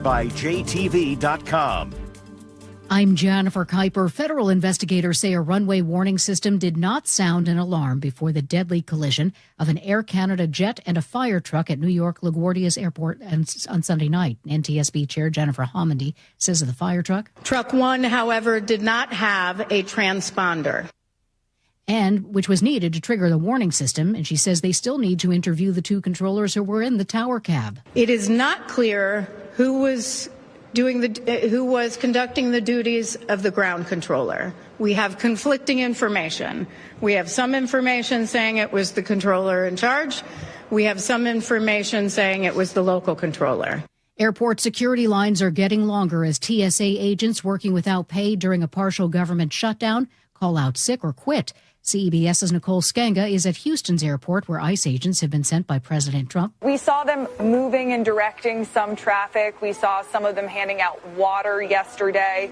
By JTV.com. I'm Jennifer Kuiper. Federal investigators say a runway warning system did not sound an alarm before the deadly collision of an Air Canada jet and a fire truck at New York LaGuardia Airport on Sunday night. NTSB Chair Jennifer Homendy says of the fire truck. Truck 1, however, did not have a transponder, and which was needed to trigger the warning system. And she says they still need to interview the two controllers who were in the tower cab. It is not clear who was conducting the duties of the ground controller. We have conflicting information. We have some information saying it was the controller in charge. We have some information saying it was the local controller. Airport security lines are getting longer as TSA agents working without pay during a partial government shutdown call out sick or quit. CBS's Nicole Skenga is at Houston's airport, where ICE agents have been sent by President Trump. We saw them moving and directing some traffic. We saw some of them handing out water yesterday.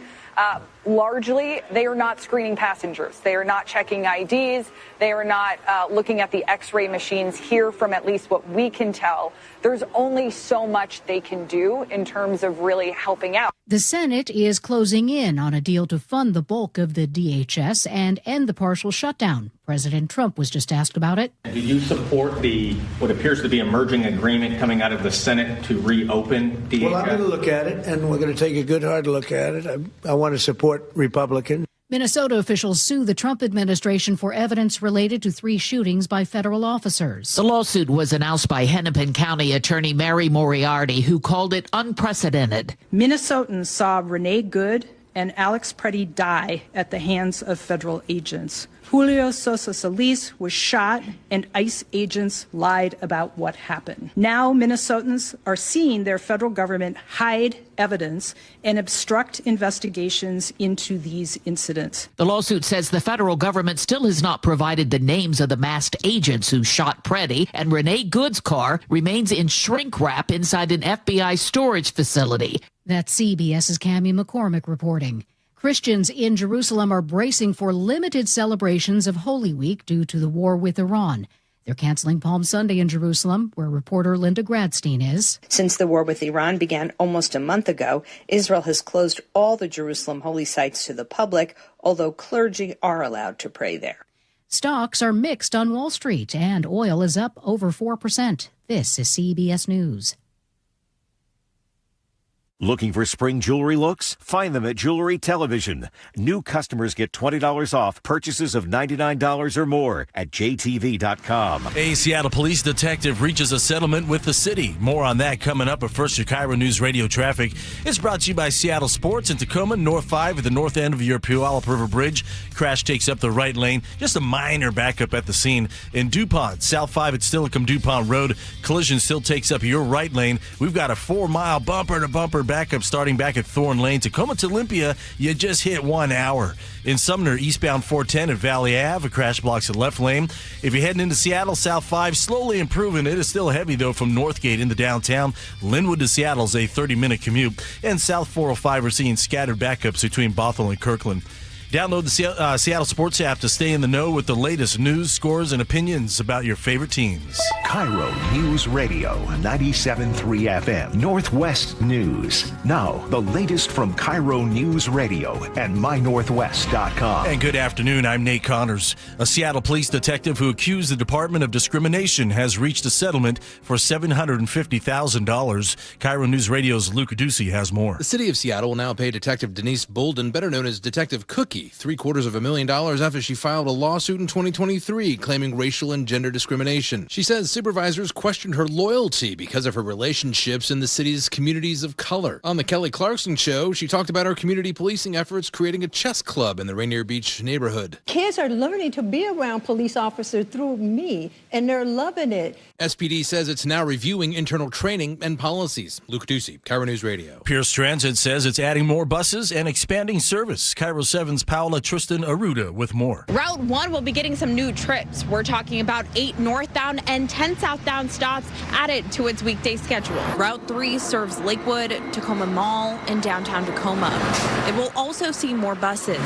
Largely, they are not screening passengers. They are not checking IDs. They are not looking at the X-ray machines here. From at least what we can tell, there's only so much they can do in terms of really helping out. The Senate is closing in on a deal to fund the bulk of the DHS and end the partial shutdown. President Trump was just asked about it. Do you support what appears to be a merging agreement coming out of the Senate to reopen DHS? Well, I'm going to look at it, and we're going to take a good hard look at it. I want to support Republicans. Minnesota officials sue the Trump administration for evidence related to 3 shootings by federal officers. The lawsuit was announced by Hennepin County Attorney Mary Moriarty, who called it unprecedented. Minnesotans saw Renee Good and Alex Preddy die at the hands of federal agents. Julio Sosa Solis was shot, and ICE agents lied about what happened. Now Minnesotans are seeing their federal government hide evidence and obstruct investigations into these incidents. The lawsuit says the federal government still has not provided the names of the masked agents who shot Preddy, and Renee Good's car remains in shrink wrap inside an FBI storage facility. That's CBS's Cammie McCormick reporting. Christians in Jerusalem are bracing for limited celebrations of Holy Week due to the war with Iran. They're canceling Palm Sunday in Jerusalem, where reporter Linda Gradstein is. Since the war with Iran began almost a month ago, Israel has closed all the Jerusalem holy sites to the public, although clergy are allowed to pray there. Stocks are mixed on Wall Street, and oil is up over 4%. This is CBS News. Looking for spring jewelry looks? Find them at Jewelry Television. New customers get $20 off purchases of $99 or more at JTV.com. A Seattle police detective reaches a settlement with the city. More on that coming up. But first, your KIRO News Radio traffic is brought to you by Seattle Sports in Tacoma, North 5 at the north end of your Puyallup River Bridge. Crash takes up the right lane. Just a minor backup at the scene. In DuPont, South 5 at Stillicum DuPont Road. Collision still takes up your right lane. We've got a 4-mile bumper-to-bumper backup starting back at Thorn Lane. Tacoma to Olympia, you just hit 1 hour. In Sumner, eastbound 410 at Valley Ave, a crash blocks at left lane. If you're heading into Seattle, South 5 slowly improving. It is still heavy, though, from Northgate into downtown. Linwood to Seattle is a 30-minute commute. And South 405, we're seeing scattered backups between Bothell and Kirkland. Download the Seattle Sports app to stay in the know with the latest news, scores, and opinions about your favorite teams. KIRO News Radio, 97.3 FM, Northwest News. Now, the latest from KIRO News Radio and mynorthwest.com. And good afternoon, I'm Nate Connors. A Seattle police detective who accused the Department of Discrimination has reached a settlement for $750,000. KIRO News Radio's Luke Ducey has more. The city of Seattle will now pay Detective Denise Bolden, better known as Detective Cookie, $750,000 after she filed a lawsuit in 2023 claiming racial and gender discrimination. She says supervisors questioned her loyalty because of her relationships in the city's communities of color. On the Kelly Clarkson Show, she talked about her community policing efforts creating a chess club in the Rainier Beach neighborhood. Kids are learning to be around police officers through me, and they're loving it. SPD says it's now reviewing internal training and policies. Luke Ducey, KIRO News Radio. Pierce Transit says it's adding more buses and expanding service. KIRO 7's Paola Tristan Aruda with more. Route 1 will be getting some new trips. We're talking about 8 northbound and 10 southbound stops added to its weekday schedule. Route 3 serves Lakewood, Tacoma Mall, and downtown Tacoma. It will also see more buses.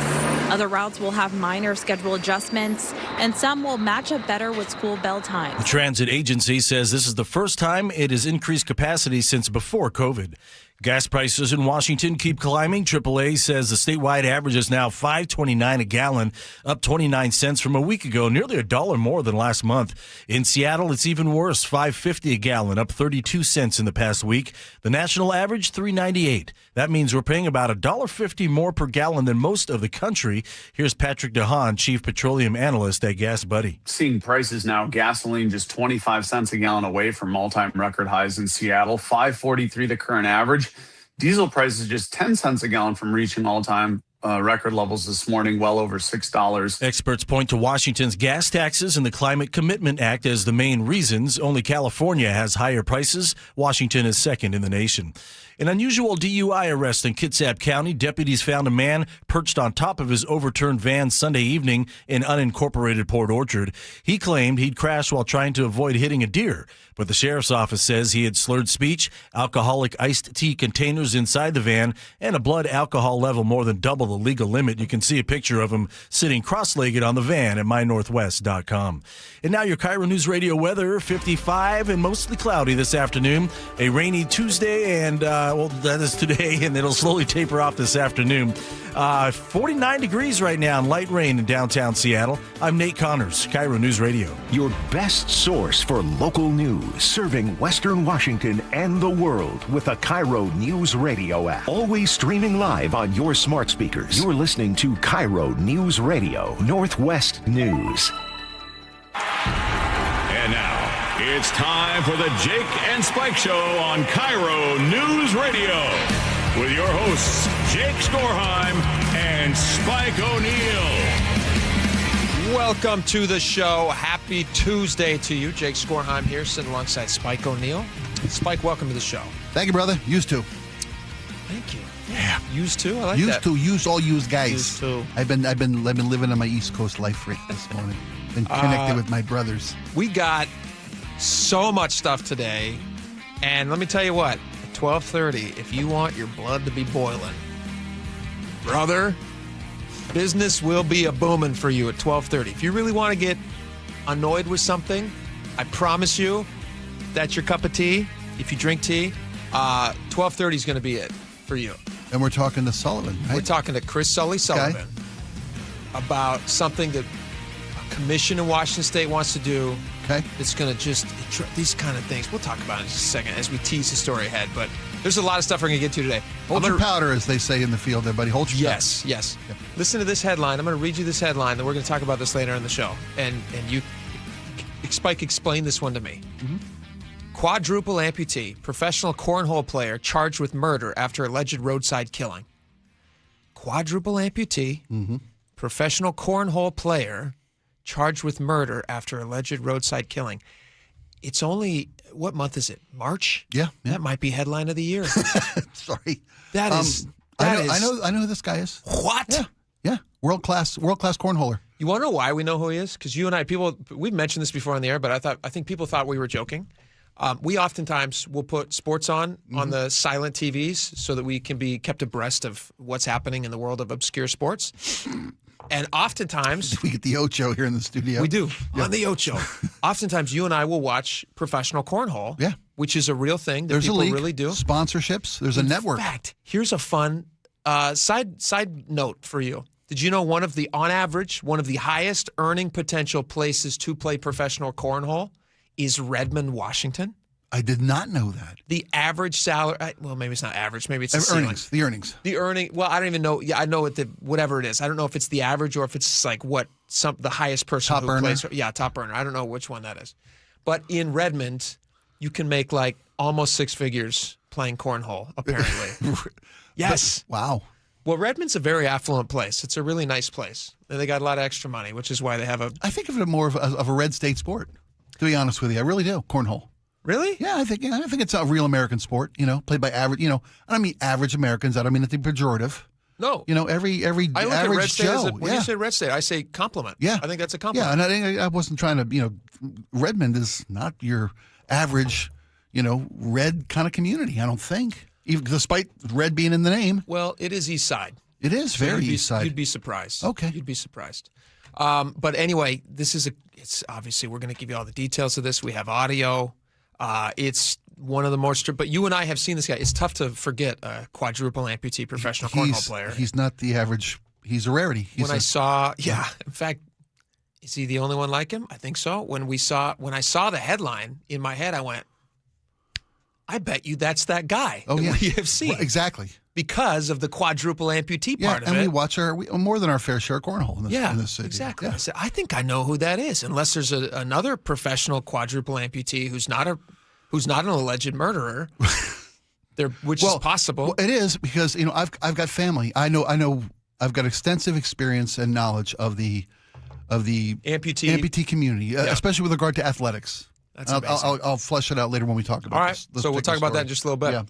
Other routes will have minor schedule adjustments, and some will match up better with school bell times. The transit agency says this is the first time it has increased capacity since before COVID. Gas prices in Washington keep climbing. AAA says the statewide average is now $5.29 a gallon, up 29 cents from a week ago, nearly $1 more than last month. In Seattle, it's even worse, $5.50 a gallon, up 32 cents in the past week. The national average, $3.98. That means we're paying about $1.50 more per gallon than most of the country. Here's Patrick DeHaan, Chief Petroleum Analyst at Gas Buddy. Seeing prices now, gasoline just 25 cents a gallon away from all-time record highs in Seattle, $5.43 the current average. Diesel prices just 10 cents a gallon from reaching all-time record levels this morning, well over $6. Experts point to Washington's gas taxes and the Climate Commitment Act as the main reasons. Only California has higher prices. Washington is second in the nation. An unusual DUI arrest in Kitsap County. Deputies found a man perched on top of his overturned van Sunday evening in unincorporated Port Orchard. He claimed he'd crashed while trying to avoid hitting a deer, but the sheriff's office says he had slurred speech, alcoholic iced tea containers inside the van, and a blood alcohol level more than double the legal limit. You can see a picture of him sitting cross-legged on the van at mynorthwest.com. And now your KIRO News Radio weather, 55 and mostly cloudy this afternoon. A rainy Tuesday and that is today, and it'll slowly taper off this afternoon. 49 degrees right now and light rain in downtown Seattle. I'm Nate Connors, KIRO News Radio. Your best source for local news, serving Western Washington and the world with the KIRO News Radio app. Always streaming live on your smart speakers. You're listening to KIRO News Radio, Northwest News. And now, it's time for the Jake and Spike Show on KIRO News Radio with your hosts, Jake Skorheim and Spike O'Neill. Welcome to the show. Happy Tuesday to you. Jake Skorheim here, sitting alongside Spike O'Neill. Spike, welcome to the show. Thank you, brother. Used to. Thank you. Yeah. Used to? I like used that. All used guys. Used to. I've been living on my East Coast life right this morning. Been connected with my brothers. We got so much stuff today, and let me tell you what, at 12:30, if you want your blood to be boiling, brother, business will be a booming for you at 12:30. If you really want to get annoyed with something, I promise you that's your cup of tea. If you drink tea, 12:30 is going to be it for you. And we're talking to Sullivan, right? We're talking to Chris Sullivan about something that a commission in Washington State wants to do. Okay. It's going to just, these kind of things, we'll talk about in just a second as we tease the story ahead. But there's a lot of stuff we're going to get to today. Hold your powder, as they say in the field there, buddy. Hold your powder. Yes. Yep. Listen to this headline. I'm going to read you this headline, and we're going to talk about this later in the show. And you, Spike, explain this one to me. Mm-hmm. Quadruple amputee, professional cornhole player charged with murder after alleged roadside killing. Quadruple amputee, professional cornhole player charged with murder after alleged roadside killing. It's only, what month is it? March? Yeah. That might be headline of the year. Sorry. That is. I know who this guy is. What? Yeah. World class cornholer. You want to know why we know who he is? Because you and I, we've mentioned this before on the air, but I think people thought we were joking. We oftentimes will put sports on the silent TVs so that we can be kept abreast of what's happening in the world of obscure sports. And oftentimes... We get the Ocho here in the studio. We do, on the Ocho. Oftentimes, you and I will watch professional cornhole, which is a real thing that people really do. Sponsorships. There's a network. In fact, here's a fun side note for you. Did you know on average, one of the highest earning potential places to play professional cornhole is Redmond, Washington? I did not know that. The average salary, well, maybe it's not average. Maybe it's the earnings. The earnings. The earning. Well, I don't even know. Yeah, I know whatever it is. I don't know if it's the average or if it's like the highest person top who earner. Plays. Yeah, top earner. I don't know which one that is. But in Redmond, you can make like almost six figures playing cornhole, apparently. Yes. Wow. Well, Redmond's a very affluent place. It's a really nice place. And they got a lot of extra money, which is why they have I think of it more of a red state sport, to be honest with you. I really do. Cornhole. Really? Yeah, I think it's a real American sport, played by average, I don't mean average Americans. I don't mean anything pejorative. No. Every I look average at Red State Joe. when you say Red State, I say compliment. Yeah. I think that's a compliment. Yeah, and I wasn't trying to, Redmond is not your average, red kind of community, I don't think. Even despite red being in the name. Well, it is East Side. It is very East Side. You'd be surprised. Okay. You'd be surprised. But anyway, it's obviously, we're going to give you all the details of this. We have audio. It's one of the more strict. But you and I have seen this guy. It's tough to forget a quadruple amputee professional cornhole player. He's not the average. He's a rarity. In fact, is he the only one like him? I think so. When I saw the headline in my head, I went, I bet you that's that guy that we have seen. Well, exactly. Because of the quadruple amputee part of it. And we watch more than our fair share of cornhole in this city. Exactly. Yeah. I said, I think I know who that is, unless there's another professional quadruple amputee who's not an alleged murderer. Which is possible. Well, it is, because I've got family. I know I've got extensive experience and knowledge of the amputee community, especially with regard to athletics. That's amazing. I'll flesh it out later when we talk about this. So we'll talk about that in just a little bit. Yeah.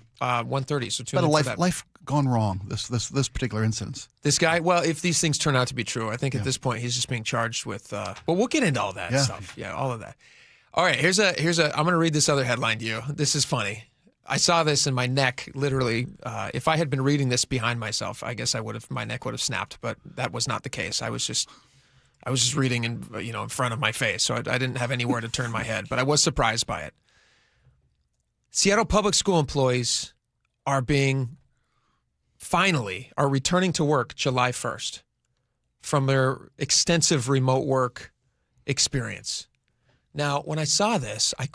1:30. So tune in for that. Life gone wrong. This particular incident. This guy. Well, if these things turn out to be true, I think at this point he's just being charged with. But we'll get into all that stuff. Yeah, all of that. All right. Here's a. I'm going to read this other headline to you. This is funny. I saw this in my neck. Literally, if I had been reading this behind myself, I guess my neck would have snapped. But that was not the case. I was just reading in front of my face, so I didn't have anywhere to turn my head. But I was surprised by it. Seattle public school employees are returning to work July 1st from their extensive remote work experience. Now, when I saw this, I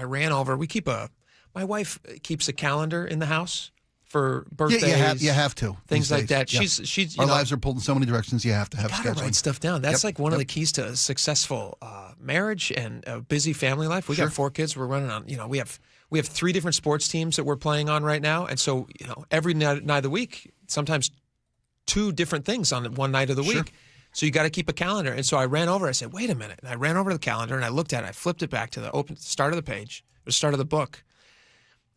ran over. My wife keeps a calendar in the house for birthdays. Yeah, you have to. Things like that. Yeah. She's Our lives are pulled in so many directions. You have to have scheduling. You gotta write stuff down. That's like one of the keys to a successful marriage and a busy family life. We got 4 kids. We're running on. We have 3 different sports teams that we're playing on right now, and so every night of the week, sometimes 2 different things on one night of the week. So you got to keep a calendar. And so I ran over. I said, "Wait a minute!" And I ran over to the calendar and I looked at it. I flipped it back to the start of the page, the start of the book,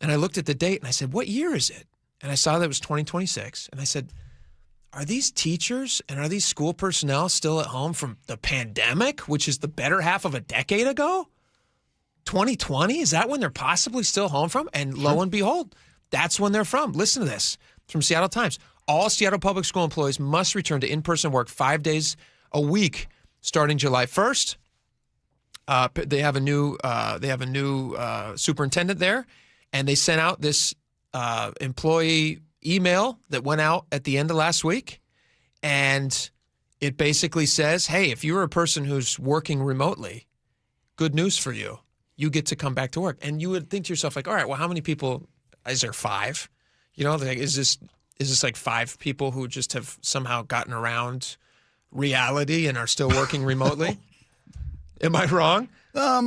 and I looked at the date and I said, "What year is it?" And I saw that it was 2026. And I said, are these teachers and are these school personnel still at home from the pandemic, which is the better half of a decade ago? 2020? Is that when they're possibly still home from? And lo and behold, that's when they're from. Listen to this from Seattle Times. All Seattle public school employees must return to in-person work 5 days a week starting July 1st. They have a new superintendent there, and they sent out this employee email that went out at the end of last week, and it basically says, hey, if you're a person who's working remotely, good news for you. You get to come back to work. And you would think to yourself, like, all right, well, how many people, is there 5? Is this like 5 people who just have somehow gotten around reality and are still working remotely? Am I wrong? How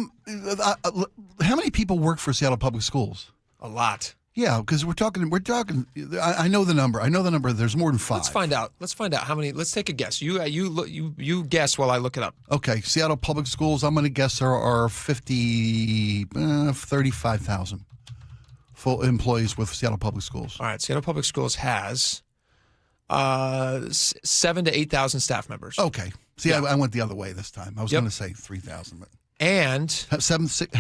many people work for Seattle Public Schools? A lot. Yeah, because we're talking. I know the number. There's more than 5. Let's find out how many. Let's take a guess. You guess while I look it up. Okay, Seattle Public Schools. I'm going to guess there are 35,000 full employees with Seattle Public Schools. All right, Seattle Public Schools has 7,000 to 8,000 staff members. Okay. See, I went the other way this time. I was going to say 3,000, but. And how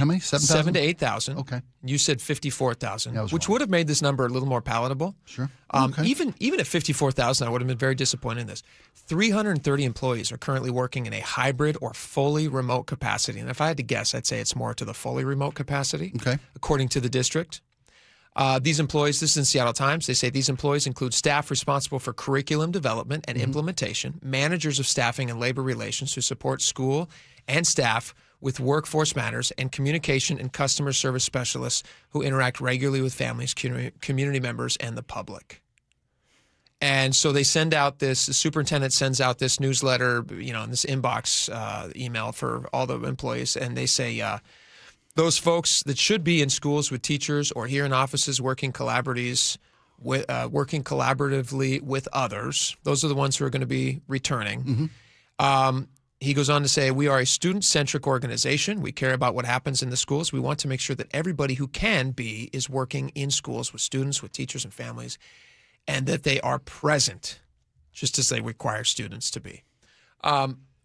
many? 7,000 to 8,000. Okay. You said 54,000, which would have made this number a little more palatable. Sure. Okay. Even at 54,000, I would have been very disappointed in this. 330 employees are currently working in a hybrid or fully remote capacity. And if I had to guess, I'd say it's more to the fully remote capacity. Okay. According to the district. These employees, this is in Seattle Times, they say these employees include staff responsible for curriculum development and implementation, managers of staffing and labor relations who support school and staff with workforce matters, and communication and customer service specialists who interact regularly with families, community members, and the public. And so they send out the superintendent sends out this newsletter, in this inbox email for all the employees, and they say, those folks that should be in schools with teachers or here in offices working collaboratively with others, those are the ones who are going to be returning. Mm-hmm. He goes on to say, we are a student-centric organization. We care about what happens in the schools. We want to make sure that everybody who can be is working in schools with students, with teachers and families, and that they are present, just as they require students to be.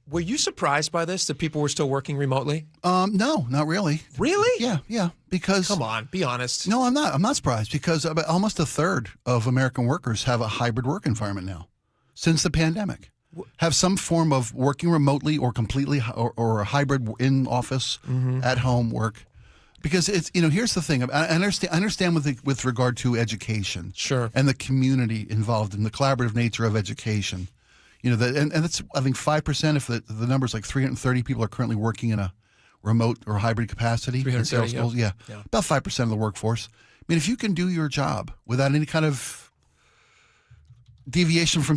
Were you surprised by this, that people were still working remotely? No, not really. Really? Yeah, because... Come on, be honest. No, I'm not. I'm not surprised because almost a third of American workers have a hybrid work environment now since the pandemic. Have some form of working remotely or completely or a hybrid in office, at home work. Because it's, here's the thing. I understand with regard to education. Sure. And the community involved in the collaborative nature of education. And that's, I think, 5%. If the number's like 330 people are currently working in a remote or hybrid capacity in Seattle schools. Yeah. About 5% of the workforce. I mean, if you can do your job without any kind of deviation from,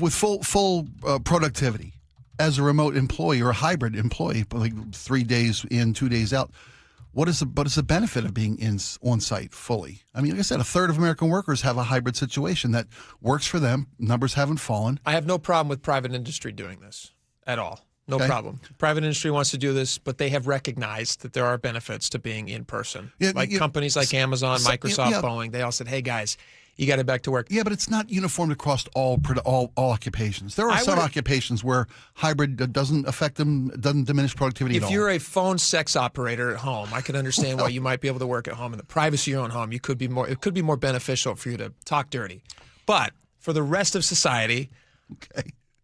with full productivity as a remote employee or a hybrid employee, like 3 days in, 2 days out, what is the benefit of being on site fully? I mean, like I said, a third of American workers have a hybrid situation that works for them. Numbers haven't fallen. I have no problem with private industry doing this at all. No problem. Private industry wants to do this, but they have recognized that there are benefits to being in person. Companies like Amazon, Microsoft, Boeing, they all said, hey, guys, you got to back to work. Yeah, but it's not uniform across all occupations. There are some occupations where hybrid doesn't affect them, doesn't diminish productivity at all. If you're a phone sex operator at home, I can understand why you might be able to work at home in the privacy of your own home. It could be more beneficial for you to talk dirty. But for the rest of society,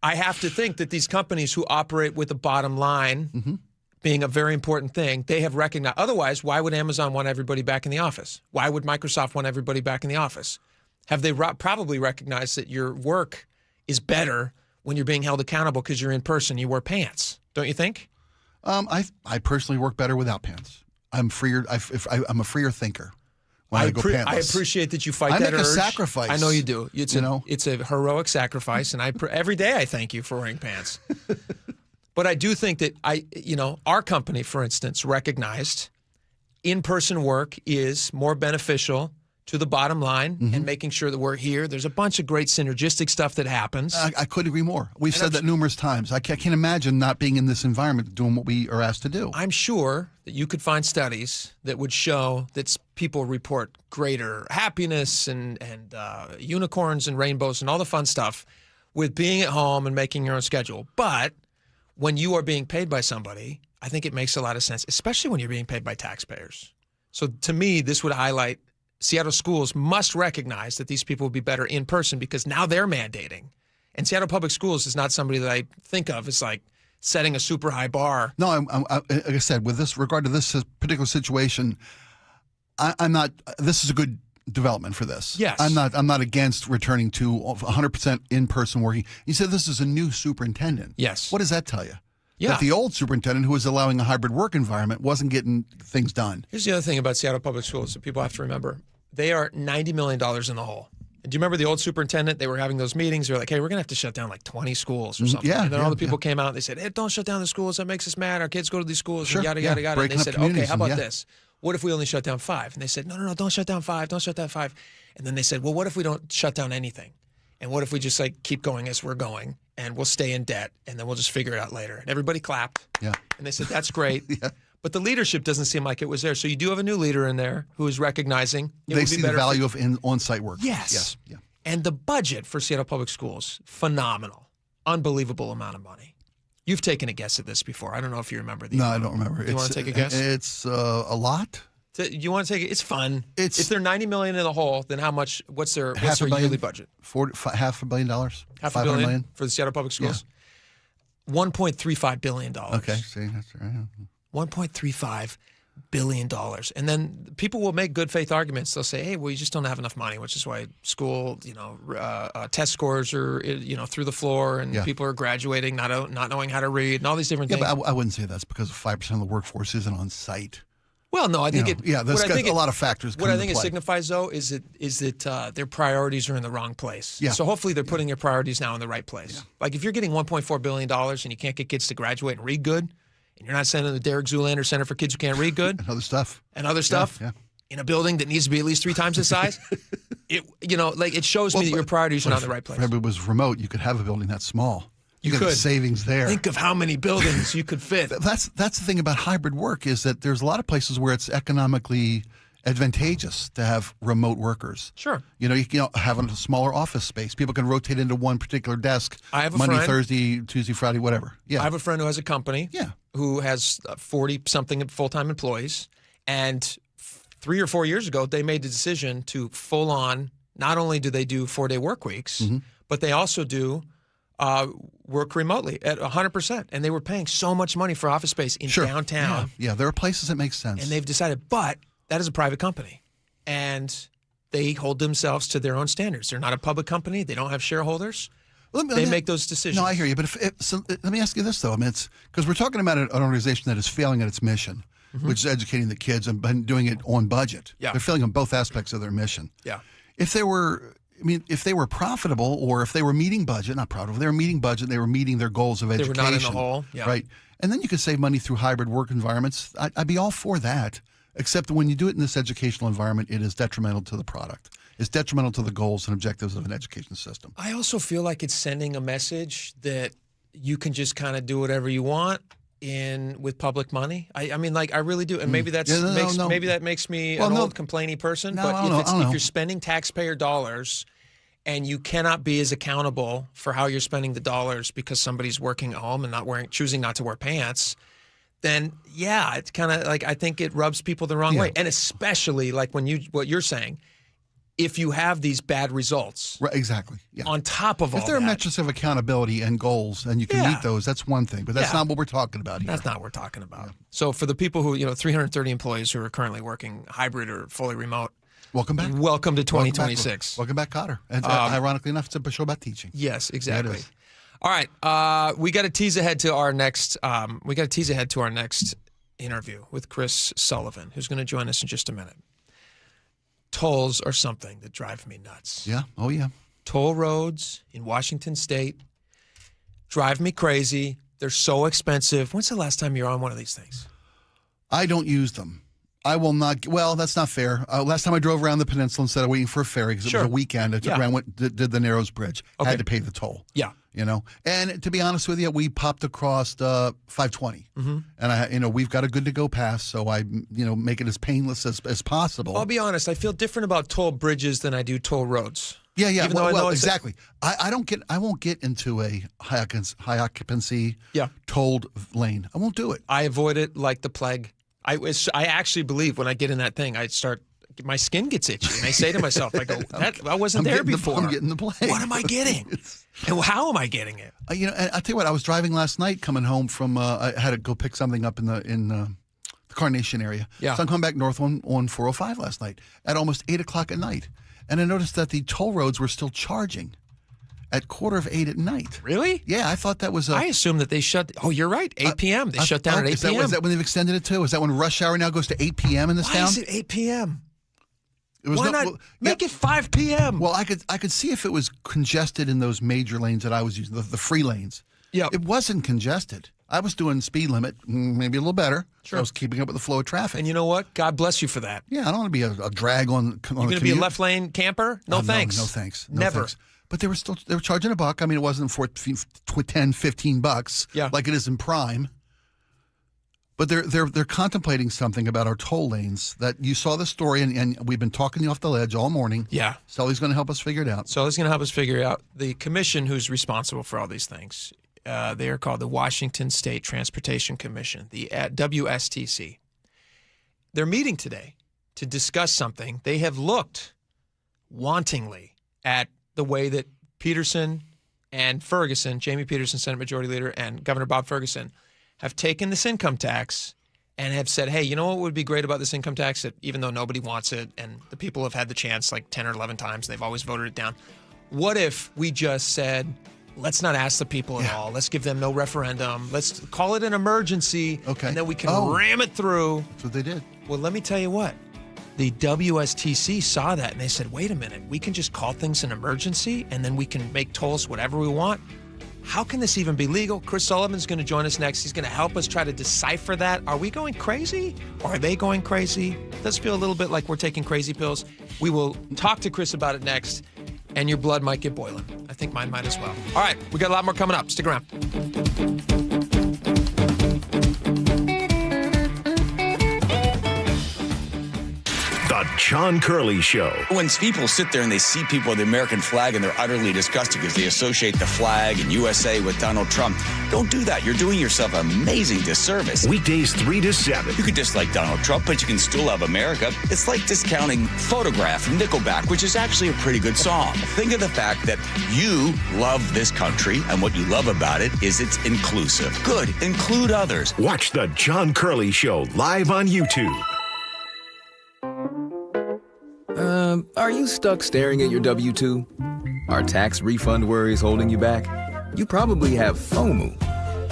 I have to think that these companies who operate with the bottom line being a very important thing, they have recognized. Otherwise, why would Amazon want everybody back in the office? Why would Microsoft want everybody back in the office? Have they probably recognized that your work is better when you're being held accountable because you're in person, you wear pants, don't you think? I personally work better without pants. I'm freer. I'm a freer thinker when I go pantless. I appreciate that you fight that urge. I make a sacrifice. I know you do. It's a heroic sacrifice, and every day I thank you for wearing pants. But I do think that our company, for instance, recognized in-person work is more beneficial to the bottom line and making sure that we're here. There's a bunch of great synergistic stuff that happens. I couldn't agree more. We've said that numerous times. I can't imagine not being in this environment doing what we are asked to do. I'm sure that you could find studies that would show that people report greater happiness and unicorns and rainbows and all the fun stuff with being at home and making your own schedule. But when you are being paid by somebody, I think it makes a lot of sense, especially when you're being paid by taxpayers. So to me, this would highlight Seattle schools must recognize that these people will be better in person because now they're mandating. And Seattle Public Schools is not somebody that I think of as like setting a super high bar. No, like I said, with regard to this particular situation, I'm not. This is a good development for this. Yes, I'm not against returning to 100% in person working. You said this is a new superintendent. Yes. What does that tell you? Yeah. That the old superintendent, who was allowing a hybrid work environment, wasn't getting things done. Here's the other thing about Seattle Public Schools that people have to remember. They are $90 million in the hole. And do you remember the old superintendent? They were having those meetings. They were like, hey, we're going to have to shut down like 20 schools or something. And then all the people came out and they said, hey, don't shut down the schools. That makes us mad. Our kids go to these schools and yada, yada, yada. And they said, okay, how about this? What if we only shut down 5? And they said, no, don't shut down 5. Don't shut down 5. And then they said, well, what if we don't shut down anything? And what if we just like keep going as we're going and we'll stay in debt and then we'll just figure it out later? And everybody clapped. Yeah. And they said, that's great. But the leadership doesn't seem like it was there. So you do have a new leader in there who is recognizing they see the value of on-site work. Yes. Yeah. And the budget for Seattle Public Schools, phenomenal. Unbelievable amount of money. You've taken a guess at this before. I don't know if you remember. No, I don't remember. Do you want to take a guess? It's a lot. You want to take it? It's fun. If they're $90 million in the hole, then how much? What's their yearly budget? $500 million. $500 million for the Seattle Public Schools. Yeah. $1.35 billion. Okay, see, that's right. $1.35 billion. And then people will make good faith arguments. They'll say, hey, well, you just don't have enough money, which is why school, test scores are, through the floor and people are graduating, not knowing how to read and all these different things. Yeah, but I wouldn't say that's because 5% of the workforce isn't on site. Well, no, I think there's a lot of factors. What I think it signifies, though, is that their priorities are in the wrong place. Yeah. So hopefully they're putting their priorities now in the right place. Yeah. Like if you're getting $1.4 billion and you can't get kids to graduate and read good, and you're not sending the Derek Zoolander Center for Kids Who Can't Read Good, and other stuff, yeah. In a building that needs to be at least 3 times the size, it shows me that your priorities are not in the right place. If everybody was remote, you could have a building that small. You could have savings there. Think of how many buildings you could fit. That's the thing about hybrid work is that there's a lot of places where it's economically advantageous to have remote workers. Sure. You can have a smaller office space. People can rotate into one particular desk. I have a Monday, friend, Thursday, Tuesday, Friday, whatever. Yeah. I have a friend who has a company. Who has 40-something full-time employees, and 3 or 4 years ago they made the decision to full on. Not only do they do 4-day work weeks, but they also do work remotely at 100%. And they were paying so much money for office space in downtown. Yeah, there are places that make sense. And they've decided, but that is a private company. And they hold themselves to their own standards. They're not a public company. They don't have shareholders. They make those decisions. No, I hear you. But let me ask you this, though. I mean, it's because we're talking about an organization that is failing at its mission, which is educating the kids and doing it on budget. Yeah. They're failing on both aspects of their mission. Yeah. If they were profitable, or if they were meeting budget, not profitable, they were meeting budget, they were meeting their goals of education. They were not in the hole. Yeah. Right. And then you could save money through hybrid work environments. I'd be all for that, except when you do it in this educational environment, it is detrimental to the product. It's detrimental to the goals and objectives of an education system. I also feel like it's sending a message that you can just kind of do whatever you want with public money. I mean, like, I really do. And maybe maybe that makes me an old complainy person. But if you're spending taxpayer dollars and you cannot be as accountable for how you're spending the dollars because somebody's working at home and choosing not to wear pants, then yeah, it's kind of like, I think it rubs people the wrong way. And especially like what you're saying, if you have these bad results. Right, exactly. Yeah. On top of all that. If there are metrics of accountability and goals and you can meet those, that's one thing. But that's not what we're talking about here. That's not what we're talking about. Yeah. So for the people who, 330 employees who are currently working hybrid or fully remote, welcome back. Welcome to 2026. Welcome back, Cotter. And ironically enough, it's a show about teaching. Yes, exactly. All right, we got to tease ahead to our next. Interview with Chris Sullivan, who's going to join us in just a minute. Tolls are something that drive me nuts. Yeah. Oh, yeah. Toll roads in Washington State drive me crazy. They're so expensive. When's the last time you were on one of these things? I don't use them. I will not. Well, that's not fair. Last time I drove around the peninsula instead of waiting for a ferry because it was a weekend. I took around, did the Narrows Bridge. Okay. Had to pay the toll. Yeah. And to be honest with you, we popped across 520, and we've got a good to go pass, so I make it as painless as possible. I'll be honest. I feel different about toll bridges than I do toll roads. Yeah. Well, exactly. I won't get into a high occupancy tolled lane. I won't do it. I avoid it like the plague. I actually believe when I get in that thing, my skin gets itchy, and I say to myself, I go, I wasn't there before. I'm getting the plague. What am I getting? And how am I getting it? And I'll tell you what, I was driving last night coming home from, I had to go pick something up in the Carnation area. Yeah. So I'm coming back north on 405 last night at almost 8 o'clock at night. And I noticed that the toll roads were still charging at 7:45 at night. Really? Yeah, I thought that was I assumed that they shut. Oh, you're right. 8 p.m. They shut down at 8 p.m. Is that when they've extended it to? Is that when rush hour now goes to 8 p.m. in this town? Why is it 8 p.m.? Why not make it 5 p.m.? Well, I could see if it was congested in those major lanes that I was using, the free lanes. Yeah. It wasn't congested. I was doing speed limit, maybe a little better. Sure. I was keeping up with the flow of traffic. And you know what? God bless you for that. Yeah, I don't want to be a drag on You're going to be a left lane camper? No thanks. No thanks. Never. Thanks. But they were charging $1. I mean, it wasn't for $10, $15 like it is in Prime. But they're contemplating something about our toll lanes that you saw the story, and we've been talking you off the ledge all morning. Yeah. Sully's going to help us figure it out. Sully's going to help us figure it out. The commission who's responsible for all these things, they are called the Washington State Transportation Commission, the WSTC. They're meeting today to discuss something. They have looked wantingly at the way that Peterson and Ferguson, Jamie Peterson, Senate Majority Leader, and Governor Bob Ferguson, have taken this income tax and have said, hey, you know what would be great about this income tax? That even though nobody wants it and the people have had the chance like 10 or 11 times, they've always voted it down. What if we just said, let's not ask the people at all. Let's give them no referendum. Let's call it an emergency. Okay. And then we can ram it through. That's what they did. Well, let me tell you what. The WSTC saw that and they said, wait a minute, we can just call things an emergency and then we can make tolls whatever we want. How can this even be legal? Chris Sullivan's going to join us next. He's going to help us try to decipher that. Are we going crazy or are they going crazy? It does feel a little bit like we're taking crazy pills. We will talk to Chris about it next, and your blood might get boiling. I think mine might as well. All right, we got a lot more coming up. Stick around. The John Curley Show. When people sit there and they see people with the American flag and they're utterly disgusted because they associate the flag and USA with Donald Trump, don't do that. You're doing yourself an amazing disservice. Weekdays 3 to 7. You could dislike Donald Trump, but you can still love America. It's like discounting Photograph from Nickelback, which is actually a pretty good song. Think of the fact that you love this country, and what you love about it is it's inclusive. Good. Include others. Watch the John Curley Show live on YouTube. Are you stuck staring at your W-2? Are tax refund worries holding you back? You probably have FOMO,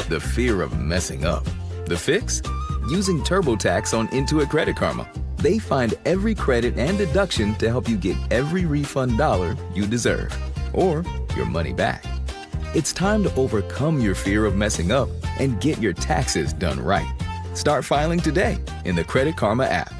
the fear of messing up. The fix? Using TurboTax on Intuit Credit Karma. They find every credit and deduction to help you get every refund dollar you deserve, or your money back. It's time to overcome your fear of messing up and get your taxes done right. Start filing today in the Credit Karma app.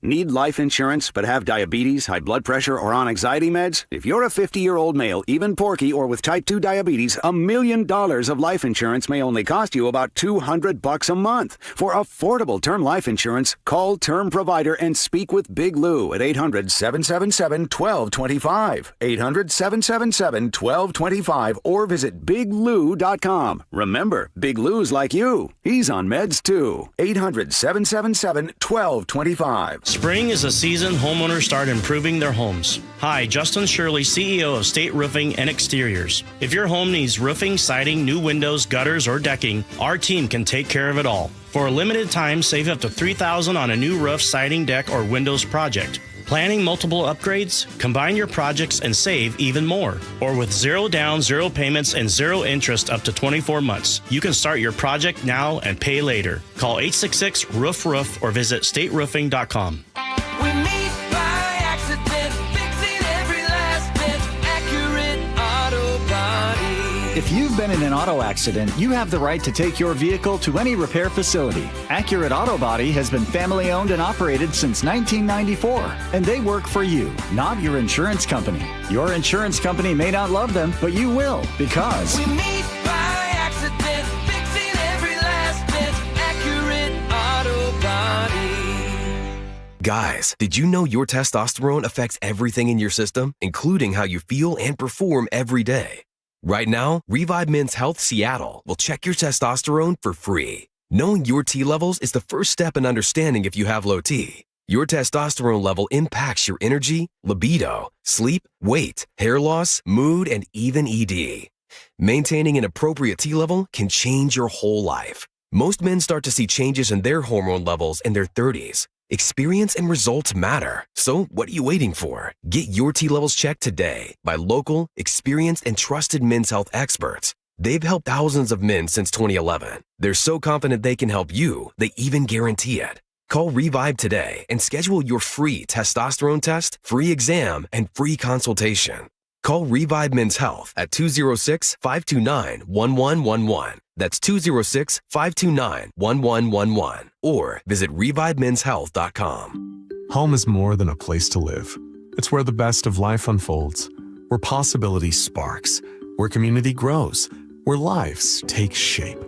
Need life insurance but have diabetes, high blood pressure, or on anxiety meds? If you're a 50-year-old male, even porky, or with type 2 diabetes, $1 million of life insurance may only cost you about $200 a month. For affordable term life insurance, call Term Provider and speak with Big Lou at 800-777-1225. 800-777-1225 or visit biglou.com. Remember, Big Lou's like you. He's on meds too. 800-777-1225. Spring is a season homeowners start improving their homes. Hi, Justin Shirley, CEO of State Roofing and Exteriors. If your home needs roofing, siding, new windows, gutters, or decking, our team can take care of it all. For a limited time, save up to $3,000 on a new roof, siding, deck, or windows project. Planning multiple upgrades? Combine your projects and save even more. Or with 0 down, 0 payments, and 0 interest up to 24 months. You can start your project now and pay later. Call 866-ROOF-ROOF or visit stateroofing.com. We meet by accident, fixing every last bit, Accurate Auto Body. If you've been in an auto accident, you have the right to take your vehicle to any repair facility. Accurate Auto Body has been family owned and operated since 1994, and they work for you, not your insurance company. Your insurance company may not love them, but you will, because We meet by accident, fixing every last bit, Accurate Auto Body. Guys, did you know your testosterone affects everything in your system, including how you feel and perform every day? Right now, Revive Men's Health Seattle will check your testosterone for free. Knowing your T levels is the first step in understanding if you have low T. Your testosterone level impacts your energy, libido, sleep, weight, hair loss, mood, and even ED. Maintaining an appropriate T level can change your whole life. Most men start to see changes in their hormone levels in their 30s. Experience and results matter. So what are you waiting for? Get your T levels checked today by local, experienced, and trusted men's health experts. They've helped thousands of men since 2011. They're so confident they can help you, they even guarantee it. Call Revive today and schedule your free testosterone test, free exam, and free consultation. Call Revive Men's Health at 206-529-1111. That's 206-529-1111. Or visit revivemenshealth.com. Home is more than a place to live. It's where the best of life unfolds, where possibility sparks, where community grows, where lives take shape.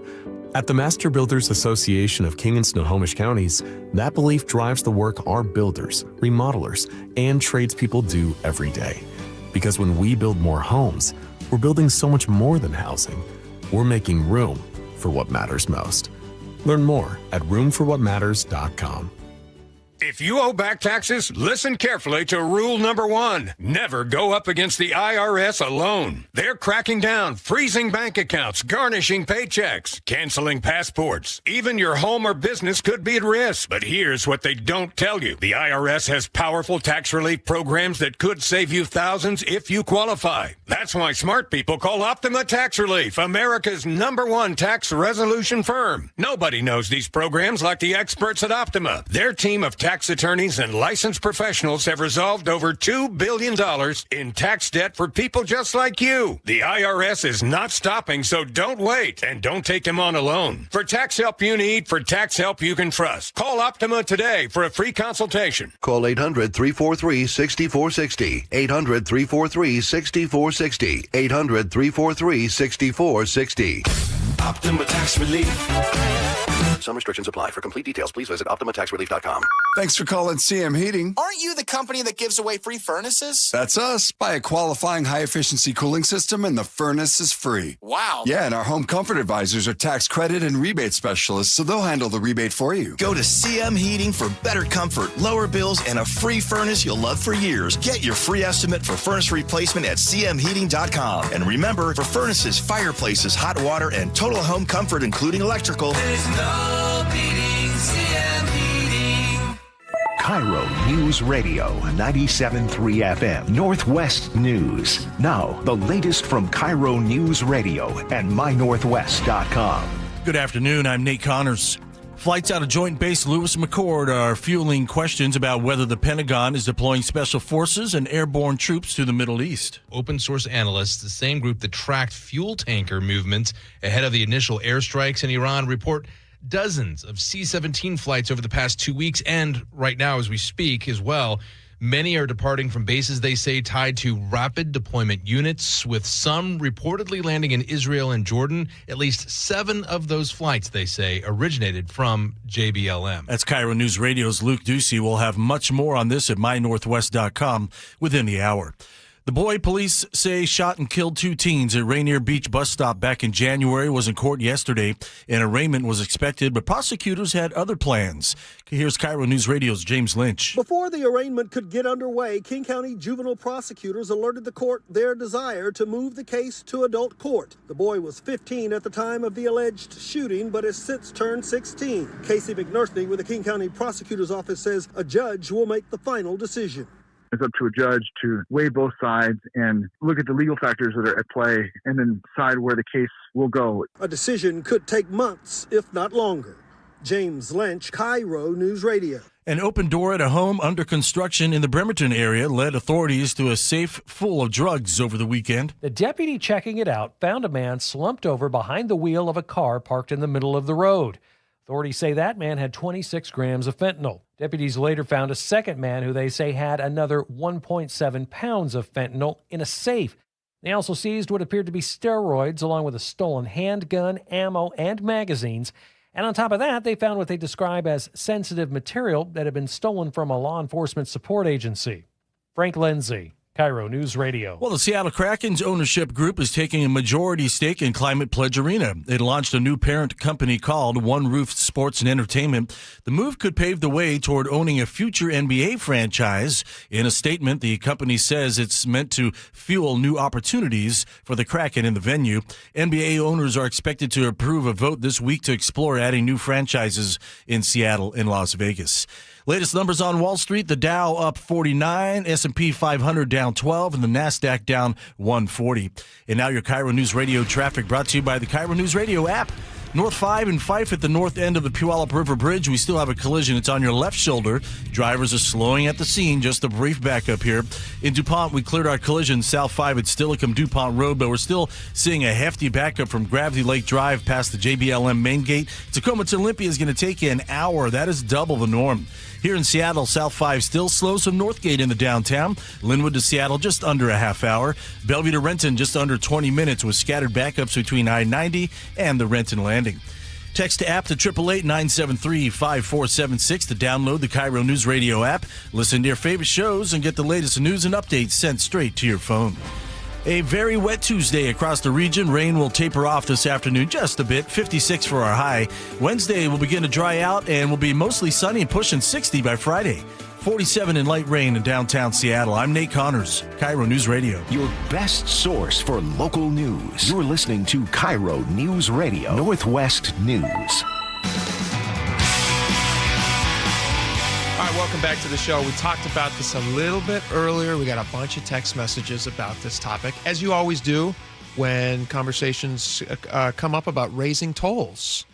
At the Master Builders Association of King and Snohomish Counties, that belief drives the work our builders, remodelers, and tradespeople do every day. Because when we build more homes, we're building so much more than housing. We're making room for what matters most. Learn more at roomforwhatmatters.com. If you owe back taxes, listen carefully to rule number 1. Never go up against the IRS alone. They're cracking down, freezing bank accounts, garnishing paychecks, canceling passports. Even your home or business could be at risk. But here's what they don't tell you. The IRS has powerful tax relief programs that could save you thousands if you qualify. That's why smart people call Optima Tax Relief, America's #1 tax resolution firm. Nobody knows these programs like the experts at Optima. Their team of tax attorneys and licensed professionals have resolved over $2 billion in tax debt for people just like you. The IRS is not stopping, so don't wait and don't take them on alone. For tax help you need, for tax help you can trust, call Optima today for a free consultation. Call 800-343-6460. 800-343-6460. 800-343-6460. Optima Tax Relief. Some restrictions apply. For complete details, please visit OptimaTaxRelief.com. Thanks for calling CM Heating. Aren't you the company that gives away free furnaces? That's us. Buy a qualifying high-efficiency cooling system and the furnace is free. Wow. Yeah, and our home comfort advisors are tax credit and rebate specialists, so they'll handle the rebate for you. Go to CM Heating for better comfort, lower bills, and a free furnace you'll love for years. Get your free estimate for furnace replacement at cmheating.com. And remember, for furnaces, fireplaces, hot water, and total home comfort, including electrical, There's no beating CM Heating. KIRO News Radio 97.3 FM Northwest News. Now, the latest from KIRO News Radio and mynorthwest.com. Good afternoon. I'm Nate Connors. Flights out of Joint Base Lewis McChord are fueling questions about whether the Pentagon is deploying special forces and airborne troops to the Middle East. Open source analysts, the same group that tracked fuel tanker movements ahead of the initial airstrikes in Iran, report dozens of C-17 flights over the past 2 weeks, and right now as we speak as well. Many are departing from bases, they say, tied to rapid deployment units, with some reportedly landing in Israel and Jordan. At least 7 of those flights, they say, originated from JBLM. That's KIRO News Radio's Luke Ducey. We'll have much more on this at mynorthwest.com within the hour. The boy police say shot and killed 2 teens at Rainier Beach bus stop back in January was in court yesterday. An arraignment was expected, but prosecutors had other plans. Here's KIRO News Radio's James Lynch. Before the arraignment could get underway, King County juvenile prosecutors alerted the court their desire to move the case to adult court. The boy was 15 at the time of the alleged shooting, but has since turned 16. Casey McNurthney with the King County Prosecutor's Office says a judge will make the final decision. It's up to a judge to weigh both sides and look at the legal factors that are at play and then decide where the case will go. A decision could take months, if not longer. James Lynch, KIRO News Radio. An open door at a home under construction in the Bremerton area led authorities to a safe full of drugs over the weekend. The deputy checking it out found a man slumped over behind the wheel of a car parked in the middle of the road. Authorities say that man had 26 grams of fentanyl. Deputies later found a second man who they say had another 1.7 pounds of fentanyl in a safe. They also seized what appeared to be steroids along with a stolen handgun, ammo, and magazines. And on top of that, they found what they describe as sensitive material that had been stolen from a law enforcement support agency. Frank Lindsay, KIRO News Radio. Well, the Seattle Kraken's ownership group is taking a majority stake in Climate Pledge Arena. It launched a new parent company called One Roof Sports and Entertainment. The move could pave the way toward owning a future NBA franchise. In a statement, the company says it's meant to fuel new opportunities for the Kraken in the venue. NBA owners are expected to approve a vote this week to explore adding new franchises in Seattle and Las Vegas. Latest numbers on Wall Street, the Dow up 49, S&P 500 down 12, and the NASDAQ down 140. And now your KIRO News Radio traffic brought to you by the KIRO News Radio app. North 5 and Fife at the north end of the Puyallup River Bridge. We still have a collision. It's on your left shoulder. Drivers are slowing at the scene. Just a brief backup here. In DuPont, we cleared our collision south 5 at Stillicum DuPont Road, but we're still seeing a hefty backup from Gravity Lake Drive past the JBLM main gate. Tacoma to Olympia is going to take you an hour. That is double the norm. Here in Seattle, South 5 still slow, so Northgate in the downtown. Linwood to Seattle, just under a half hour. Bellevue to Renton, just under 20 minutes with scattered backups between I-90 and the Renton Landing. Text to app to 888-973-5476 to download the KIRO News Radio app. Listen to your favorite shows and get the latest news and updates sent straight to your phone. A very wet Tuesday across the region. Rain will taper off this afternoon just a bit, 56 for our high. Wednesday will begin to dry out and will be mostly sunny and pushing 60 by Friday. 47 in light rain in downtown Seattle. I'm Nate Connors, KIRO News Radio. Your best source for local news. You're listening to KIRO News Radio, Northwest News. All right, welcome back to the show. We talked about this a little bit earlier. We got a bunch of text messages about this topic, as you always do when conversations come up about raising tolls.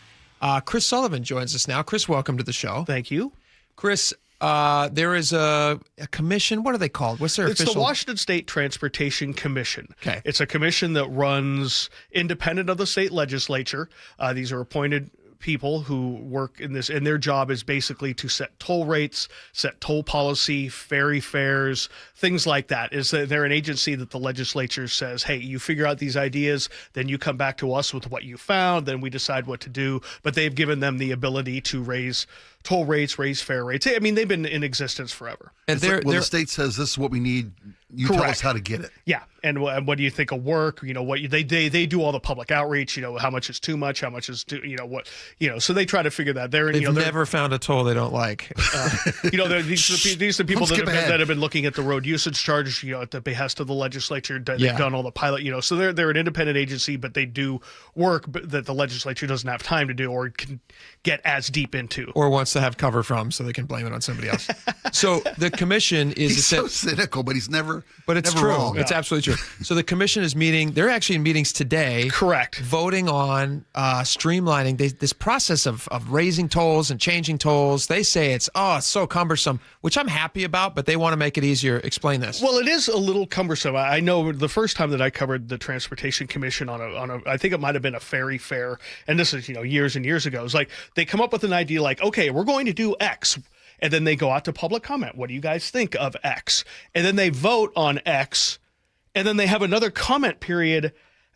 Chris Sullivan joins us now. Chris, welcome to the show. Thank you. Chris, there is a commission. What are they called? What's their official? It's the Washington State Transportation Commission. Okay. It's a commission that runs independent of the state legislature. These are appointed people who work in this, and their job is basically to set toll rates, set toll policy, ferry fares, things like that. Is that they're an agency that the legislature says, hey, you figure out these ideas, then you come back to us with what you found, then we decide what to do. But they've given them the ability to raise toll rates, raise fare rates. I mean, they've been in existence forever. And the state says this is what we need. You tell us how to get it. Yeah, and what do you think will work? What they do all the public outreach. How much is too much? How much is too? So they try to figure that. They've never found a toll they don't like. These are the people that have been looking at the road usage charge. At the behest of the legislature, they've done all the pilot. So they're an independent agency, but they do work that the legislature doesn't have time to do or can get as deep into, or wants to have cover from, so they can blame it on somebody else. So the commission is he's so cynical, but he's never. But it's never true. Wrong. It's absolutely true. So the commission is meeting. They're actually in meetings today. Correct. Voting on streamlining this process of raising tolls and changing tolls. They say it's so cumbersome, which I'm happy about, but they want to make it easier. Explain this. Well, it is a little cumbersome. I know the first time that I covered the Transportation Commission on a I think it might have been a ferry fare, and this is years and years ago. It's like they come up with an idea like, okay, we're going to do X. And then they go out to public comment. What do you guys think of X? And then they vote on X. And then they have another comment period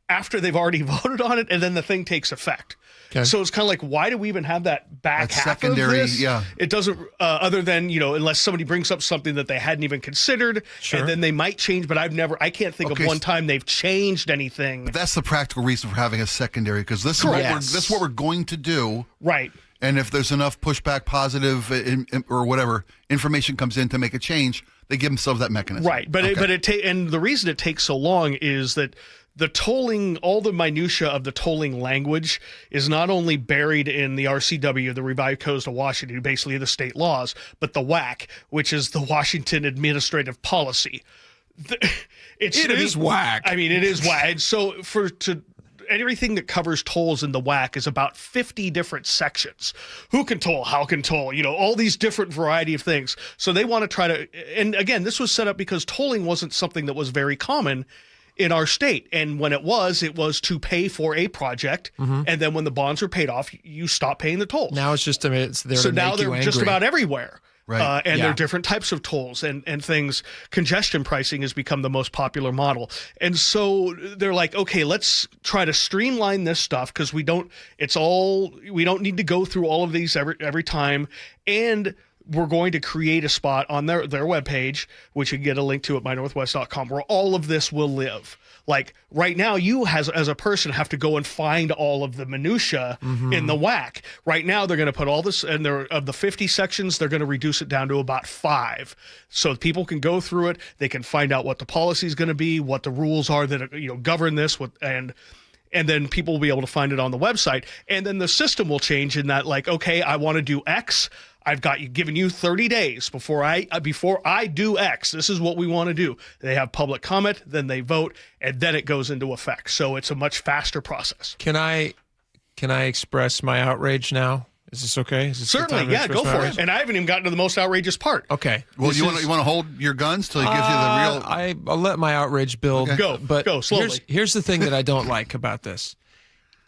after they've already voted on it. And then the thing takes effect. Okay. So it's kind of like, why do we even have that back half secondary, of this? Yeah. It doesn't, other than, unless somebody brings up something that they hadn't even considered. Sure. And then they might change. But I can't think of one time they've changed anything. But that's the practical reason for having a secondary, because this is what we're going to do. Right. And if there's enough pushback, positive or whatever information comes in to make a change, they give themselves that mechanism. Right, but and the reason it takes so long is that the tolling, all the minutia of the tolling language is not only buried in the RCW, the Revised Codes of Washington, basically the state laws, but the WAC, which is the Washington Administrative Policy. It is WAC. I mean, it is WAC. So everything that covers tolls in the WAC is about 50 different sections. Who can toll? How can toll? All these different variety of things. So they want to try to, and again, this was set up because tolling wasn't something that was very common in our state. And when it was to pay for a project. Mm-hmm. And then when the bonds are paid off, you stop paying the tolls. Now it's just, now they're just about everywhere. Right. There are different types of tolls and things. Congestion pricing has become the most popular model. And so they're like, okay, let's try to streamline this stuff because we don't need to go through all of these every time. And we're going to create a spot on their webpage, which you can get a link to at mynorthwest.com, where all of this will live. Like right now, you as a person have to go and find all of the minutia in the WAC. Right now, they're going to put all this, and of the 50 sections, they're going to reduce it down to about 5, so people can go through it. They can find out what the policy is going to be, what the rules are that govern this, and then people will be able to find it on the website. And then the system will change in that, like, okay, I want to do X. I've given you 30 days before I do X. This is what we want to do. They have public comment, then they vote, and then it goes into effect. So it's a much faster process. Can I express my outrage now? Is this okay? Certainly, yeah, go for it. And I haven't even gotten to the most outrageous part. Okay. Well, you want to hold your guns till he gives you the real. I'll let my outrage build. Okay. Go slowly. Here's the thing that I don't like about this.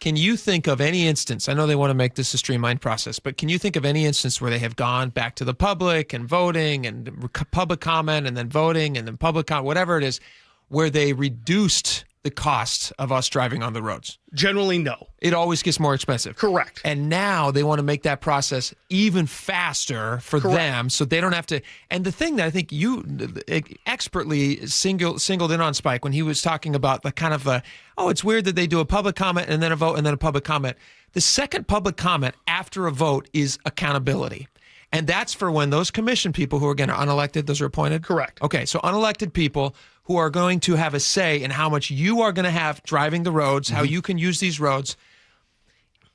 Can you think of any instance, I know they want to make this a streamlined process, but can you think of any instance where they have gone back to the public and voting and public comment and then voting and then public comment, whatever it is, where they reduced the cost of us driving on the roads? Generally, no. It always gets more expensive. Correct. And now they want to make that process even faster for them so they don't have to. And the thing that I think you expertly singled in on, Spike, when he was talking about the kind of it's weird that they do a public comment and then a vote and then a public comment. The second public comment after a vote is accountability. And that's for when those commission people who are going to unelected, those are appointed? Correct. Okay, so unelected people who are going to have a say in how much you are going to have driving the roads, how you can use these roads.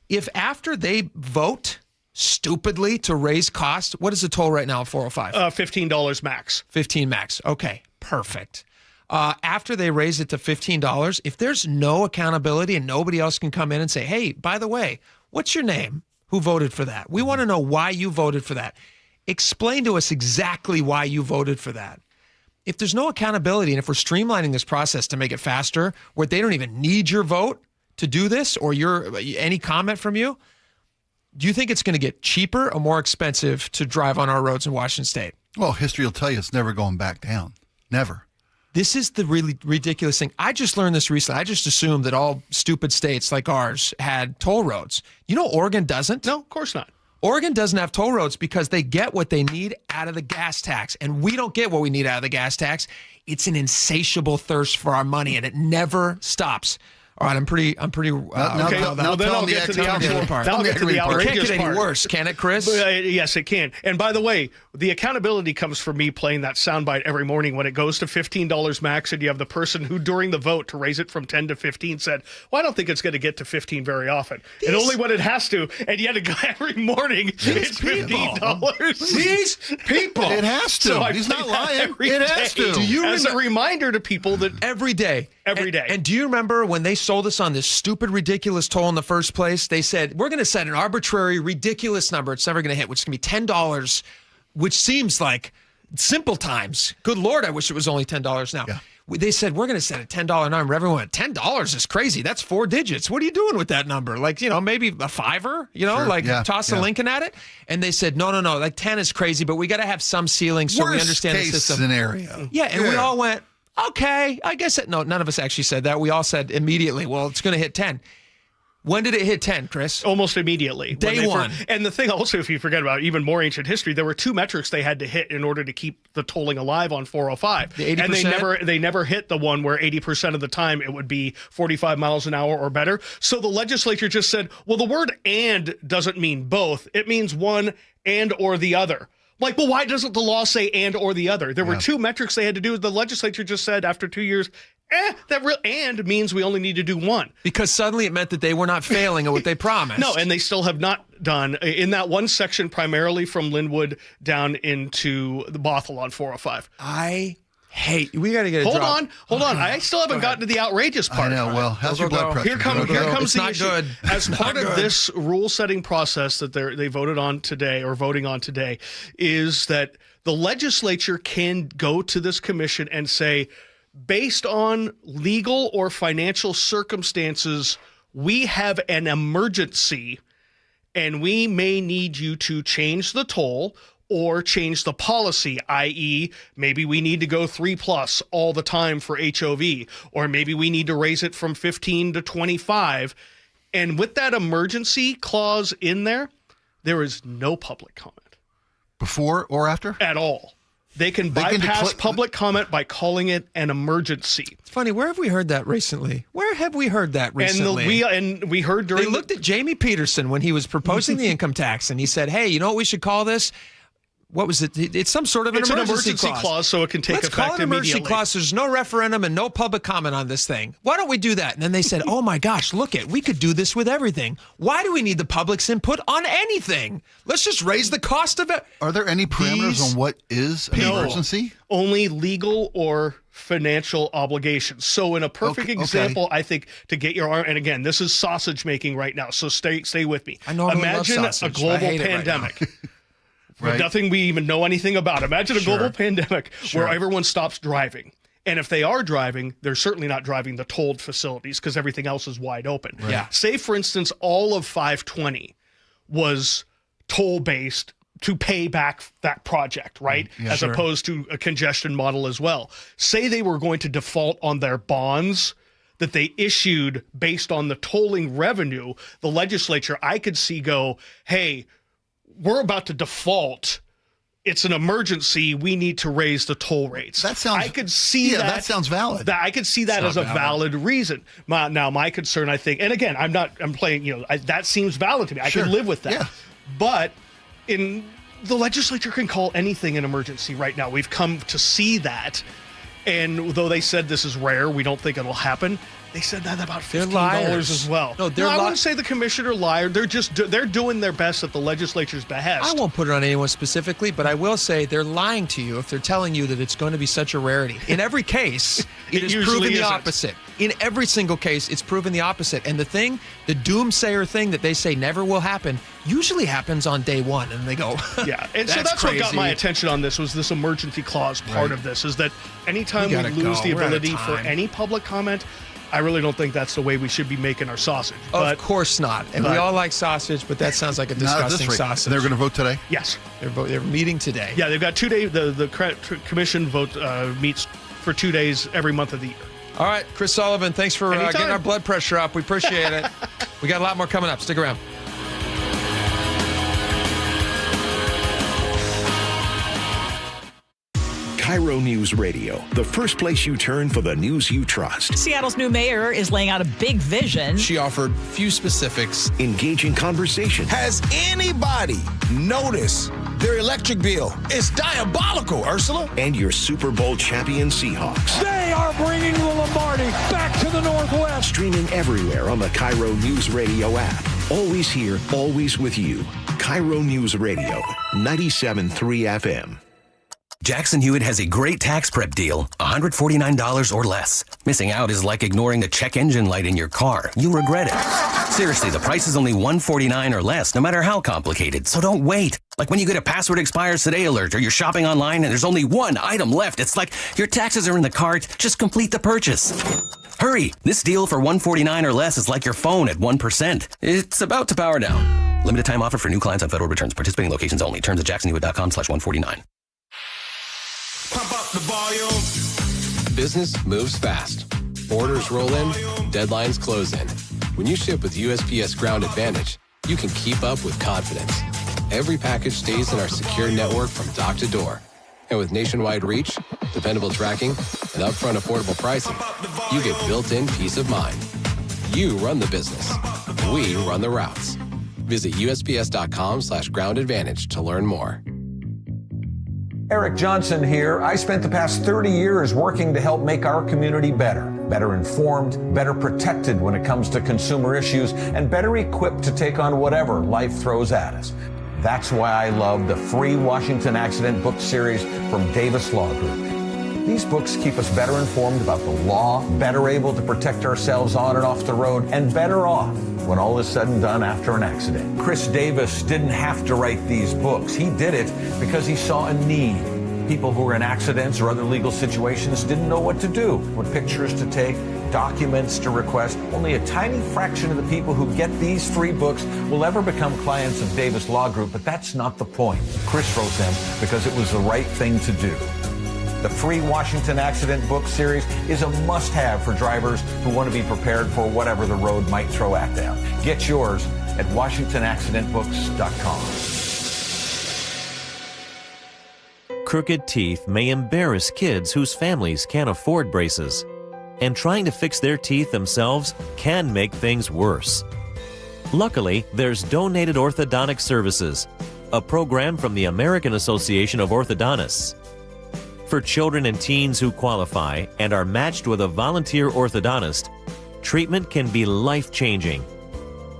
If after they vote stupidly to raise costs, what is the toll right now at 405? $15 max. 15 max. Okay, perfect. After they raise it to $15, if there's no accountability and nobody else can come in and say, hey, by the way, what's your name? Who voted for that? We want to know why you voted for that. Explain to us exactly why you voted for that. If there's no accountability, and if we're streamlining this process to make it faster, where they don't even need your vote to do this or any comment from you, Do you think it's going to get cheaper or more expensive to drive on our roads in Washington State? Well, history will tell you it's never going back down. Never. This is the really ridiculous thing. I just learned this recently. I just assumed that all stupid states like ours had toll roads. You know, Oregon doesn't. No, of course not. Oregon doesn't have toll roads because they get what they need out of the gas tax, and we don't get what we need out of the gas tax. It's an insatiable thirst for our money, and it never stops. All right, I'm pretty. Okay, now then I'll get to the outrageous part. It can't get any worse, can it, Chris? Yes, it can. And by the way, the accountability comes from me playing that soundbite every morning when it goes to $15 max, and you have the person who, during the vote to raise it from 10 to 15, said, "Well, I don't think it's going to get to 15 very often, and only when it has to." And yet, every morning it's $15. These people, it has to. So He's not lying. It has to. Do you as a reminder to people that every day. And do you remember when they sold us on this stupid, ridiculous toll in the first place? They said, we're going to set an arbitrary, ridiculous number. It's never going to hit, which is going to be $10, which seems like simple times. Good Lord, I wish it was only $10 now. Yeah. They said, we're going to set a $10 number. Everyone went, $10 is crazy. That's 4 digits. What are you doing with that number? Like, maybe a $5, toss a Lincoln at it. And they said, no, like 10 is crazy, but we got to have some ceiling so we understand the system. Scenario. Yeah, and we all went, okay, I guess no, none of us actually said that. We all said immediately, well, it's going to hit 10. When did it hit 10, Chris? Almost immediately. Day one. And the thing also, if you forget about even more ancient history, there were 2 metrics they had to hit in order to keep the tolling alive on 405. The 80%? And they never hit the one where 80% of the time it would be 45 miles an hour or better. So the legislature just said, well, the word "and" doesn't mean both. It means one and or the other. Like, well, why doesn't the law say and or the other? There were 2 metrics they had to do. The legislature just said after 2 years, and means we only need to do one. Because suddenly it meant that they were not failing at what they promised. No, and they still have not done in that one section, primarily from Linwood down into the Bothell on 405. We got to get a Hold on. I still haven't gotten to the outrageous part. I know. Well, how's your blood pressure? Here comes the issue. Good. As part of this rule-setting process that they voted on today, or voting on today, is that the legislature can go to this commission and say, based on legal or financial circumstances, we have an emergency, and we may need you to change the toll or change the policy, i.e., maybe we need to go 3+ all the time for HOV, or maybe we need to raise it from 15 to 25. And with that emergency clause in there, there is no public comment. Before or after? At all. They can bypass public comment by calling it an emergency. It's funny. Where have we heard that recently? And we heard during... They looked at Jamie Peterson when he was proposing the income tax, and he said, hey, you know what we should call this? What was it? It's some sort of an emergency clause, so it can take effect immediately. Let's call it an emergency clause. There's no referendum and no public comment on this thing. Why don't we do that? And then they said, oh my gosh, we could do this with everything. Why do we need the public's input on anything? Let's just raise the cost of it. Are there any parameters on what is an emergency? Only legal or financial obligations. So in a perfect example, I think, to get your arm, and again, this is sausage making right now, so stay with me. I normally Imagine love sausage, a global pandemic. Right. Nothing we even know anything about. Imagine a global pandemic where everyone stops driving. And if they are driving, they're certainly not driving the tolled facilities because everything else is wide open. Right. Yeah. Say, for instance, all of 520 was toll-based to pay back that project, right? As opposed to a congestion model as well. Say they were going to default on their bonds that they issued based on the tolling revenue. The legislature, I could see go, hey, we're about to default. It's an emergency. We need to raise the toll rates. That sounds. I could see that. That sounds valid. I could see that as a valid reason. Now, my concern, I think, and again, I'm playing. That seems valid to me. I can live with that. Yeah. But the legislature can call anything an emergency right now. We've come to see that, and though they said this is rare, we don't think it'll happen. They said that about $15 as well. No, I wouldn't say the commissioner lied. They're doing their best at the legislature's behest. I won't put it on anyone specifically, but I will say they're lying to you if they're telling you that it's going to be such a rarity. In every case, it is proven the opposite. In every single case, it's proven the opposite. And the doomsayer thing that they say never will happen, usually happens on day one. And they go, yeah. And so that's crazy. What got my attention on this was this emergency clause part of this, is that anytime we lose the ability for any public comment, I really don't think that's the way we should be making our sausage. Of course not. And we all like sausage, but that sounds like a disgusting sausage. They're going to vote today? Yes. They're meeting today. Yeah, they've got 2 days. The commission vote meets for 2 days every month of the year. All right, Chris Sullivan, thanks for getting our blood pressure up. We appreciate it. We got a lot more coming up. Stick around. KIRO News Radio, the first place you turn for the news you trust. Seattle's new mayor is laying out a big vision. She offered few specifics. Engaging conversation. Has anybody noticed their electric bill? It's diabolical, Ursula. And your Super Bowl champion Seahawks. They are bringing the Lombardi back to the Northwest. Streaming everywhere on the KIRO News Radio app. Always here, always with you. KIRO News Radio, 97.3 FM. Jackson Hewitt has a great tax prep deal, $149 or less. Missing out is like ignoring a check engine light in your car. You'll regret it. Seriously, the price is only $149 or less, no matter how complicated. So don't wait. Like when you get a password expires today alert, or you're shopping online and there's only one item left. It's like your taxes are in the cart. Just complete the purchase. Hurry! This deal for $149 or less is like your phone at 1%. It's about to power down. Limited time offer for new clients on federal returns. Participating locations only. Terms at jacksonhewitt.com/149. Pump up the volume. Business moves fast. Orders roll in, deadlines close in. When you ship with USPS Ground Advantage, you can keep up with confidence. Every package stays in our secure network from dock to door. And with nationwide reach, dependable tracking, and upfront affordable pricing, you get built-in peace of mind. You run the business. We run the routes. Visit USPS.com/Ground Advantage to learn more. Eric Johnson here. I spent the past 30 years working to help make our community better informed, better protected when it comes to consumer issues, and better equipped to take on whatever life throws at us. That's why I love the free Washington Accident book series from Davis Law Group. These books keep us better informed about the law, better able to protect ourselves on and off the road, and better off when all is said and done after an accident. Chris Davis didn't have to write these books. He did it because he saw a need. People who were in accidents or other legal situations didn't know what to do, what pictures to take, documents to request. Only a tiny fraction of the people who get these 3 books will ever become clients of Davis Law Group, but that's not the point. Chris wrote them because it was the right thing to do. The free Washington Accident book series is a must-have for drivers who want to be prepared for whatever the road might throw at them. Get yours at WashingtonAccidentBooks.com. Crooked teeth may embarrass kids whose families can't afford braces, and trying to fix their teeth themselves can make things worse. Luckily, there's Donated Orthodontic Services, a program from the American Association of Orthodontists. For children and teens who qualify and are matched with a volunteer orthodontist, treatment can be life-changing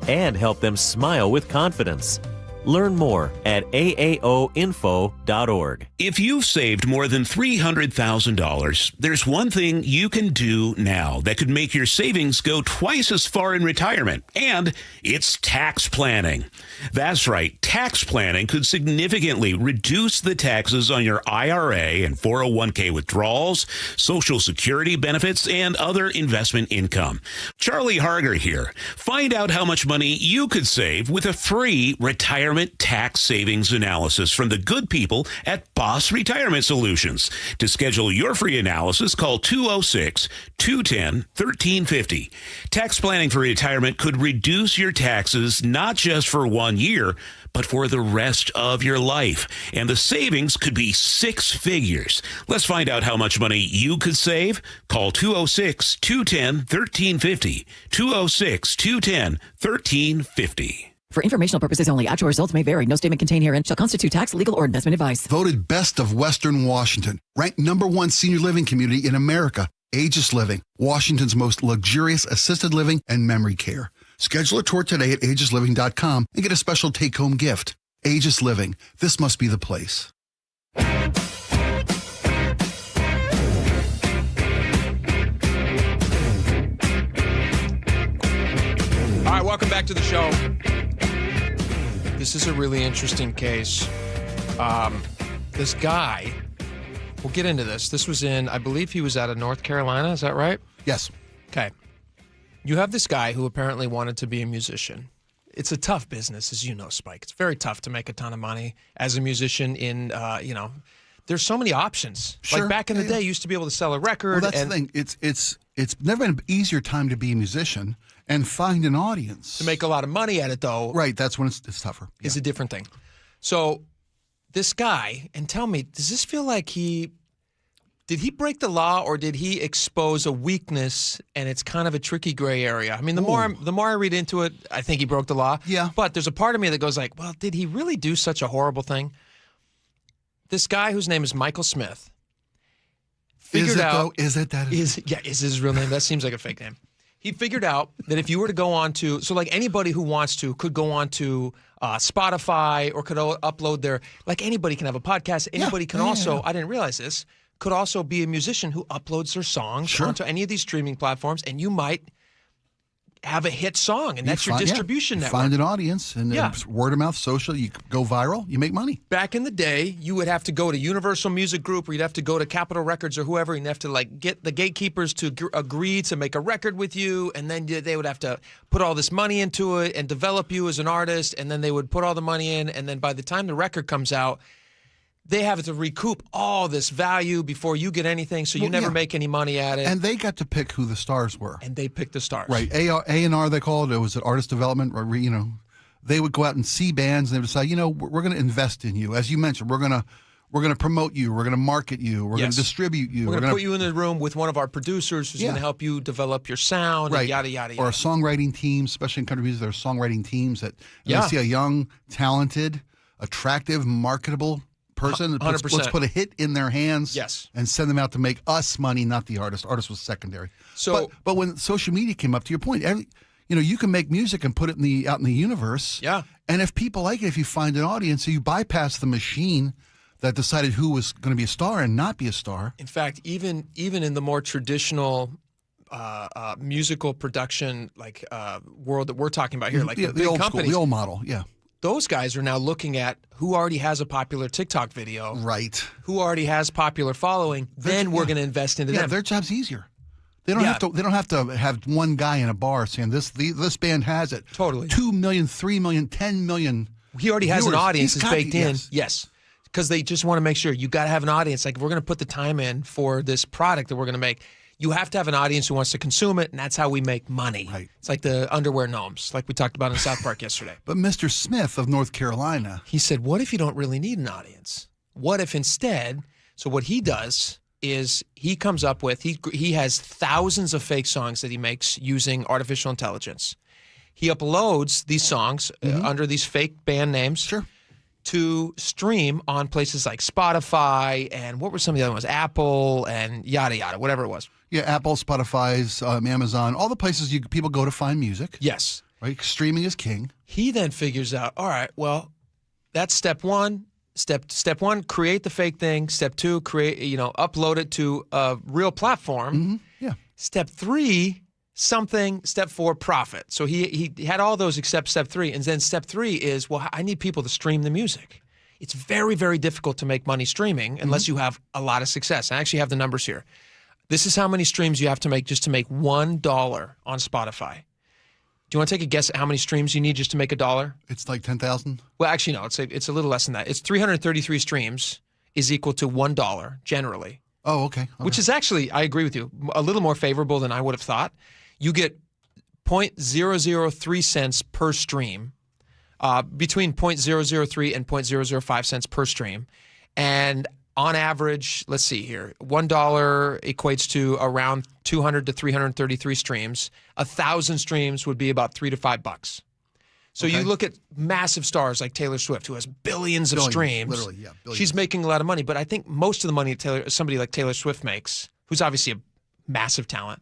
and help them smile with confidence. Learn more at aaoinfo.org. If you've saved more than $300,000, there's one thing you can do now that could make your savings go twice as far in retirement, and it's tax planning. That's right, tax planning could significantly reduce the taxes on your IRA and 401k withdrawals, Social Security benefits, and other investment income. Charlie Harger here. Find out how much money you could save with a free retirement tax savings analysis from the good people at Boss Retirement Solutions. To schedule your free analysis, call 206-210-1350. Tax planning for retirement could reduce your taxes not just for 1 year, but for the rest of your life. And the savings could be 6 figures. Let's find out how much money you could save. Call 206-210-1350. 206-210-1350. For informational purposes only, actual results may vary. No statement contained herein shall constitute tax, legal, or investment advice. Voted best of Western Washington. Ranked #1 senior living community in America. Aegis Living, Washington's most luxurious assisted living and memory care. Schedule a tour today at aegisliving.com and get a special take-home gift. Aegis Living. This must be the place. All right, welcome back to the show. This is a really interesting case. This guy, we'll get into this. This was in, I believe he was out of North Carolina. Is that right? Yes. Okay. You have this guy who apparently wanted to be a musician. It's a tough business, as you know, Spike. It's very tough to make a ton of money as a musician in, there's so many options. Sure. Like back in the day, you used to be able to sell a record. Well, that's the thing. It's never been an easier time to be a musician and find an audience. To make a lot of money at it, though. Right, that's when it's tougher. Is a different thing. So this guy, and tell me, does this feel like did he break the law or did he expose a weakness, and it's kind of a tricky gray area? I mean, the more I read into it, I think he broke the law. Yeah. But there's a part of me that goes like, well, did he really do such a horrible thing? This guy whose name is Michael Smith figured out... Is his real name? That seems like a fake name. He figured out that if you were to go on to... So like anybody who wants to could go on to Spotify or could upload their... Like anybody can have a podcast. Anybody can also... I didn't realize this. Could also be a musician who uploads their songs onto any of these streaming platforms, and you might have a hit song, and that's your distribution network. Find an audience, and word of mouth, social, you go viral, you make money. Back in the day, you would have to go to Universal Music Group, or you'd have to go to Capitol Records or whoever, and you'd have to like get the gatekeepers to agree to make a record with you, and then they would have to put all this money into it and develop you as an artist, and then they would put all the money in, and then by the time the record comes out, they have to recoup all this value before you get anything, so you never make any money at it. And they got to pick who the stars were. And they picked the stars. Right. A&R, they called it. It was an artist development. They would go out and see bands, and they would decide, we're going to invest in you. As you mentioned, we're going to promote you. We're going to market you. We're going to distribute you. We're going to put you in the room with one of our producers who's going to help you develop your sound, and yada, yada, yada. Or a songwriting team, especially in country music, there are songwriting teams that they see a young, talented, attractive, marketable person. 100%. Let's put a hit in their hands and send them out to make us money, not the artist. Artist was secondary. So, but when social media came up, to your point, you can make music and put it out in the universe. Yeah. And if people like it, if you find an audience, so you bypass the machine that decided who was going to be a star and not be a star. In fact, even in the more traditional musical production world that we're talking about here, like the big old companies, school, the old model, those guys are now looking at who already has a popular TikTok video. Right. Who already has popular following. Then we're going to invest into them. Their job's easier. They don't have to. They don't have to have one guy in a bar saying this band has it. Totally. 2 million, 3 million, 10 million. He already has an audience that's baked in. Yes. Because they just want to make sure you got to have an audience. Like if we're going to put the time in for this product that we're going to make, you have to have an audience who wants to consume it, and that's how we make money. Right. It's like the underwear gnomes, like we talked about in South Park yesterday. But Mr. Smith of North Carolina, he said, what if you don't really need an audience? What if instead, so what he does is he comes up with, he has thousands of fake songs that he makes using artificial intelligence. He uploads these songs under these fake band names to stream on places like Spotify and what were some of the other ones? Apple and yada, yada, whatever it was. Yeah, Apple, Spotify's, Amazon, all the places people go to find music. Yes. Right? Streaming is king. He then figures out, all right, well, that's step one. Step one, create the fake thing. Step two, upload it to a real platform. Yeah. Step three, something. Step four, profit. So he had all those except step three. And then step three is, well, I need people to stream the music. It's very, very difficult to make money streaming unless you have a lot of success. I actually have the numbers here. This is how many streams you have to make just to make $1 on Spotify. Do you want to take a guess at how many streams you need just to make $1? It's like 10,000? Well, actually, no. It's a little less than that. It's 333 streams is equal to $1 generally. Oh, okay. Which is actually, I agree with you, a little more favorable than I would have thought. You get 0.003 cents per stream, between 0.003 and 0.005 cents per stream. And on average, let's see here, $1 equates to around 200 to 333 streams. 1,000 streams would be about $3 to $5. So you look at massive stars like Taylor Swift, who has billions of streams. Literally, yeah. Billions. She's making a lot of money, but I think most of the money somebody like Taylor Swift makes, who's obviously a massive talent,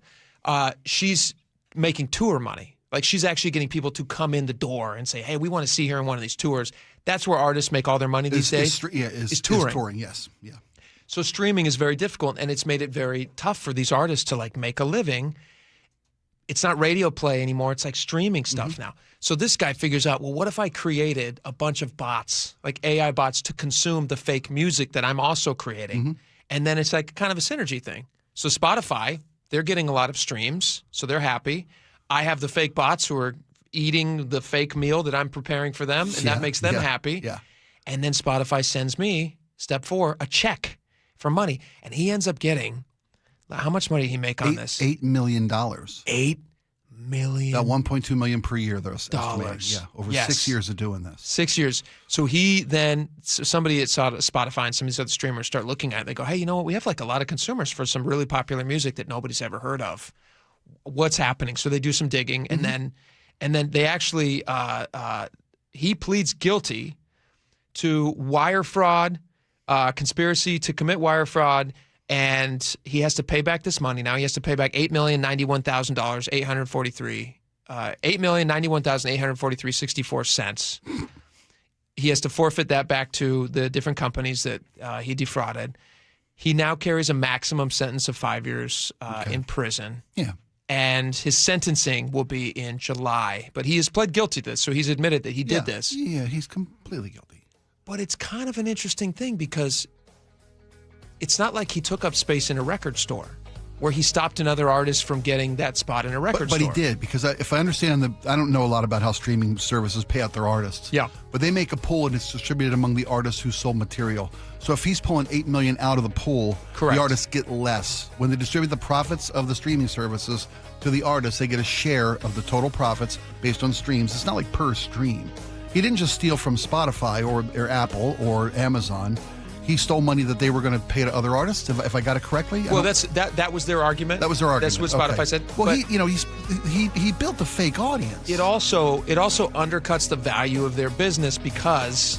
she's making tour money. Like she's actually getting people to come in the door and say, hey, we want to see her in one of these tours. That's where artists make all their money these days. Is touring. Is touring, yes. Yeah. So streaming is very difficult, and it's made it very tough for these artists to like make a living. It's not radio play anymore. It's like streaming stuff now. So this guy figures out, well, what if I created a bunch of bots, like AI bots, to consume the fake music that I'm also creating? And then it's like kind of a synergy thing. So Spotify, they're getting a lot of streams, so they're happy. I have the fake bots who are eating the fake meal that I'm preparing for them, and that makes them happy. Yeah. And then Spotify sends me, step 4, a check for money. And he ends up getting, how much money did he make on this? $8 million. $8 million. About $1.2 million per year. Those estimated. Yeah, over 6 years of doing this. 6 years. So he then, somebody at Spotify and some of these other streamers start looking at it. They go, hey, you know what? We have like a lot of consumers for some really popular music that nobody's ever heard of. What's happening? So they do some digging, and then they actually, he pleads guilty to wire fraud, conspiracy to commit wire fraud, and he has to pay back this money. Now he has to pay back $8,091,843.64. He has to forfeit that back to the different companies that he defrauded. He now carries a maximum sentence of 5 years in prison. Yeah. And his sentencing will be in July. But he has pled guilty to this, so he's admitted that he did this. Yeah, he's completely guilty. But it's kind of an interesting thing because it's not like he took up space in a record store where he stopped another artist from getting that spot in a record store. But he did, because if I understand, I don't know a lot about how streaming services pay out their artists. Yeah. But they make a pool and it's distributed among the artists who sold material. So if he's pulling $8 million out of the pool, correct, the artists get less. When they distribute the profits of the streaming services to the artists, they get a share of the total profits based on streams. It's not like per stream. He didn't just steal from Spotify or Apple or Amazon. He stole money that they were going to pay to other artists, if I got it correctly. Well, that was their argument. That was their argument. That's what Spotify said. Well, he built a fake audience. It also undercuts the value of their business because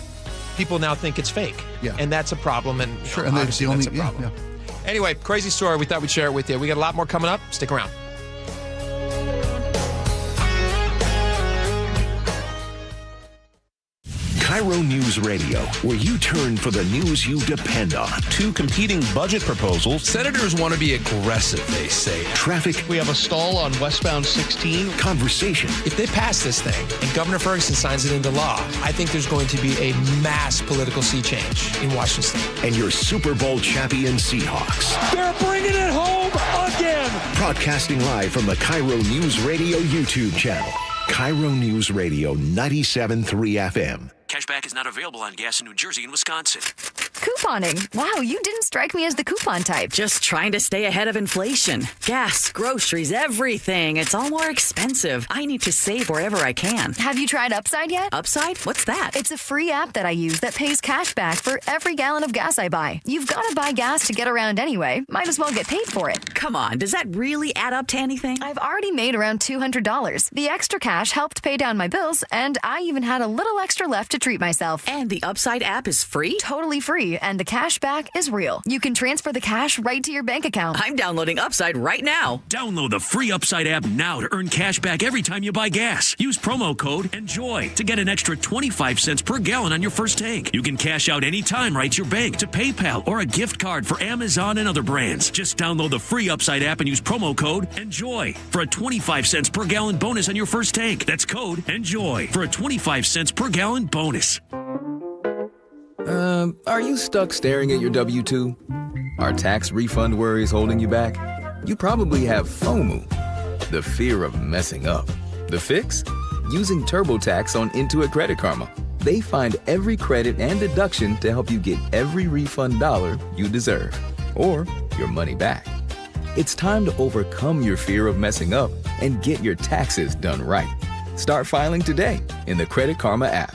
people now think it's fake. Yeah. And that's a problem. And sure, and that's the only problem. Yeah. Anyway, crazy story. We thought we'd share it with you. We got a lot more coming up. Stick around. KIRO News Radio, where you turn for the news you depend on. 2 competing budget proposals. Senators want to be aggressive, they say. Traffic. We have a stall on westbound 16. Conversation. If they pass this thing and Governor Ferguson signs it into law, I think there's going to be a mass political sea change in Washington State. And your Super Bowl champion Seahawks. They're bringing it home again. Broadcasting live from the KIRO News Radio YouTube channel. KIRO News Radio 97.3 FM. Cashback is not available on gas in New Jersey and Wisconsin. Couponing. Wow, you didn't strike me as the coupon type. Just trying to stay ahead of inflation. Gas, groceries, everything. It's all more expensive. I need to save wherever I can. Have you tried Upside yet? Upside? What's that? It's a free app that I use that pays cash back for every gallon of gas I buy. You've got to buy gas to get around anyway. Might as well get paid for it. Come on, does that really add up to anything? I've already made around $200. The extra cash helped pay down my bills, and I even had a little extra left to treat myself. And the Upside app is free? Totally free, and the cash back is real. You can transfer the cash right to your bank account. I'm downloading Upside right now. Download the free Upside app now to earn cash back every time you buy gas. Use promo code ENJOY to get an extra 25 cents per gallon on your first tank. You can cash out anytime right to your bank, to PayPal, or a gift card for Amazon and other brands. Just download the free Upside app and use promo code ENJOY for a 25 cents per gallon bonus on your first tank. That's code ENJOY for a 25 cents per gallon bonus. Are you stuck staring at your W-2? Are tax refund worries holding you back? You probably have FOMO, the fear of messing up. The fix? Using TurboTax on Intuit Credit Karma. They find every credit and deduction to help you get every refund dollar you deserve, or your money back. It's time to overcome your fear of messing up and get your taxes done right. Start filing today in the Credit Karma app.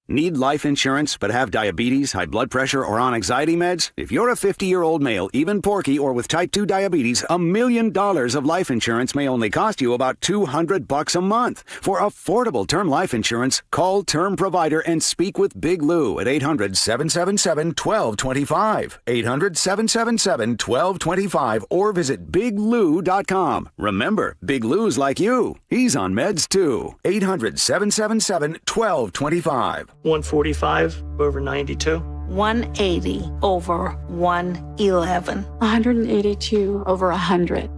Need life insurance but have diabetes, high blood pressure, or on anxiety meds? If you're a 50-year-old male, even porky, or with type 2 diabetes, $1 million of life insurance may only cost you about $200 a month. For affordable term life insurance, call Term Provider and speak with Big Lou at 800-777-1225. 800-777-1225 or visit biglou.com. Remember, Big Lou's like you. He's on meds too. 800-777-1225. 145 over 92. 180 over 111. 182 over 100.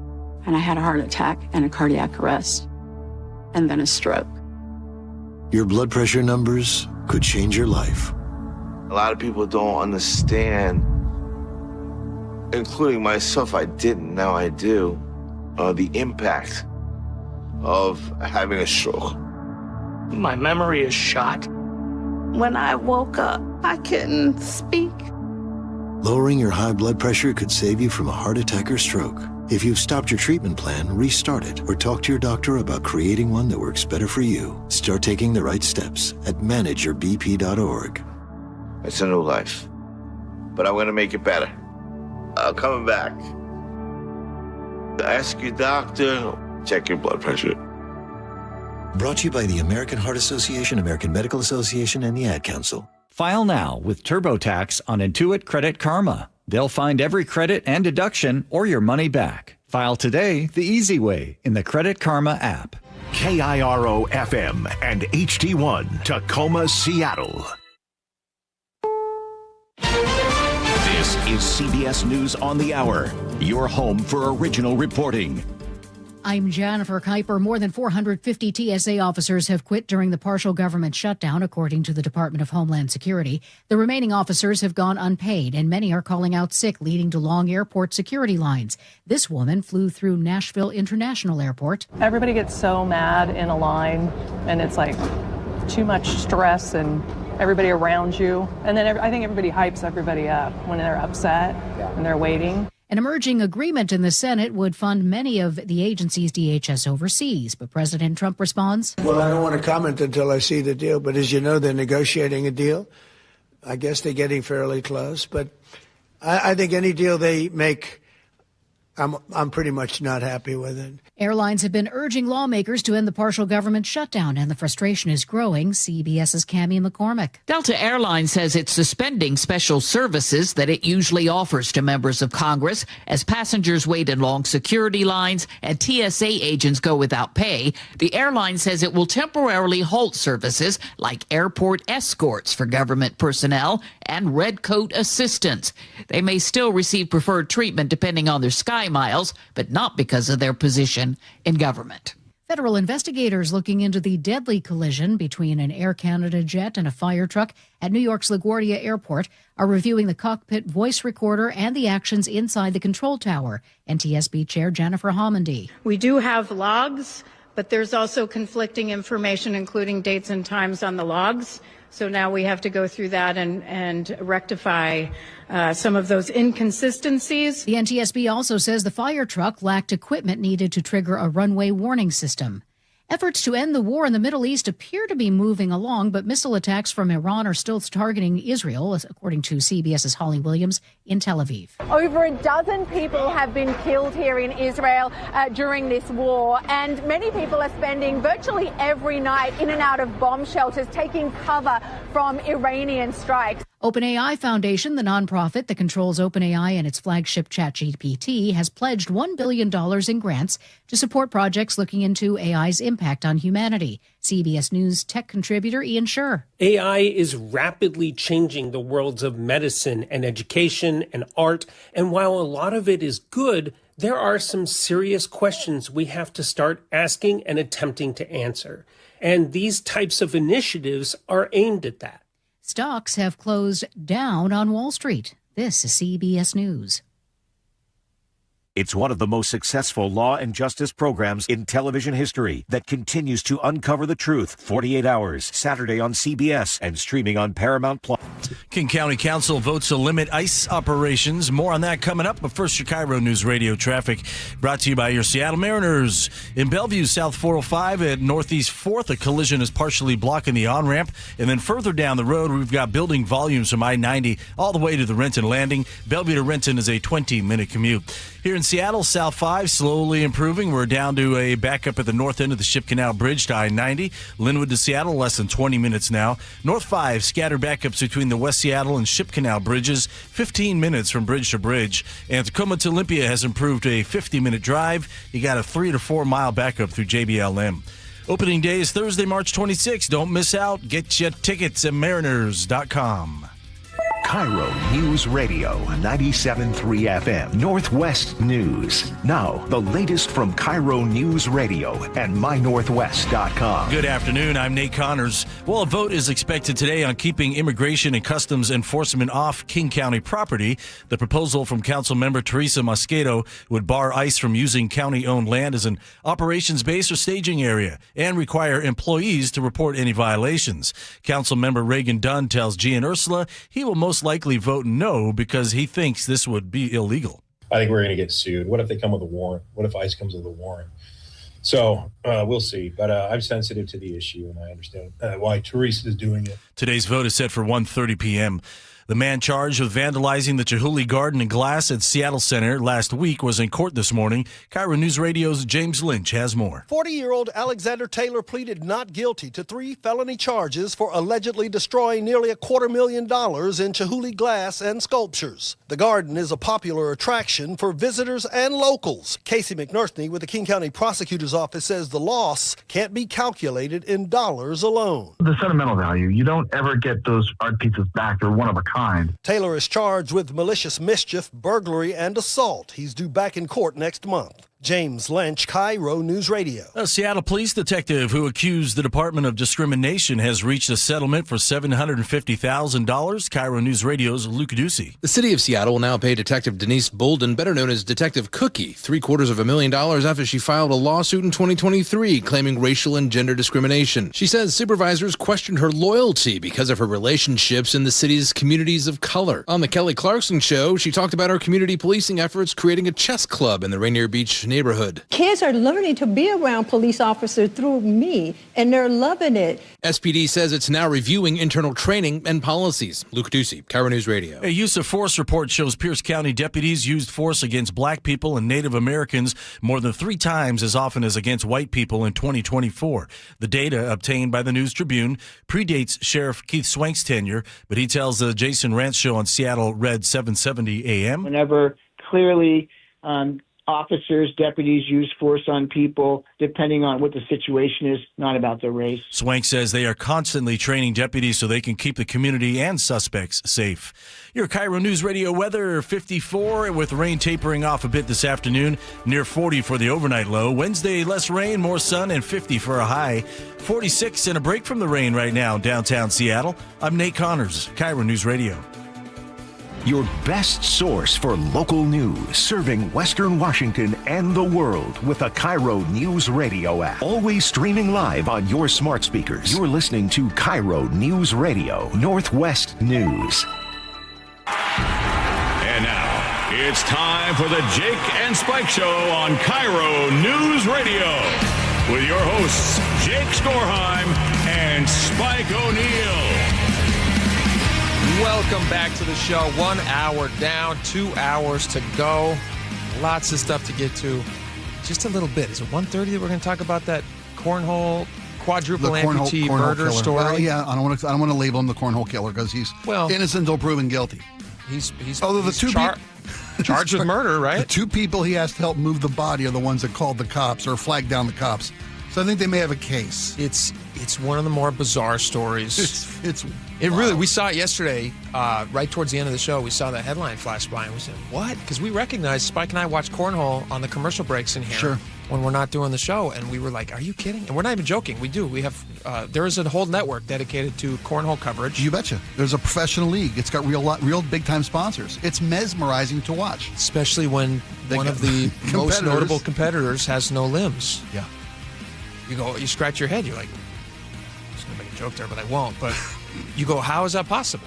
And I had a heart attack and a cardiac arrest. And then a stroke. Your blood pressure numbers could change your life. A lot of people don't understand, including myself. I didn't, now I do. the impact of having a stroke. My memory is shot. When I woke up, I couldn't speak. Lowering your high blood pressure could save you from a heart attack or stroke. If you've stopped your treatment plan, restart it or talk to your doctor about creating one that works better for you. Start taking the right steps at manageyourbp.org. It's a new life, but I'm going to make it better. I'm coming back. Ask your doctor, check your blood pressure. Brought to you by the American Heart Association, American Medical Association, and the Ad Council. File now with TurboTax on Intuit Credit Karma. They'll find every credit and deduction or your money back. File today the easy way in the Credit Karma app. KIRO FM and HD1 Tacoma, Seattle. This is CBS News on the Hour, your home for original reporting. I'm Jennifer Kuiper. More than 450 TSA officers have quit during the partial government shutdown, according to the Department of Homeland Security. The remaining officers have gone unpaid, and many are calling out sick, leading to long airport security lines. This woman flew through Nashville International Airport. Everybody gets so mad in a line, and it's like too much stress and everybody around you. And then I think everybody hypes everybody up when they're upset and they're waiting. An emerging agreement in the Senate would fund many of the agencies DHS oversees, but President Trump responds, "Well, I don't want to comment until I see the deal, but as you know, they're negotiating a deal. I guess they're getting fairly close, but I think any deal they make, I'm pretty much not happy with it." Airlines have been urging lawmakers to end the partial government shutdown, and the frustration is growing. CBS's Cammie McCormick. Delta Airlines says it's suspending special services that it usually offers to members of Congress as passengers wait in long security lines and TSA agents go without pay. The airline says it will temporarily halt services like airport escorts for government personnel and red coat assistants. They may still receive preferred treatment depending on their sky miles, but not because of their position in government. Federal investigators looking into the deadly collision between an Air Canada jet and a fire truck at New York's LaGuardia Airport are reviewing the cockpit voice recorder and the actions inside the control tower. NTSB Chair Jennifer Homendy. We do have logs, but there's also conflicting information, including dates and times on the logs. So now we have to go through that and rectify some of those inconsistencies. The NTSB also says the fire truck lacked equipment needed to trigger a runway warning system. Efforts to end the war in the Middle East appear to be moving along, but missile attacks from Iran are still targeting Israel, according to CBS's Holly Williams in Tel Aviv. Over a dozen people have been killed here in Israel during this war, and many people are spending virtually every night in and out of bomb shelters, taking cover from Iranian strikes. OpenAI Foundation, the nonprofit that controls OpenAI and its flagship ChatGPT, has pledged $1 billion in grants to support projects looking into AI's impact on humanity. CBS News tech contributor Ian Scher. AI is rapidly changing the worlds of medicine and education and art, and while a lot of it is good, there are some serious questions we have to start asking and attempting to answer. And these types of initiatives are aimed at that. Stocks have closed down on Wall Street. This is CBS News. It's one of the most successful law and justice programs in television history that continues to uncover the truth. 48 Hours, Saturday on CBS and streaming on Paramount+. King County Council votes to limit ICE operations. More on that coming up. But first, your KIRO News Radio traffic brought to you by your Seattle Mariners. In Bellevue, South 405 at Northeast 4th, a collision is partially blocking the on-ramp. And then further down the road, we've got building volumes from I-90 all the way to the Renton Landing. Bellevue to Renton is a 20-minute commute. Here in Seattle, South 5 slowly improving. We're down to a backup at the north end of the Ship Canal Bridge to I-90. Linwood to Seattle, less than 20 minutes now. North 5, scattered backups between the West Seattle and Ship Canal bridges, 15 minutes from bridge to bridge. And Tacoma to Olympia has improved to a 50-minute drive. You got a 3 to 4 mile backup through JBLM. Opening day is Thursday, March 26th. Don't miss out. Get your tickets at mariners.com. KIRO News Radio, 97.3 FM, Northwest News. Now, the latest from KIRO News Radio and mynorthwest.com. Good afternoon. I'm Nate Connors. Well, a vote is expected today on keeping Immigration and Customs Enforcement off King County property. The proposal from Councilmember Teresa Mosquedo would bar ICE from using county-owned land as an operations base or staging area and require employees to report any violations. Councilmember Reagan Dunn tells G and Ursula he will most likely vote no because he thinks this would be illegal. I think we're going to get sued. What if they come with a warrant? What if ICE comes with a warrant? So we'll see. But I'm sensitive to the issue, and I understand why Teresa is doing it. Today's vote is set for 1:30 p.m. The man charged with vandalizing the Chihuly Garden and Glass at Seattle Center last week was in court this morning. KIRO News Radio's James Lynch has more. 40-year-old Alexander Taylor pleaded not guilty to 3 felony charges for allegedly destroying nearly $250,000 in Chihuly glass and sculptures. The garden is a popular attraction for visitors and locals. Casey McNurthney with the King County Prosecutor's Office says the loss can't be calculated in dollars alone. The sentimental value, you don't ever get those art pieces back. They're one of a kind. Taylor is charged with malicious mischief, burglary, and assault. He's due back in court next month. James Lynch, KIRO News Radio. A Seattle police detective who accused the Department of Discrimination has reached a settlement for $750,000. KIRO News Radio's Luke Ducey. The city of Seattle will now pay Detective Denise Bolden, better known as Detective Cookie, $750,000 after she filed a lawsuit in 2023 claiming racial and gender discrimination. She says supervisors questioned her loyalty because of her relationships in the city's communities of color. On the Kelly Clarkson Show, she talked about her community policing efforts creating a chess club in the Rainier Beach neighborhood. Kids are learning to be around police officers through me, and they're loving it. SPD says it's now reviewing internal training and policies. Luke Ducey, KIRO News Radio. A use of force report shows Pierce County deputies used force against black people and Native Americans more than 3 times as often as against white people in 2024. The data obtained by the News Tribune predates Sheriff Keith Swank's tenure, but he tells the Jason Rantz Show on Seattle Red 770 AM. Whenever clearly officers, deputies use force on people, depending on what the situation is, not about their race. Swank says they are constantly training deputies so they can keep the community and suspects safe. Your KIRO News Radio weather, 54 with rain tapering off a bit this afternoon, near 40 for the overnight low. Wednesday, less rain, more sun, and 50 for a high. 46 and a break from the rain right now in downtown Seattle. I'm Nate Connors, KIRO News Radio. Your best source for local news, serving Western Washington and the world with the KIRO News Radio app. Always streaming live on your smart speakers. You're listening to KIRO News Radio, Northwest News. And now, it's time for the Jake and Spike Show on KIRO News Radio. With your hosts, Jake Skorheim and Spike O'Neill. Welcome back to the show. 1 hour down, 2 hours to go. Lots of stuff to get to. Just a little bit. Is it 1:30 that we're going to talk about that cornhole quadruple amputee murder story? Well, yeah, I don't want to label him the cornhole killer because he's innocent until proven guilty. He's charged with murder, right? The 2 people he has to help move the body are the ones that called the cops or flagged down the cops. So I think they may have a case. It's one of the more bizarre stories. It really. We saw it yesterday, right towards the end of the show. We saw the headline flash by, and we said, "What?" Because we recognized Spike and I watch cornhole on the commercial breaks in here when we're not doing the show, and we were like, "Are you kidding?" And we're not even joking. We do. We have there is a whole network dedicated to cornhole coverage. You betcha. There's a professional league. It's got real big time sponsors. It's mesmerizing to watch, especially when one of the most notable competitors has no limbs. Yeah. You scratch your head. You're like, I'm just gonna make a joke there, but I won't. But you go, how is that possible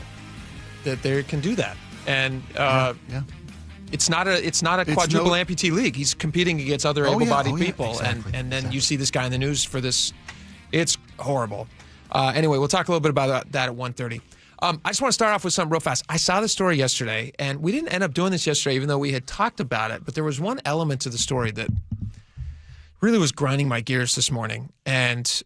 that they can do that? And it's not a quadruple amputee league. He's competing against other able-bodied people, exactly. and then you see this guy in the news for this. It's horrible. Anyway, we'll talk a little bit about that at 1:30. I just want to start off with something real fast. I saw the story yesterday, and we didn't end up doing this yesterday, even though we had talked about it. But there was one element to the story that really was grinding my gears this morning, and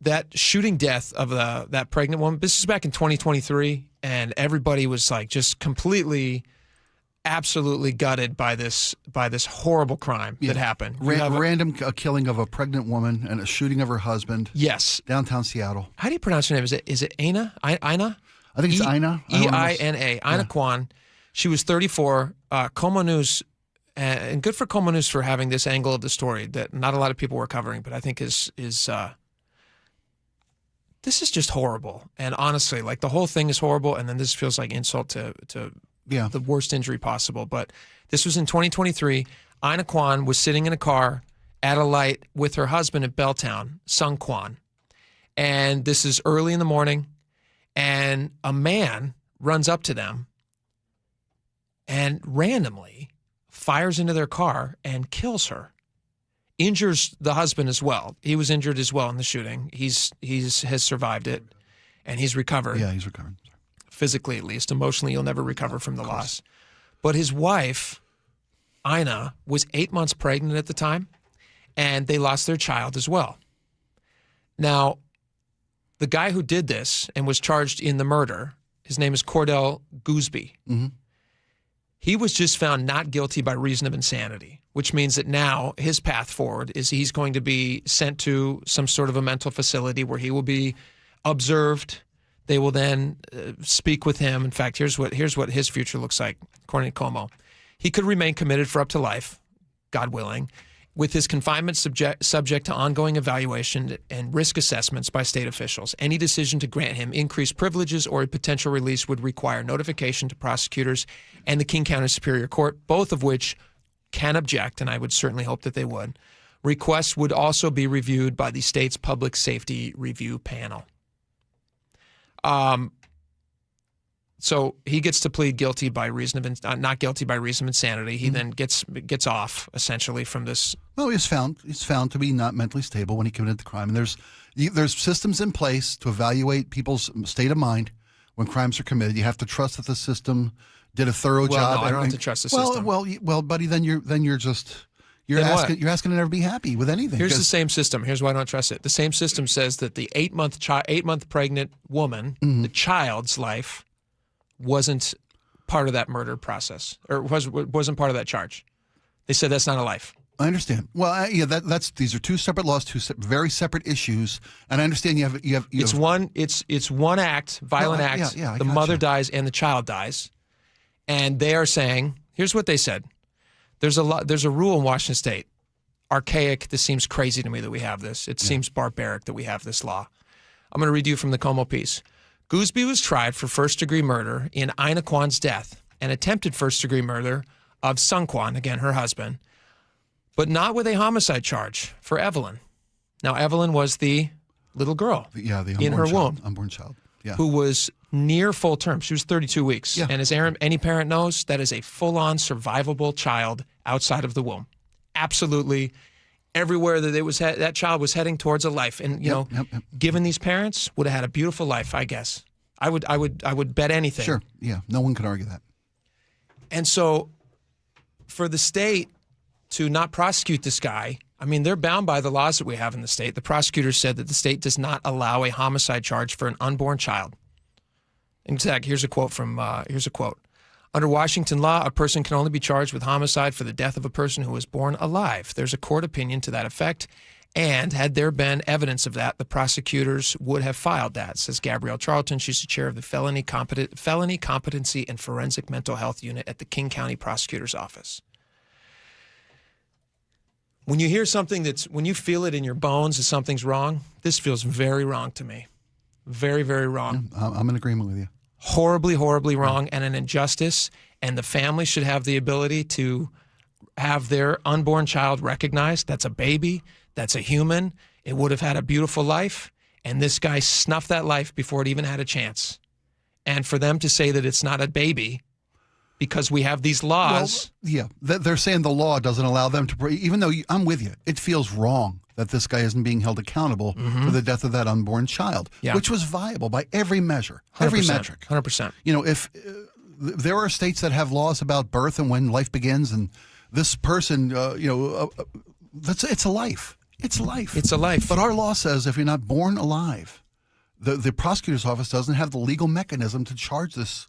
that shooting death of that pregnant woman. This is back in 2023, and everybody was like just completely, absolutely gutted by this horrible crime that happened. Random killing of a pregnant woman and a shooting of her husband. Yes, downtown Seattle. How do you pronounce her name? Is it Aina? Aina? I think it's Ina. E-I-N-A. Ina Kwan. She was 34. Como News, and good for Como News for having this angle of the story that not a lot of people were covering, but I think is this is just horrible. And honestly, like the whole thing is horrible, and then this feels like insult to the worst injury possible. But this was in 2023. Ina Kwan was sitting in a car at a light with her husband at Belltown, Sung Kwan. And this is early in the morning, and a man runs up to them and randomly fires into their car and kills her. Injures the husband as well. He was injured as well in the shooting. Has survived it, and he's recovered. Yeah, he's recovered. Physically, at least. Emotionally, you'll never recover from the loss. But his wife, Ina, was 8 months pregnant at the time, and they lost their child as well. Now, the guy who did this and was charged in the murder, his name is Cordell Gooseby. Mm-hmm. He was just found not guilty by reason of insanity, which means that now his path forward is he's going to be sent to some sort of a mental facility where he will be observed. They will then speak with him. In fact, here's what his future looks like, according to Como. He could remain committed for up to life, God willing, with his confinement subject to ongoing evaluation and risk assessments by state officials. Any decision to grant him increased privileges or a potential release would require notification to prosecutors and the King County Superior Court, both of which can object, and I would certainly hope that they would. Requests would also be reviewed by the state's Public Safety Review Panel. So he gets to plead guilty by reason of not guilty by reason of insanity. He then gets off essentially from this. Well, he's found to be not mentally stable when he committed the crime. And there's systems in place to evaluate people's state of mind when crimes are committed. You have to trust that the system did a thorough job. No, I don't have to trust the system. Well, buddy, then you're asking to never be happy with anything. Here's the same system. Here's why I don't trust it. The same system says that the 8 month pregnant woman, the child's life, wasn't part of that murder process, or wasn't part of that charge. They said that's not a life. I understand. Well, these are two separate laws, very separate issues, and I understand you have. It's one act, violent act. The mother dies and the child dies, and they are saying, here's what they said. There's a rule in Washington State, archaic. This seems crazy to me that we have this. It seems barbaric that we have this law. I'm going to read you from the Como piece. Gooseby was tried for first-degree murder in Ina Kwan's death and attempted first-degree murder of Sung Kwan, again, her husband, but not with a homicide charge for Evelyn. Now, Evelyn was the little girl in her womb, unborn child, who was near full term. She was 32 weeks. And as any parent knows, that is a full-on survivable child outside of the womb. Absolutely. Everywhere that that child was heading towards a life, and given these parents, would have had a beautiful life. I guess I would bet anything. Sure, no one could argue that. And so, for the state to not prosecute this guy, I mean, they're bound by the laws that we have in the state. The prosecutor said that the state does not allow a homicide charge for an unborn child. In fact, here's a quote. Under Washington law, a person can only be charged with homicide for the death of a person who was born alive. There's a court opinion to that effect, and had there been evidence of that, the prosecutors would have filed that, says Gabrielle Charlton. She's the chair of the Felony Competency and Forensic Mental Health Unit at the King County Prosecutor's Office. When you hear something when you feel it in your bones that something's wrong, this feels very wrong to me. Very, very wrong. I'm in agreement with you. Horribly, horribly wrong, and an injustice, and the family should have the ability to have their unborn child recognized. That's a baby. That's a human. It would have had a beautiful life, and this guy snuffed that life before it even had a chance. And for them to say that it's not a baby because we have these laws. Well, they're saying the law doesn't allow them to, even though I'm with you, it feels wrong that this guy isn't being held accountable for the death of that unborn child, which was viable by every measure, every metric. 100%. If there are states that have laws about birth and when life begins, and this person, it's a life. It's life. It's a life. But our law says if you're not born alive, the prosecutor's office doesn't have the legal mechanism to charge the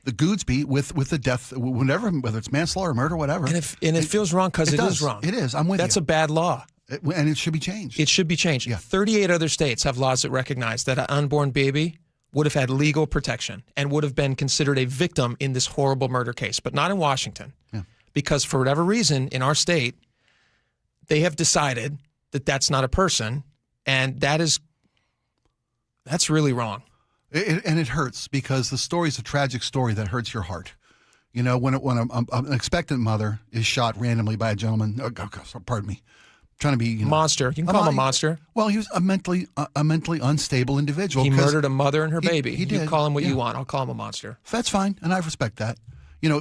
Gooseby with the death, whether it's manslaughter, murder, whatever. And it feels wrong because it is wrong. It is. I'm with you. That's a bad law. And it should be changed. It should be changed. 38 other states have laws that recognize that an unborn baby would have had legal protection and would have been considered a victim in this horrible murder case, but not in Washington. Yeah. Because for whatever reason in our state, they have decided that that's not a person, and that's really wrong. And it hurts because the story is a tragic story that hurts your heart. You know, when an expectant mother is shot randomly by a gentleman, pardon me, trying to be monster. You can call him a monster. Well, he was a mentally unstable individual. He murdered a mother and her baby. He did. You call him what you want. I'll call him a monster. That's fine, and I respect that. You know,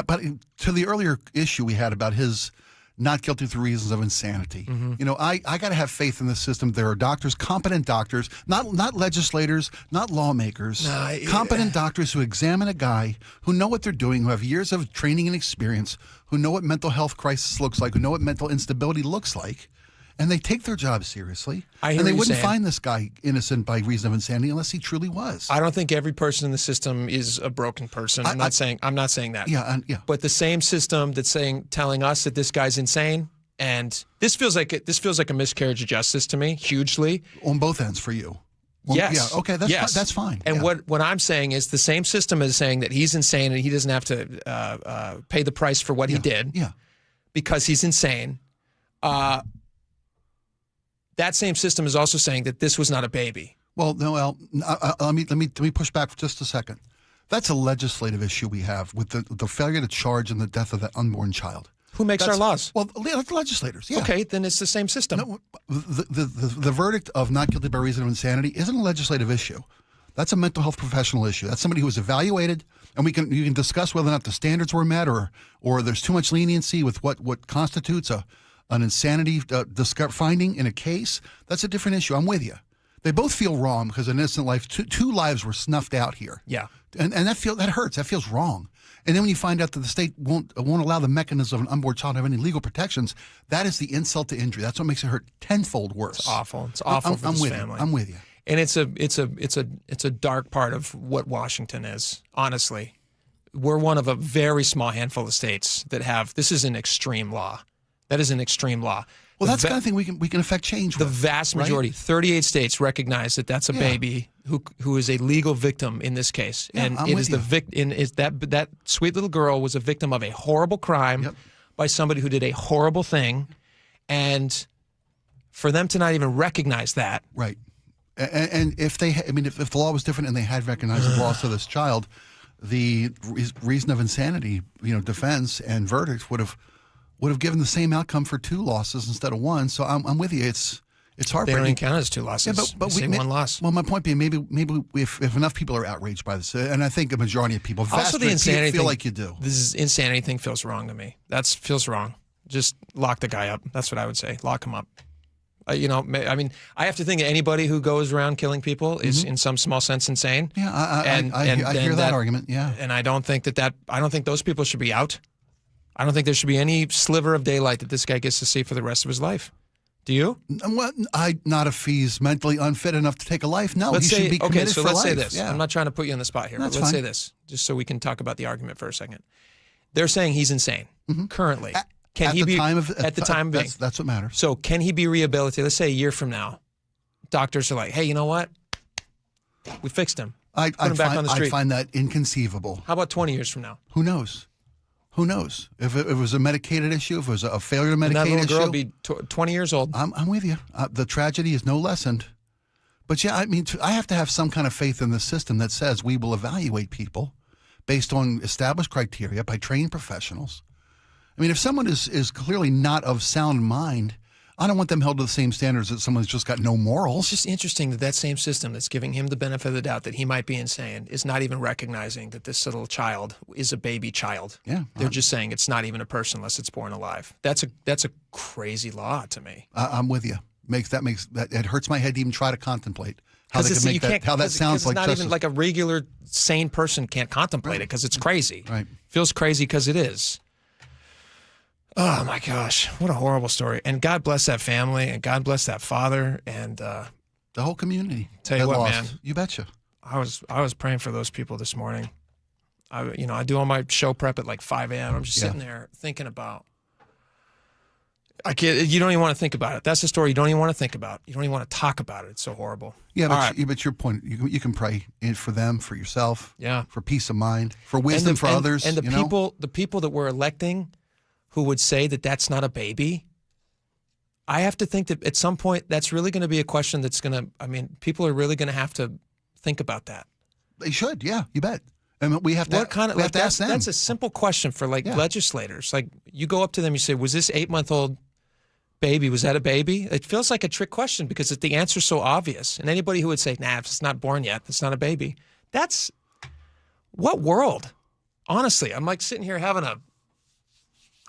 but to the earlier issue we had about his not guilty through reasons of insanity. Mm-hmm. You know, I got to have faith in the system. There are doctors, competent doctors, not legislators, not lawmakers, competent doctors who examine a guy, who know what they're doing, who have years of training and experience, who know what mental health crisis looks like, who know what mental instability looks like, and they take their job seriously. And they wouldn't find this guy innocent by reason of insanity unless he truly was. I don't think every person in the system is a broken person. I'm not saying that. Yeah, yeah. But the same system that's telling us that this guy's insane, and this feels like a miscarriage of justice to me, hugely. On both ends for you. Well, yes. Yeah. Okay. That's fine. And what I'm saying is the same system is saying that he's insane and he doesn't have to pay the price for what he did. Yeah. Because he's insane. That same system is also saying that this was not a baby. Well, Noel, let me push back for just a second. That's a legislative issue we have with the failure to charge in the death of that unborn child. Who makes our laws? Well, the legislators. Yeah. Okay, then it's the same system. No, the verdict of not guilty by reason of insanity isn't a legislative issue. That's a mental health professional issue. That's somebody who was evaluated, and you can discuss whether or not the standards were met or there's too much leniency with what constitutes an insanity finding in a case. That's a different issue. I'm with you. They both feel wrong because an innocent life, two lives were snuffed out here. Yeah, and that hurts. That feels wrong. And then when you find out that the state won't allow the mechanism of an unborn child to have any legal protections, that is the insult to injury. That's what makes it hurt tenfold worse. It's awful. It's awful for this family. I'm with you. And it's a dark part of what Washington is. Honestly, we're one of a very small handful of states that have. This is an extreme law. That is an extreme law. Well, that's the kind of thing we can affect change with. The vast majority, right? 38 states, recognize that that's a baby who is a legal victim in this case, and it is that sweet little girl was a victim of a horrible crime by somebody who did a horrible thing, and for them to not even recognize that, right? And if the law was different and they had recognized the loss of this child, the reason of insanity, defense and verdict would have given the same outcome for 2 losses instead of 1. So I'm with you. It's heartbreaking. They don't even count as 2 losses. Yeah, but we 1 loss. Well, my point being, maybe if enough people are outraged by this, and I think a majority of people, also the insanity feel thing, like you do. This insanity thing feels wrong to me. That feels wrong. Just lock the guy up. That's what I would say. Lock him up. I have to think that anybody who goes around killing people is in some small sense insane. Yeah, I hear that argument. Yeah, and I don't think I don't think those people should be out. I don't think there should be any sliver of daylight that this guy gets to see for the rest of his life. Do you? Well, not if he's mentally unfit enough to take a life. No, he should be committed for life. Let's say this. Yeah. I'm not trying to put you on the spot here, That's but let's fine. say this, just so we can talk about the argument for a second. They're saying he's insane currently. Can he be at the time of being? That's what matters. So can he be rehabilitated? Let's say a year from now, doctors are like, "Hey, you know what? We fixed him. Put him back on the street." I find that inconceivable. How about 20 years from now? Who knows? Who knows? If it was a medicated issue, if it was a failure to medicate issue. And that little girl be 20 years old. I'm with you. The tragedy is no lessened. But yeah, I have to have some kind of faith in the system that says we will evaluate people based on established criteria by trained professionals. I mean, if someone is clearly not of sound mind, I don't want them held to the same standards that someone who's just got no morals. It's just interesting that same system that's giving him the benefit of the doubt that he might be insane is not even recognizing that this little child is a baby child. Yeah, they're just saying it's not even a person unless it's born alive. That's a crazy law to me. I'm with you. It hurts my head to even try to contemplate how they can make that. How that sounds like not justice. Even like a regular sane person can't contemplate it because it's crazy. Right, feels crazy because it is. Oh my gosh, what a horrible story. And God bless that family and God bless that father and the whole community. Tell you what, lost. man. You betcha. I was praying for those people this morning. I do all my show prep at like 5 a.m. I'm just sitting there thinking about You don't even want to think about it. That's the story you don't even want to think about. You don't even want to talk about it. It's so horrible. Yeah, but your point, you can pray for them, for yourself, for peace of mind, for wisdom for others. And the people that we're electing who would say that that's not a baby, I have to think that at some point that's really going to be a question that's going to, people are really going to have to think about that. They should, yeah, you bet. And we have to, we have to ask them. That's a simple question for legislators. Like, you go up to them, you say, was this 8-month-old baby, was that a baby? It feels like a trick question because the answer's so obvious. And anybody who would say, nah, if it's not born yet, it's not a baby. That's, what world? Honestly, I'm like sitting here having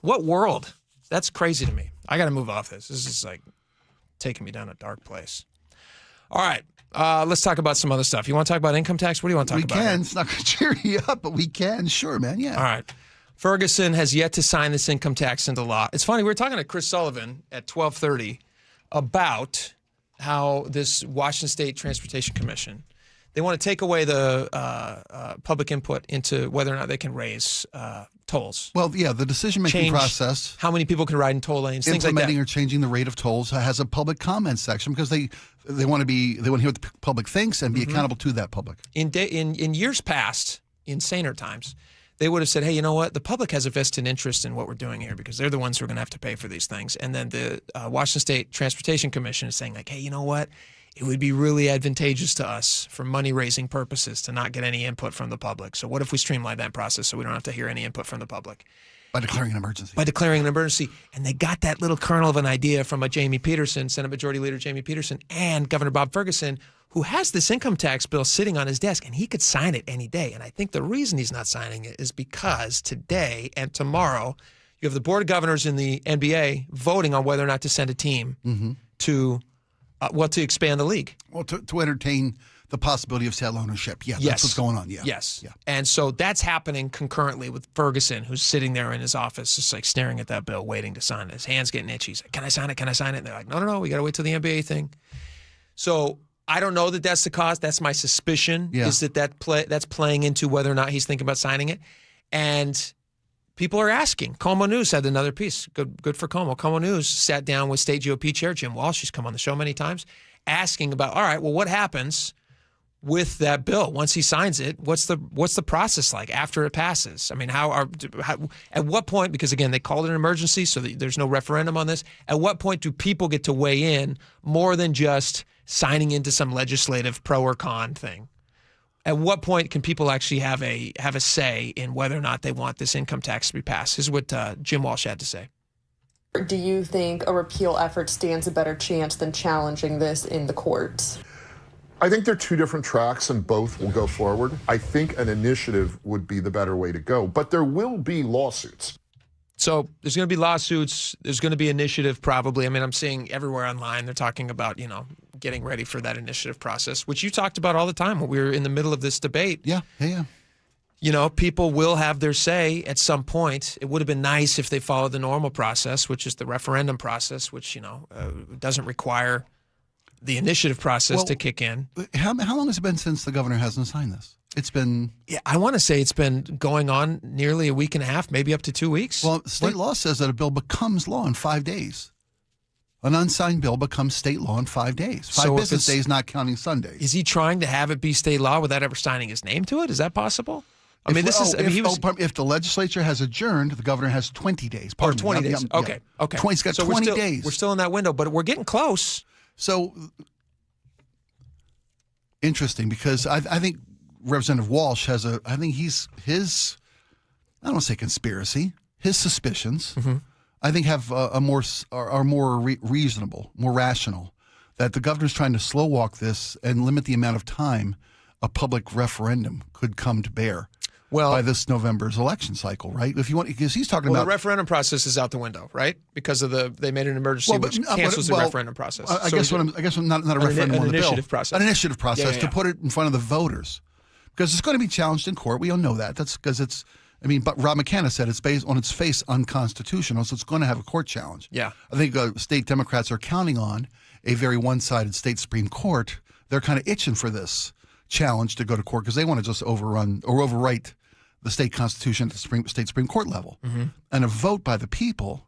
what world? That's crazy to me. I got to move off this. This is like taking me down a dark place. All right. Let's talk about some other stuff. You want to talk about income tax? What do you want to talk about? We can. It's not going to cheer you up, but we can. Sure, man. Yeah. All right. Ferguson has yet to sign this income tax into law. It's funny. We were talking to Chris Sullivan at 12:30 about how this Washington State Transportation Commission, they want to take away the public input into whether or not they can raise tolls. Well, yeah, the decision-making process. How many people can ride in toll lanes, things like that. Implementing or changing the rate of tolls has a public comment section because they want to hear what the public thinks and be accountable to that public. In years past, in saner times, they would have said, hey, you know what? The public has a vested interest in what we're doing here because they're the ones who are going to have to pay for these things. And then the Washington State Transportation Commission is saying, like, hey, you know what? It would be really advantageous to us for money-raising purposes to not get any input from the public. So what if we streamline that process so we don't have to hear any input from the public? By declaring an emergency. By declaring an emergency. And they got that little kernel of an idea from a Jamie Peterson, Senate Majority Leader Jamie Peterson, and Governor Bob Ferguson, who has this income tax bill sitting on his desk, and he could sign it any day. And I think the reason he's not signing it is because today and tomorrow you have the Board of Governors in the NBA voting on whether or not to send a team to expand the league. Well, to entertain the possibility of sail ownership. Yeah, that's what's going on. Yeah. Yes. Yeah. And so that's happening concurrently with Ferguson, who's sitting there in his office, just like staring at that bill, waiting to sign it. His hand's getting itchy. He's like, can I sign it? Can I sign it? And they're like, no, we got to wait till the NBA thing. So I don't know that that's the cause. That's my suspicion, is that's playing into whether or not he's thinking about signing it. And people are asking. Como News had another piece. Good for Como. Como News sat down with State GOP Chair Jim Walsh, who's come on the show many times, asking about, all right, well, what happens with that bill once he signs it? What's the process like after it passes? I mean, at what point? Because again, they called it an emergency, so there's no referendum on this. At what point do people get to weigh in more than just signing into some legislative pro or con thing? At what point can people actually have a say in whether or not they want this income tax to be passed? This is what Jim Walsh had to say. Do you think a repeal effort stands a better chance than challenging this in the courts? I think they're two different tracks and both will go forward. I think an initiative would be the better way to go, but there will be lawsuits. So there's going to be lawsuits. There's going to be initiative probably. I mean, I'm seeing everywhere online they're talking about, getting ready for that initiative process, which you talked about all the time when we were in the middle of this debate. Yeah. People will have their say at some point. It would have been nice if they followed the normal process, which is the referendum process, which, doesn't require the initiative process to kick in. How long has it been since the governor hasn't signed this? It's been... Yeah, I want to say it's been going on nearly a week and a half, maybe up to 2 weeks. Well, state law says that a bill becomes law in 5 days. An unsigned bill becomes state law in 5 days. 5 business days, not counting Sundays. Is he trying to have it be state law without ever signing his name to it? Is that possible? If the legislature has adjourned, the governor has 20 days. 20 days. Okay. He's got 20 days. We're still in that window, but we're getting close. So interesting, because I think Representative Walsh has I don't want to say conspiracy, his suspicions, I think are more reasonable, more rational, that the governor's trying to slow walk this and limit the amount of time a public referendum could come to bear. By this November's election cycle, right? If you want, because he's talking about the referendum process is out the window, right? Because of they made an emergency which cancels the referendum process. I guess not a referendum on the bill, process. An initiative process to put it in front of the voters, because it's going to be challenged in court. We all know that. That's because it's. I mean, but Rob McCann said it's based on its face unconstitutional, so it's going to have a court challenge. Yeah, I think state Democrats are counting on a very one-sided state Supreme Court. They're kind of itching for this challenge to go to court because they want to just overrun or overwrite the state constitution at the state Supreme Court level. And a vote by the people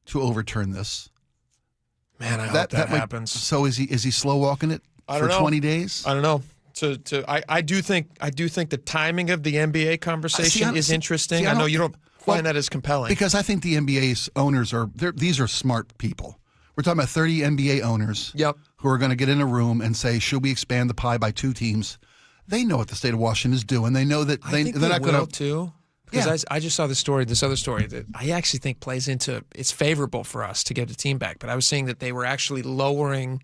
to overturn this. Man, I hope that happens. So is he slow walking it for 20 days? I don't know. I do think the timing of the NBA conversation is interesting. I know you don't find that as compelling. Because I think the NBA's owners these are smart people. We're talking about 30 NBA owners who are going to get in a room and say, should we expand the pie by 2 teams? They know what the state of Washington is doing. They know that they're not going to too. Because I just saw this other story that I actually think plays into, it's favorable for us to get a team back. But I was saying that they were actually lowering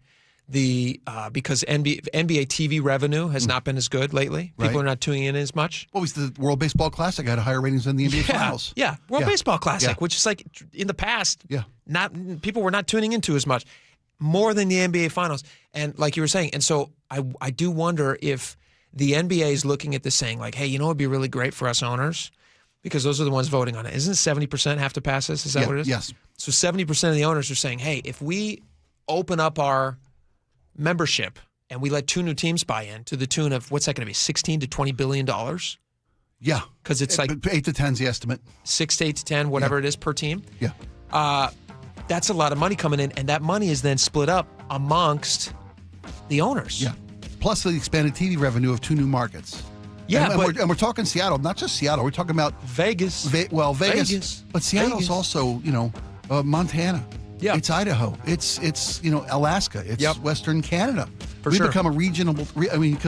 because NBA TV revenue has not been as good lately. People are not tuning in as much. What was the World Baseball Classic? Had higher ratings than the NBA Finals. Yeah, World Baseball Classic, which is like in the past, people were not tuning into as much, more than the NBA Finals. And like you were saying, and so I do wonder if the NBA is looking at this saying like, hey, you know what would be really great for us owners? Because those are the ones voting on it. Isn't 70% have to pass this? Is that what it is? Yes. So 70% of the owners are saying, hey, if we open up our membership and we let 2 new teams buy in to the tune of, what's that going to be, $16 to $20 billion? Yeah. Because it's like 8 to 10's the estimate. 6 to 8 to 10, whatever it is per team. Yeah. That's a lot of money coming in, and that money is then split up amongst the owners. Yeah. Plus the expanded TV revenue of 2 new markets. Yeah, and we're talking Seattle, not just Seattle. We're talking about Vegas. Vegas. But Seattle's also, Montana. Yeah. It's Idaho. It's Alaska. It's Western Canada. We've become a regional. Because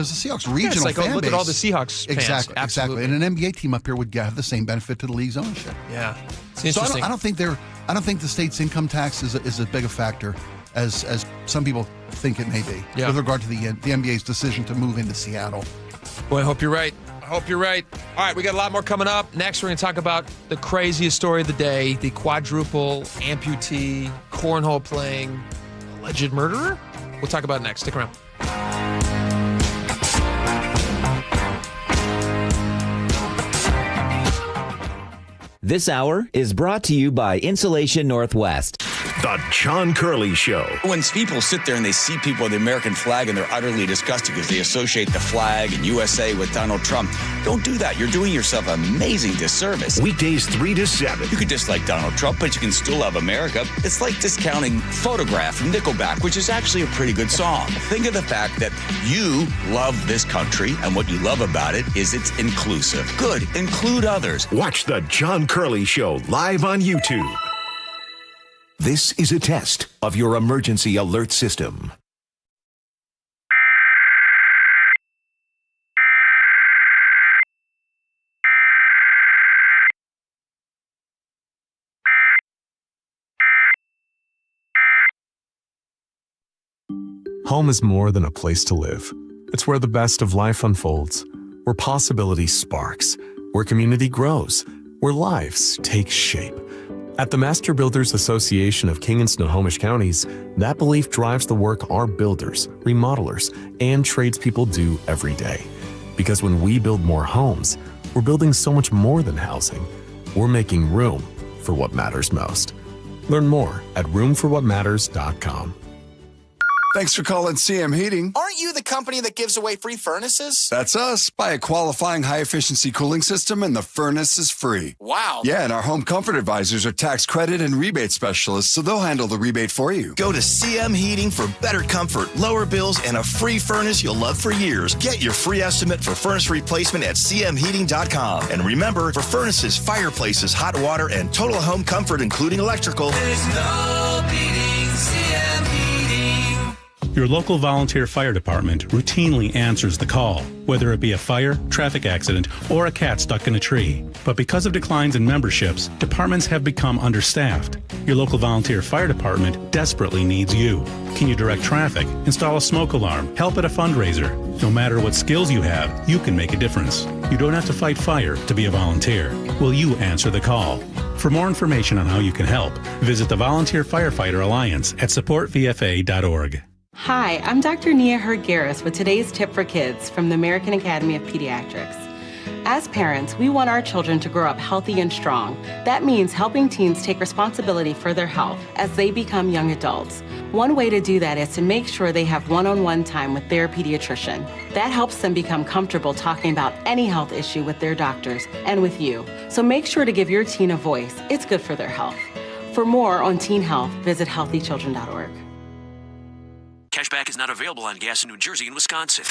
the Seahawks regional it's like, fan look base. at all the Seahawks fans. Exactly. And an NBA team up here would have the same benefit to the league's ownership. Yeah. It's So interesting. I don't think the state's income tax is as big a factor as some people think it may be with regard to the NBA's decision to move into Seattle. Boy, I hope you're right. All right, we got a lot more coming up. Next, we're going to talk about the craziest story of the day, the quadruple amputee, cornhole playing, alleged murderer. We'll talk about it next. Stick around. This hour is brought to you by Insulation Northwest. The John Curley Show. When people sit there and they see people with the American flag and they're utterly disgusted because they associate the flag and USA with Donald Trump, don't do that. You're doing yourself an amazing disservice. Weekdays 3 to 7. You could dislike Donald Trump, but you can still love America. It's like discounting Photograph from Nickelback, which is actually a pretty good song. Think of the fact that you love this country, and what you love about it is it's inclusive. Good. Include others. Watch The John Curley Show live on YouTube. This is a test of your emergency alert system. Home is more than a place to live. It's where the best of life unfolds, where possibility sparks, where community grows, where lives take shape. At the Master Builders Association of King and Snohomish Counties, that belief drives the work our builders, remodelers, and tradespeople do every day. Because when we build more homes, we're building so much more than housing. We're making room for what matters most. Learn more at roomforwhatmatters.com. Thanks for calling CM Heating. Aren't you the company that gives away free furnaces? That's us. Buy a qualifying high-efficiency cooling system and the furnace is free. Wow. Yeah, and our home comfort advisors are tax credit and rebate specialists, so they'll handle the rebate for you. Go to CM Heating for better comfort, lower bills, and a free furnace you'll love for years. Get your free estimate for furnace replacement at cmheating.com. And remember, for furnaces, fireplaces, hot water, and total home comfort, including electrical, there's no beating CM Heating. Your local volunteer fire department routinely answers the call, whether it be a fire, traffic accident, or a cat stuck in a tree. But because of declines in memberships, departments have become understaffed. Your local volunteer fire department desperately needs you. Can you direct traffic, install a smoke alarm, help at a fundraiser? No matter what skills you have, you can make a difference. You don't have to fight fire to be a volunteer. Will you answer the call? For more information on how you can help, visit the Volunteer Firefighter Alliance at supportvfa.org. Hi, I'm Dr. Nia Hurd-Garris with today's tip for kids from the American Academy of Pediatrics. As parents, we want our children to grow up healthy and strong. That means helping teens take responsibility for their health as they become young adults. One way to do that is to make sure they have one-on-one time with their pediatrician. That helps them become comfortable talking about any health issue with their doctors and with you. So make sure to give your teen a voice. It's good for their health. For more on teen health, visit healthychildren.org. Cashback is not available on gas in New Jersey and Wisconsin.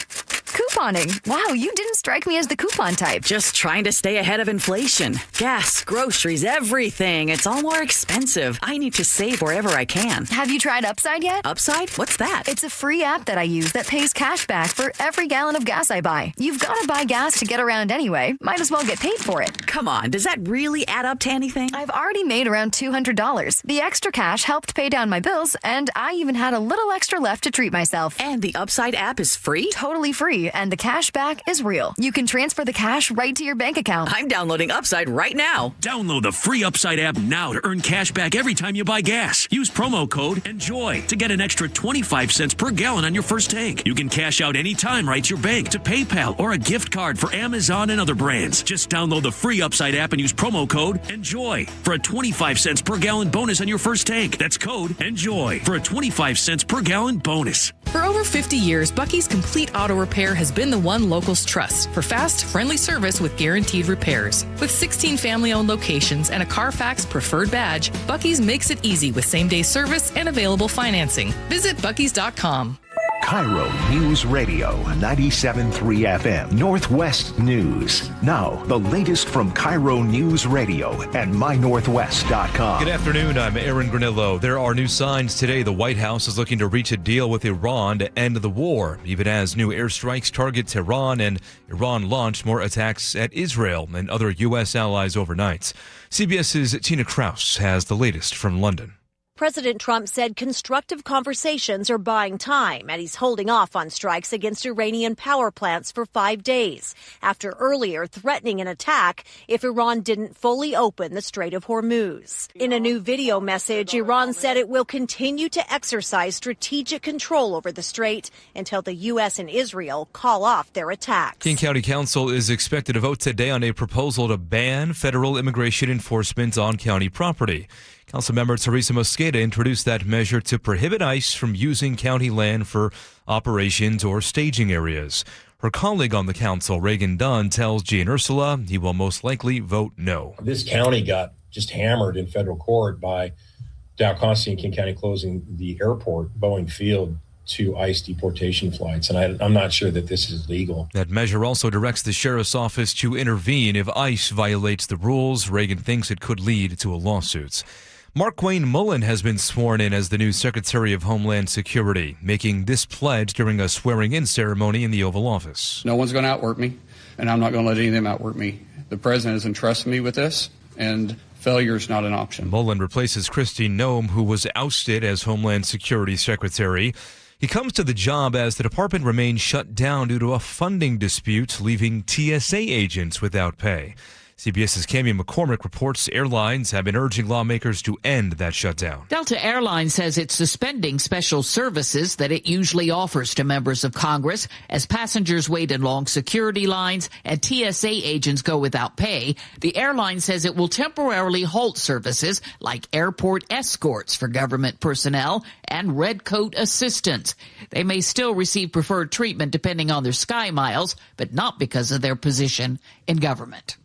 Couponing. Wow, you didn't strike me as the coupon type. Just trying to stay ahead of inflation. Gas, groceries, everything. It's all more expensive. I need to save wherever I can. Have you tried Upside yet? Upside? What's that? It's a free app that I use that pays cash back for every gallon of gas I buy. You've got to buy gas to get around anyway. Might as well get paid for it. Come on, does that really add up to anything? I've already made around $200. The extra cash helped pay down my bills, and I even had a little extra left to treat myself. And the Upside app is free? Totally free, and the cash back is real. You can transfer the cash right to your bank account. I'm downloading Upside right now. Download the free Upside app now to earn cash back every time you buy gas. Use promo code ENJOY to get an extra 25 cents per gallon on your first tank. You can cash out anytime right to your bank, to PayPal, or a gift card for Amazon and other brands. Just download the free Upside app and use promo code ENJOY for a 25 cents per gallon bonus on your first tank. That's code ENJOY for a 25 cents per gallon bonus. For over 50 years, Bucky's Complete Auto Repair has been the one locals trust for fast, friendly service with guaranteed repairs. With 16 family-owned locations and a Carfax preferred badge, Bucky's makes it easy with same-day service and available financing. Visit buckys.com. KIRO News Radio 97.3 FM Northwest News. Now, the latest from KIRO News Radio and mynorthwest.com. Good afternoon, I'm Aaron Granillo. There are new signs today. The White House is looking to reach a deal with Iran to end the war, even as new airstrikes target Tehran and Iran launched more attacks at Israel and other U.S. allies overnight. CBS's Tina Kraus has the latest from London. President Trump said constructive conversations are buying time, and he's holding off on strikes against Iranian power plants for 5 days, after earlier threatening an attack if Iran didn't fully open the Strait of Hormuz. In a new video message, Iran said it will continue to exercise strategic control over the strait until the U.S. and Israel call off their attacks. King County Council is expected to vote today on a proposal to ban federal immigration enforcement on county property. Councilmember Teresa Mosqueda introduced that measure to prohibit ICE from using county land for operations or staging areas. Her colleague on the council, Reagan Dunn, tells Gene Ursula he will most likely vote no. This county got just hammered in federal court by Dow Constantine and King County closing the airport, Boeing Field, to ICE deportation flights, and I'm not sure that this is legal. That measure also directs the sheriff's office to intervene if ICE violates the rules. Reagan thinks it could lead to a lawsuit. Mark Wayne Mullen has been sworn in as the new Secretary of Homeland Security, making this pledge during a swearing-in ceremony in the Oval Office. No one's going to outwork me, and I'm not going to let any of them outwork me. The president has entrusted me with this, and failure is not an option. Mullen replaces Christine Noem, who was ousted as Homeland Security Secretary. He comes to the job as the department remains shut down due to a funding dispute, leaving TSA agents without pay. CBS's Cammy McCormick reports airlines have been urging lawmakers to end that shutdown. Delta Airlines says it's suspending special services that it usually offers to members of Congress as passengers wait in long security lines and TSA agents go without pay. The airline says it will temporarily halt services like airport escorts for government personnel and red coat assistants. They may still receive preferred treatment depending on their sky miles, but not because of their position in government.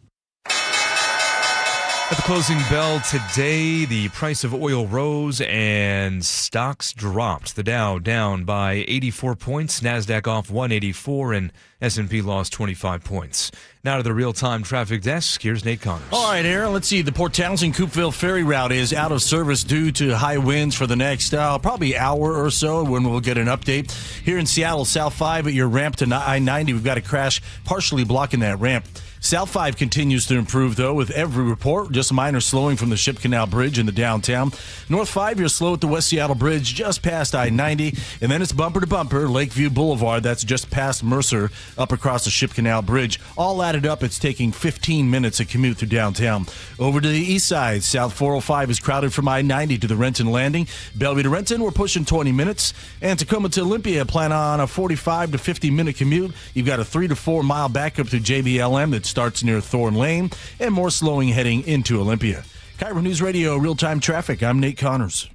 At the closing bell today, the price of oil rose and stocks dropped. The Dow down by 84 points, NASDAQ off 184, and S&P lost 25 points. Now to the real-time traffic desk. Here's Nate Connors. All right, Aaron, let's see. The Port Townsend-Coopville ferry route is out of service due to high winds for the next probably hour or so when we'll get an update. Here in Seattle, South 5 at your ramp to I-90, we've got a crash partially blocking that ramp. South 5 continues to improve, though, with every report. Just minor slowing from the Ship Canal Bridge in the downtown. North 5, you're slow at the West Seattle Bridge just past I-90. And then it's bumper to bumper, Lakeview Boulevard. That's just past Mercer up across the Ship Canal Bridge. All added up, it's taking 15 minutes to commute through downtown. Over to the east side, South 405 is crowded from I-90 to the Renton Landing. Bellevue to Renton, we're pushing 20 minutes. And Tacoma to Olympia, plan on a 45 to 50-minute commute. You've got a 3 to 4 mile backup through JBLM that's starts near Thorn Lane, and more slowing heading into Olympia. KIRO News Radio, real-time traffic. I'm Nate Connors.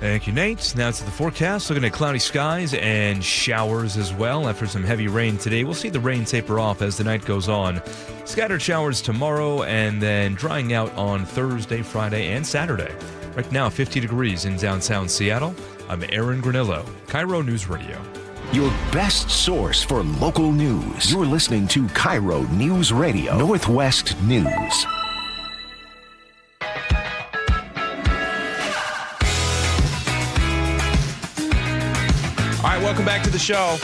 Thank you, Nate. Now to the forecast. Looking at cloudy skies and showers as well after some heavy rain today. We'll see the rain taper off as the night goes on. Scattered showers tomorrow and then drying out on Thursday, Friday, and Saturday. Right now, 50 degrees in downtown Seattle. I'm Aaron Granillo, KIRO News Radio. Your best source for local news. You're listening to KIRO News Radio, Northwest News. All right, welcome back to the show.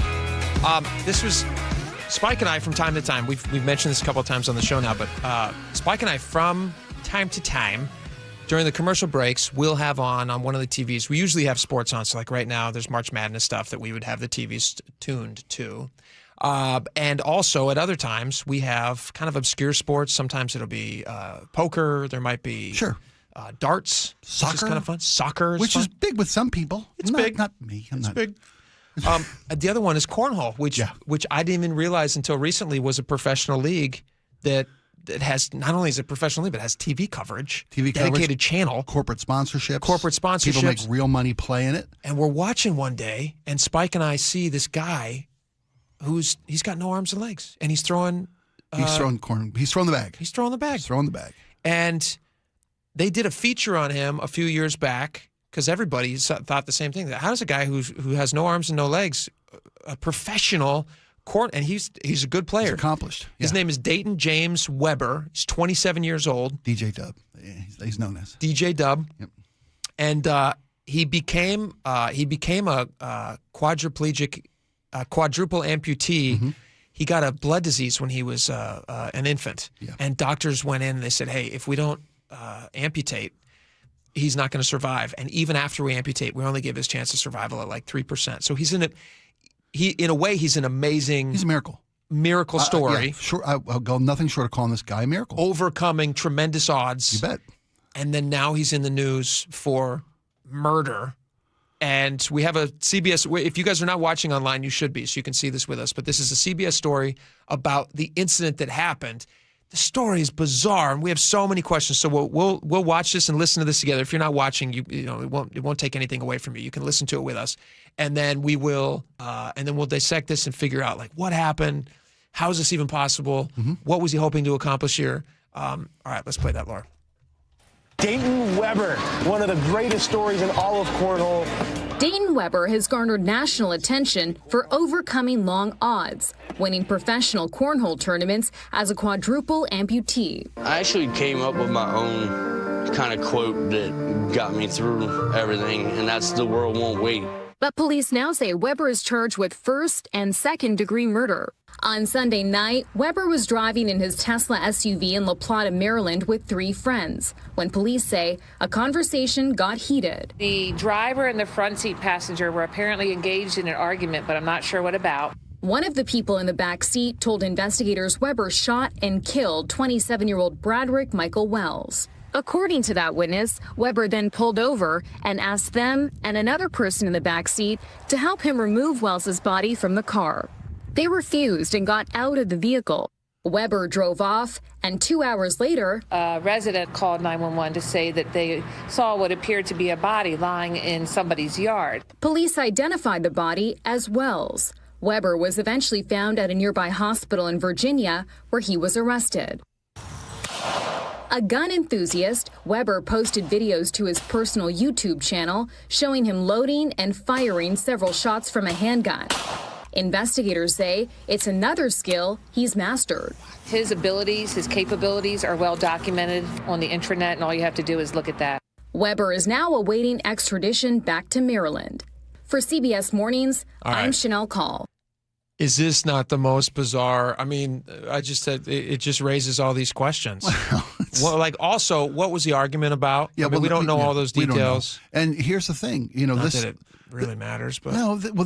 This was Spike and I from time to time. We've mentioned this a couple of times on the show now, but Spike and I from time to time during the commercial breaks, we'll have on one of the TVs. We usually have sports on, so like right now there's March Madness stuff that we would have the TVs tuned to. And also at other times we have kind of obscure sports. Sometimes it'll be poker. There might be darts. Soccer. Which is kind of fun. Soccer is Which fun. is big with some people. It's big. Not me. It's big. The other one is cornhole, which I didn't even realize until recently was a professional league that has, not only is it professional league, but has TV coverage, dedicated channel, corporate sponsorships. People make real money playing it. And we're watching one day, and Spike and I see this guy he's got no arms and legs, and he's throwing. He's throwing corn. He's throwing the bag. He's throwing the bag. He's throwing the bag. And they did a feature on him a few years back because everybody thought the same thing. How does a guy who has no arms and no legs, a professional and he's a good player. He's accomplished. Yeah. His name is Dayton James Weber. He's 27 years old. DJ Dub. He's known as DJ Dub. Yep. And he became a quadriplegic, quadruple amputee. Mm-hmm. He got a blood disease when he was an infant, and doctors went in and they said, "Hey, if we don't amputate, he's not going to survive. And even after we amputate, we only give his chance of survival at like 3%. So he's in a way, he's an amazing. He's a miracle. Miracle story. Yeah, sure, I'll go nothing short of calling this guy a miracle. Overcoming tremendous odds. You bet. And then now he's in the news for murder. And we have a CBS, if you guys are not watching online, you should be, so you can see this with us. But this is a CBS story about the incident that happened. The story is bizarre, and we have so many questions. So we'll watch this and listen to this together. If you're not watching, it won't take anything away from you. You can listen to it with us, and then we'll dissect this and figure out like what happened, how is this even possible, what was he hoping to accomplish here. All right, let's play that, Laura. Dayton Weber, one of the greatest stories in all of cornhole. Dayton Weber has garnered national attention for overcoming long odds, winning professional cornhole tournaments as a quadruple amputee. I actually came up with my own kind of quote that got me through everything, and that's "the world won't wait." But police now say Weber is charged with first and second-degree murder. On Sunday night, Weber was driving in his Tesla SUV in La Plata, Maryland with 3 friends when police say a conversation got heated. The driver and the front seat passenger were apparently engaged in an argument, but I'm not sure what about. One of the people in the back seat told investigators Weber shot and killed 27-year-old Bradrick Michael Wells. According to that witness, Weber then pulled over and asked them and another person in the back seat to help him remove Wells's body from the car. They refused and got out of the vehicle. Weber drove off, and 2 hours later, a resident called 911 to say that they saw what appeared to be a body lying in somebody's yard. Police identified the body as Wells. Weber was eventually found at a nearby hospital in Virginia, where he was arrested. A gun enthusiast, Weber posted videos to his personal YouTube channel showing him loading and firing several shots from a handgun. Investigators say it's another skill he's mastered. His abilities, his capabilities are well documented on the intranet, and all you have to do is look at that. Weber is now awaiting extradition back to Maryland. For CBS Mornings, I'm Chanel Call. Is this not the most bizarre? I mean, I just said it just raises all these questions. Well, like also, what was the argument about? Yeah, we don't know all those details. And here's the thing, not that it really matters, but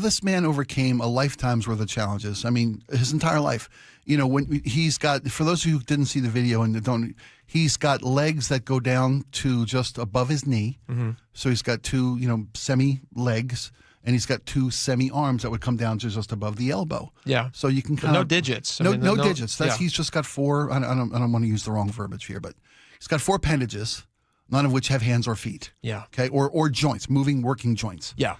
this man overcame a lifetime's worth of challenges. I mean, his entire life. When he's got, for those of you who didn't see the video and don't, he's got legs that go down to just above his knee. Mm-hmm. So he's got 2, semi legs. And he's got 2 semi-arms that would come down to just above the elbow. Yeah. So you can kind of... No digits. No digits. He's just got 4... I don't want to use the wrong verbiage here, but he's got 4 appendages none of which have hands or feet. Yeah. Okay, or joints, moving, working joints. Yeah.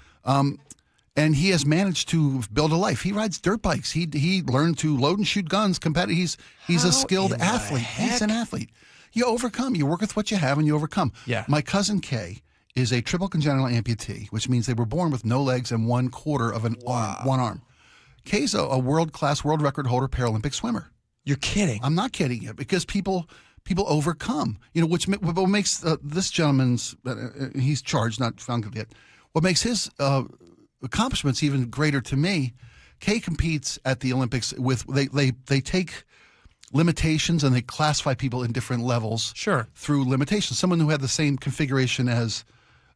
And he has managed to build a life. He rides dirt bikes. He learned to load and shoot guns. He's a skilled athlete. He's an athlete. You overcome. You work with what you have, and you overcome. Yeah. My cousin Kay is a triple congenital amputee, which means they were born with no legs and 1/4 of an arm, one arm. Kay's a world-class world record holder Paralympic swimmer. You're kidding. I'm not kidding you, because people overcome. What makes this gentleman's he's charged, not found guilty yet. What makes his accomplishments even greater to me? Kay competes at the Olympics with they take limitations and they classify people in different levels. Sure. Through limitations. Someone who had the same configuration as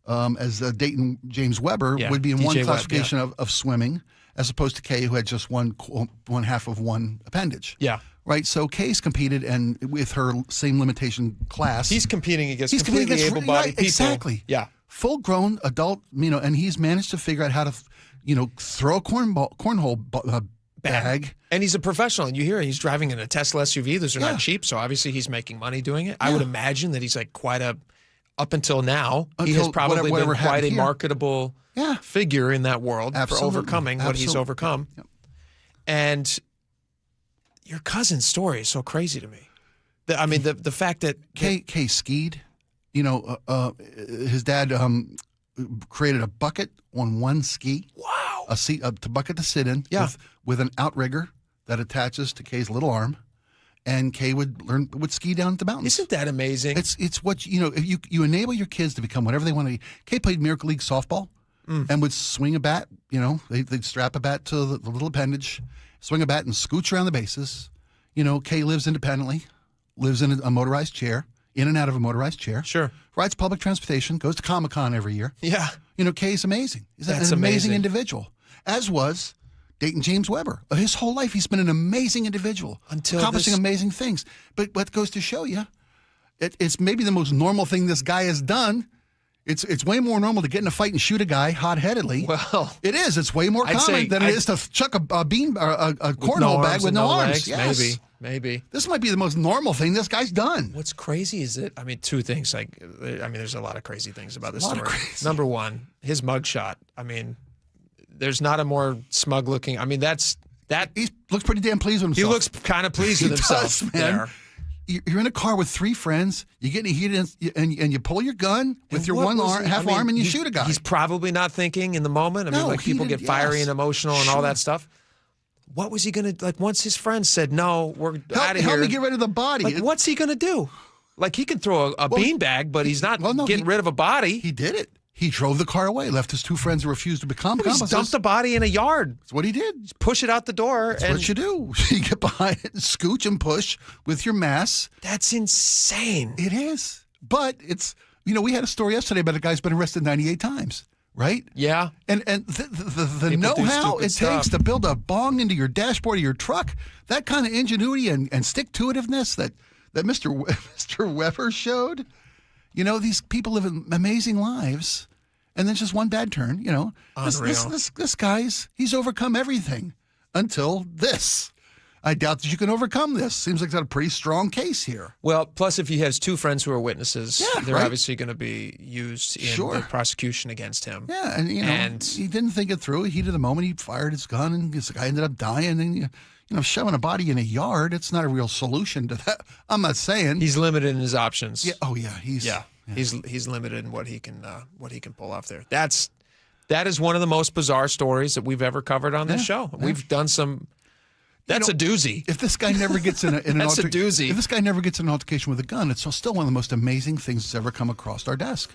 Dayton James Weber would be in one classification of swimming, as opposed to Kay, who had just one half of one appendage. Yeah. Right. So Kay's competed, and with her same limitation class, He's competing against completely able-bodied people. Exactly. Yeah. Full-grown adult, and he's managed to figure out how to, throw a cornhole bag. And he's a professional, and you hear he's driving in a Tesla SUV. Those are not cheap, so obviously he's making money doing it. I would imagine that he's like up until now, he has probably been quite a marketable figure in that world for overcoming what he's overcome. Yep. And your cousin's story is so crazy to me. The fact that Kay skied. His dad created a bucket on one ski. Wow. A bucket to sit in with an outrigger that attaches to Kay's little arm. And Kay would ski down the mountains. Isn't that amazing? It's what, you enable your kids to become whatever they want to be. Kay played Miracle League softball and would swing a bat. They'd strap a bat to the little appendage, swing a bat and scooch around the bases. Kay lives independently, lives in a motorized chair. In and out of a motorized chair. Sure. Rides public transportation, goes to Comic-Con every year. Yeah. Kay's amazing. He's That's an amazing amazing individual, as was Dayton James Weber. His whole life, he's been an amazing individual, accomplishing amazing things. But what goes to show you, it's maybe the most normal thing this guy has done. It's way more normal to get in a fight and shoot a guy hot-headedly. Well, it is. It's way more common than it is to chuck a cornhole bag with no arms. Yes. Maybe. This might be the most normal thing this guy's done. What's crazy is two things. There's a lot of crazy things about this story. Number one, his mugshot. There's not a more smug-looking. He looks pretty damn pleased with himself. He looks kind of pleased with himself. Does, man. There. You're in a car with three friends. You get in heat and you pull your gun with your half arm and you shoot a guy. He's probably not thinking in the moment. People get fiery and emotional and all that stuff. What was he going to, once his friends said, no, we're out of here. Help me get rid of the body. What's he going to do? He can throw a beanbag, but he's not getting rid of a body. He did it. He drove the car away, left his two friends who refused to become accomplices. He dumped the body in a yard. That's what he did. Just push it out the door. That's what you do. You get behind it and scooch and push with your mass. That's insane. It is. But it's, we had a story yesterday about a guy's been arrested 98 times. Right? Yeah. And the know-how it takes to build a bong into your dashboard of your truck, that kind of ingenuity and stick-to-itiveness that Mr. Weber showed, these people live amazing lives, and then just one bad turn, This guy's, he's overcome everything until this. I doubt that you can overcome this. Seems like that's a pretty strong case here. Well, plus if he has two friends who are witnesses, they're obviously going to be used in the prosecution against him. Yeah, and he didn't think it through. Heat of the moment, he fired his gun, and this guy ended up dying. And shoving a body in a yard, it's not a real solution to that. I'm not saying he's limited in his options. Yeah. Oh yeah. He's limited in what he can pull off there. That is one of the most bizarre stories that we've ever covered on this show. Yeah. We've done some. That's a doozy. If this guy never gets in an that's a doozy. If this guy never gets in an altercation with a gun, it's still one of the most amazing things that's ever come across our desk.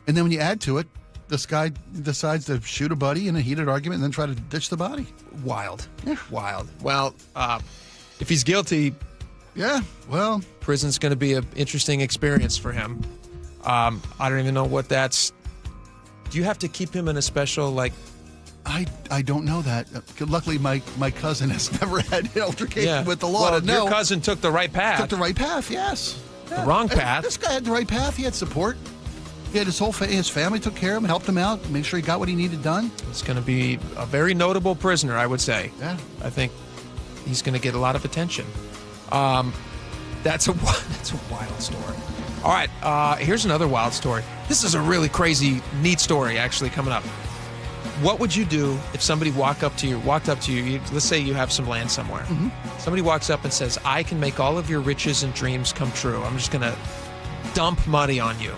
And then when you add to it, this guy decides to shoot a buddy in a heated argument and then try to ditch the body. Wild. Yeah. Wild. Well, if he's guilty, prison's going to be an interesting experience for him. I don't even know what that's. Do you have to keep him in a special I don't know that. Luckily, my cousin has never had an altercation with the law. Well, your cousin took the right path. Took the right path, yes. The wrong path. This guy had the right path. He had support. He had his family took care of him, helped him out, made sure he got what he needed done. It's going to be a very notable prisoner, I would say. Yeah. I think he's going to get a lot of attention. That's a wild story. All right, here's another wild story. This is a really crazy, neat story actually coming up. What would you do if somebody walked up to you, let's say you have some land somewhere. Mm-hmm. Somebody walks up and says, I can make all of your riches and dreams come true. I'm just going to dump money on you,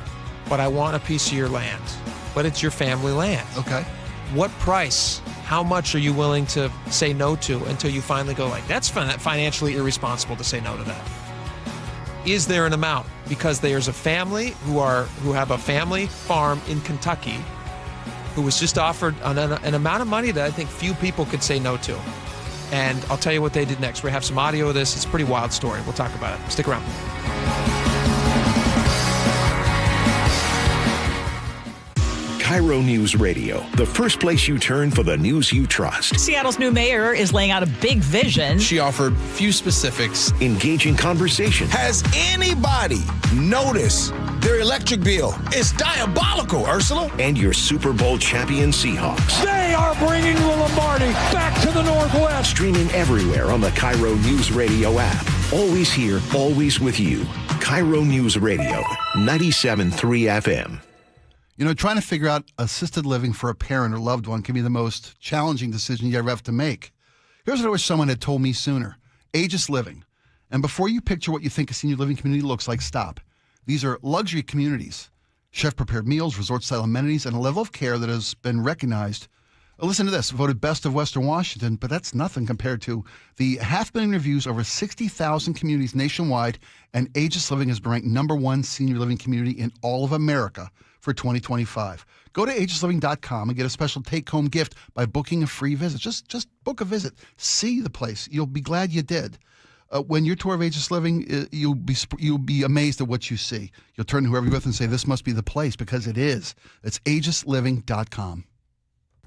but I want a piece of your land. But it's your family land. Okay. What price? How much are you willing to say no to until you finally go like, that's financially irresponsible to say no to that? Is there an amount? Because there's a family who have a family farm in Kentucky who was just offered an amount of money that I think few people could say no to. And I'll tell you what they did next. We have some audio of this. It's a pretty wild story. We'll talk about it. Stick around. KIRO Newsradio, the first place you turn for the news you trust. Seattle's new mayor is laying out a big vision. She offered few specifics. Engaging conversation. Has anybody noticed their electric bill? It's diabolical, Ursula. And your Super Bowl champion Seahawks. They are bringing the Lombardi back to the Northwest. Streaming everywhere on the KIRO Newsradio app. Always here, always with you. KIRO Newsradio, 97.3 FM. You know, trying to figure out assisted living for a parent or loved one can be the most challenging decision you ever have to make. Here's what I wish someone had told me sooner. Aegis Living. And before you picture what you think a senior living community looks like, stop. These are luxury communities. Chef-prepared meals, resort-style amenities, and a level of care that has been recognized. Listen to this, voted best of Western Washington, but that's nothing compared to the 500,000 reviews, over 60,000 communities nationwide, and Aegis Living has been ranked #1 senior living community in all of America for 2025. Go to aegisliving.com and get a special take-home gift by booking a free visit. Just book a visit. See the place. You'll be glad you did. When your tour of Aegis Living, you'll be amazed at what you see. You'll turn to whoever you're with and say, this must be the place, because it is. It's aegisliving.com.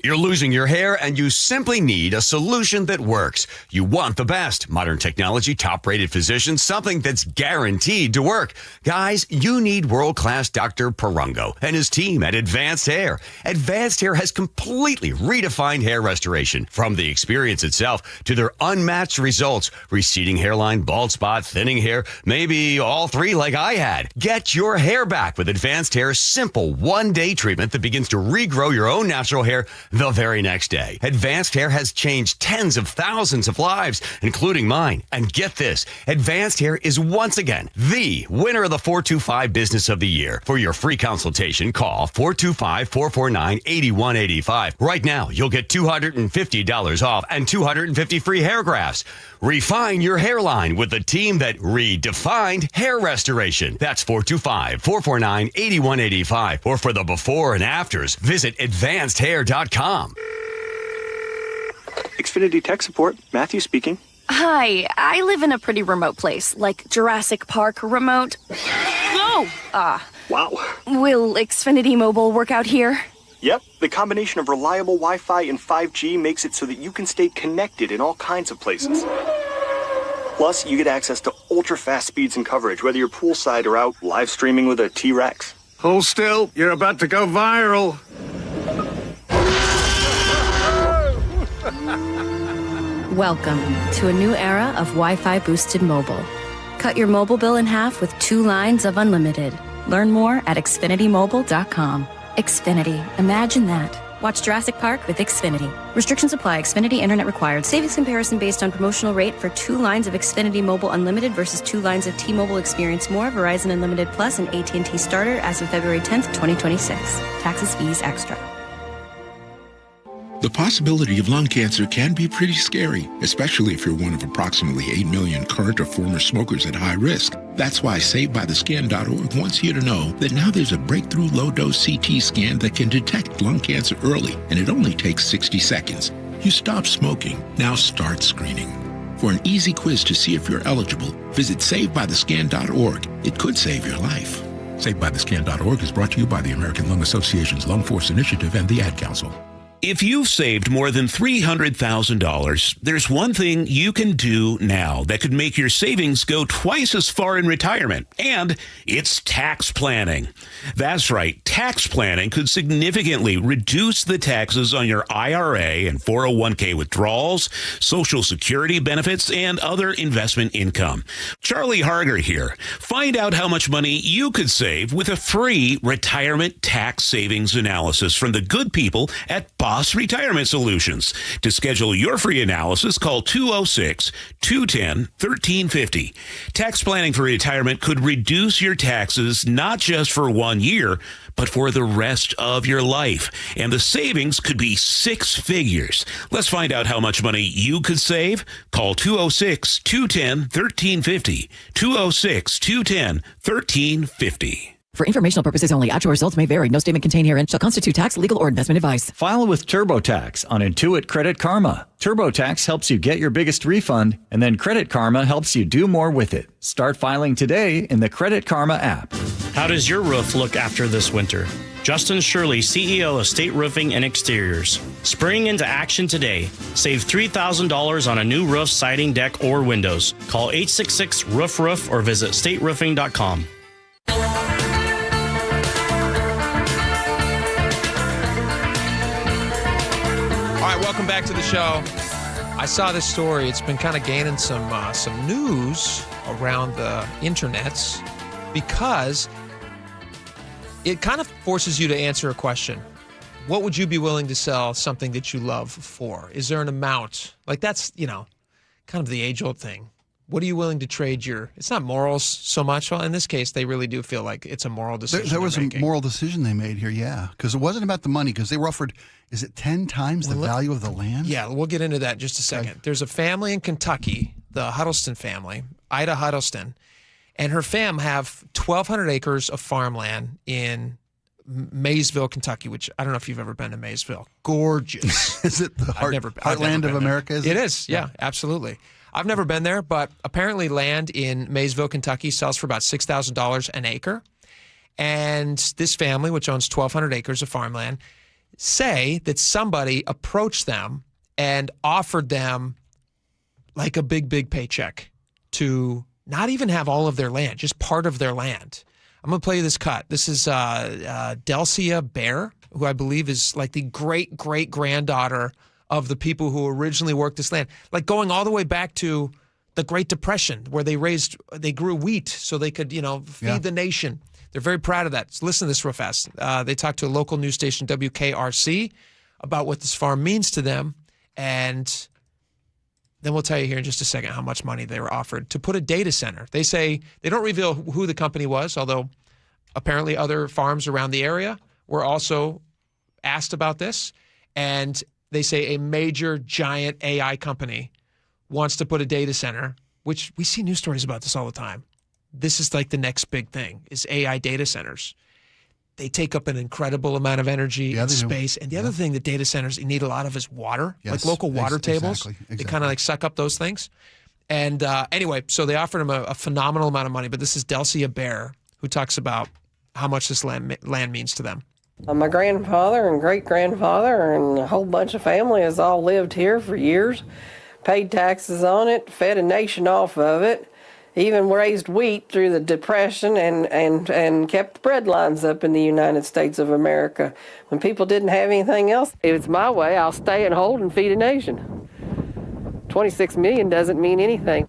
You're losing your hair and you simply need a solution that works. You want the best. Modern technology, top-rated physicians, something that's guaranteed to work. Guys, you need world-class Dr. Perungo and his team at Advanced Hair. Advanced Hair has completely redefined hair restoration. From the experience itself to their unmatched results. Receding hairline, bald spot, thinning hair, maybe all three like I had. Get your hair back with Advanced Hair's simple one-day treatment that begins to regrow your own natural hair the very next day. Advanced Hair has changed tens of thousands of lives, including mine. And get this, Advanced Hair is once again the winner of the 425 Business of the Year. For your free consultation, call 425-449-8185. Right now, you'll get $250 off and 250 free hair grafts. Refine your hairline with the team that redefined hair restoration. That's 425-449-8185. Or for the before and afters, visit advancedhair.com. Xfinity Tech Support, Matthew speaking. Hi, I live in a pretty remote place, like Jurassic Park remote. No! Wow. Will Xfinity Mobile work out here? Yep, the combination of reliable Wi-Fi and 5G makes it so that you can stay connected in all kinds of places. Plus, you get access to ultra-fast speeds and coverage, whether you're poolside or out live streaming with a T-Rex. Hold still, you're about to go viral. Welcome to a new era of Wi-Fi boosted mobile. Cut your mobile bill in half with 2 lines of unlimited. Learn more at xfinitymobile.com. Xfinity. Imagine that. Watch Jurassic Park with Xfinity. Restrictions apply. Xfinity Internet required. Savings comparison based on promotional rate for 2 lines of Xfinity Mobile Unlimited versus 2 lines of T-Mobile Experience More, Verizon Unlimited Plus, and AT&T Starter as of February 10th, 2026. Taxes, fees, extra. The possibility of lung cancer can be pretty scary, especially if you're one of approximately 8 million current or former smokers at high risk. That's why SaveByTheScan.org wants you to know that now there's a breakthrough low-dose CT scan that can detect lung cancer early, and it only takes 60 seconds. You stop smoking, now start screening. For an easy quiz to see if you're eligible, visit SaveByTheScan.org. It could save your life. SaveByTheScan.org is brought to you by the American Lung Association's Lung Force Initiative and the Ad Council. If you've saved more than $300,000, there's one thing you can do now that could make your savings go twice as far in retirement, and it's tax planning. That's right, tax planning could significantly reduce the taxes on your IRA and 401k withdrawals, Social Security benefits, and other investment income. Charlie Harger here. Find out how much money you could save with a free retirement tax savings analysis from the good people at Boss Retirement Solutions. To schedule your free analysis, call 206-210-1350. Tax planning for retirement could reduce your taxes not just for 1 year, but for the rest of your life. And the savings could be six figures. Let's find out how much money you could save. Call 206-210-1350. 206-210-1350. For informational purposes only, actual results may vary. No statement contained herein shall constitute tax, legal, or investment advice. File with TurboTax on Intuit Credit Karma. TurboTax helps you get your biggest refund, and then Credit Karma helps you do more with it. Start filing today in the Credit Karma app. How does your roof look after this winter? Justin Shirley, CEO of State Roofing and Exteriors. Spring into action today. Save $3,000 on a new roof, siding, deck, or windows. Call 866-ROOF-ROOF or visit stateroofing.com. All right, welcome back to the show. I saw this story. It's been kind of gaining some news around the internets because it kind of forces you to answer a question. What would you be willing to sell something that you love for? Is there an amount? Like that's, kind of the age-old thing. What are you willing to trade it's not morals so much. Well, in this case, they really do feel like it's a moral decision. There was a moral decision they made here, yeah. Because it wasn't about the money, because they were offered, is it 10 times the value of the land? Yeah, we'll get into that in just a second. Okay. There's a family in Kentucky, the Huddleston family, Ida Huddleston, and her fam have 1,200 acres of farmland in Maysville, Kentucky, which I don't know if you've ever been to Maysville. Gorgeous. Is it the heartland of America? It is, yeah, absolutely. I've never been there, but apparently land in Maysville, Kentucky sells for about $6,000 an acre. And this family, which owns 1,200 acres of farmland, say that somebody approached them and offered them like a big, big paycheck to not even have all of their land, just part of their land. I'm going to play you this cut. This is Delcia Bear, who I believe is like the great-great-granddaughter of the people who originally worked this land, like going all the way back to the Great Depression, where they grew wheat so they could, feed the nation. They're very proud of that. So listen to this real fast. They talked to a local news station, WKRC, about what this farm means to them, and then we'll tell you here in just a second how much money they were offered to put a data center. They say they don't reveal who the company was, although apparently other farms around the area were also asked about this, and they say a major, giant AI company wants to put a data center, which we see news stories about this all the time. This is like the next big thing, is AI data centers. They take up an incredible amount of energy and space. And the other thing that data centers need a lot of is water, like local water tables. Exactly. They kind of like suck up those things. And anyway, so they offered him a phenomenal amount of money. But this is Delcia Bear, who talks about how much this land means to them. My grandfather and great-grandfather and a whole bunch of family has all lived here for years, paid taxes on it, fed a nation off of it, even raised wheat through the Depression and kept the bread lines up in the United States of America. When people didn't have anything else, if it's my way, I'll stay and hold and feed a nation. $26 million doesn't mean anything.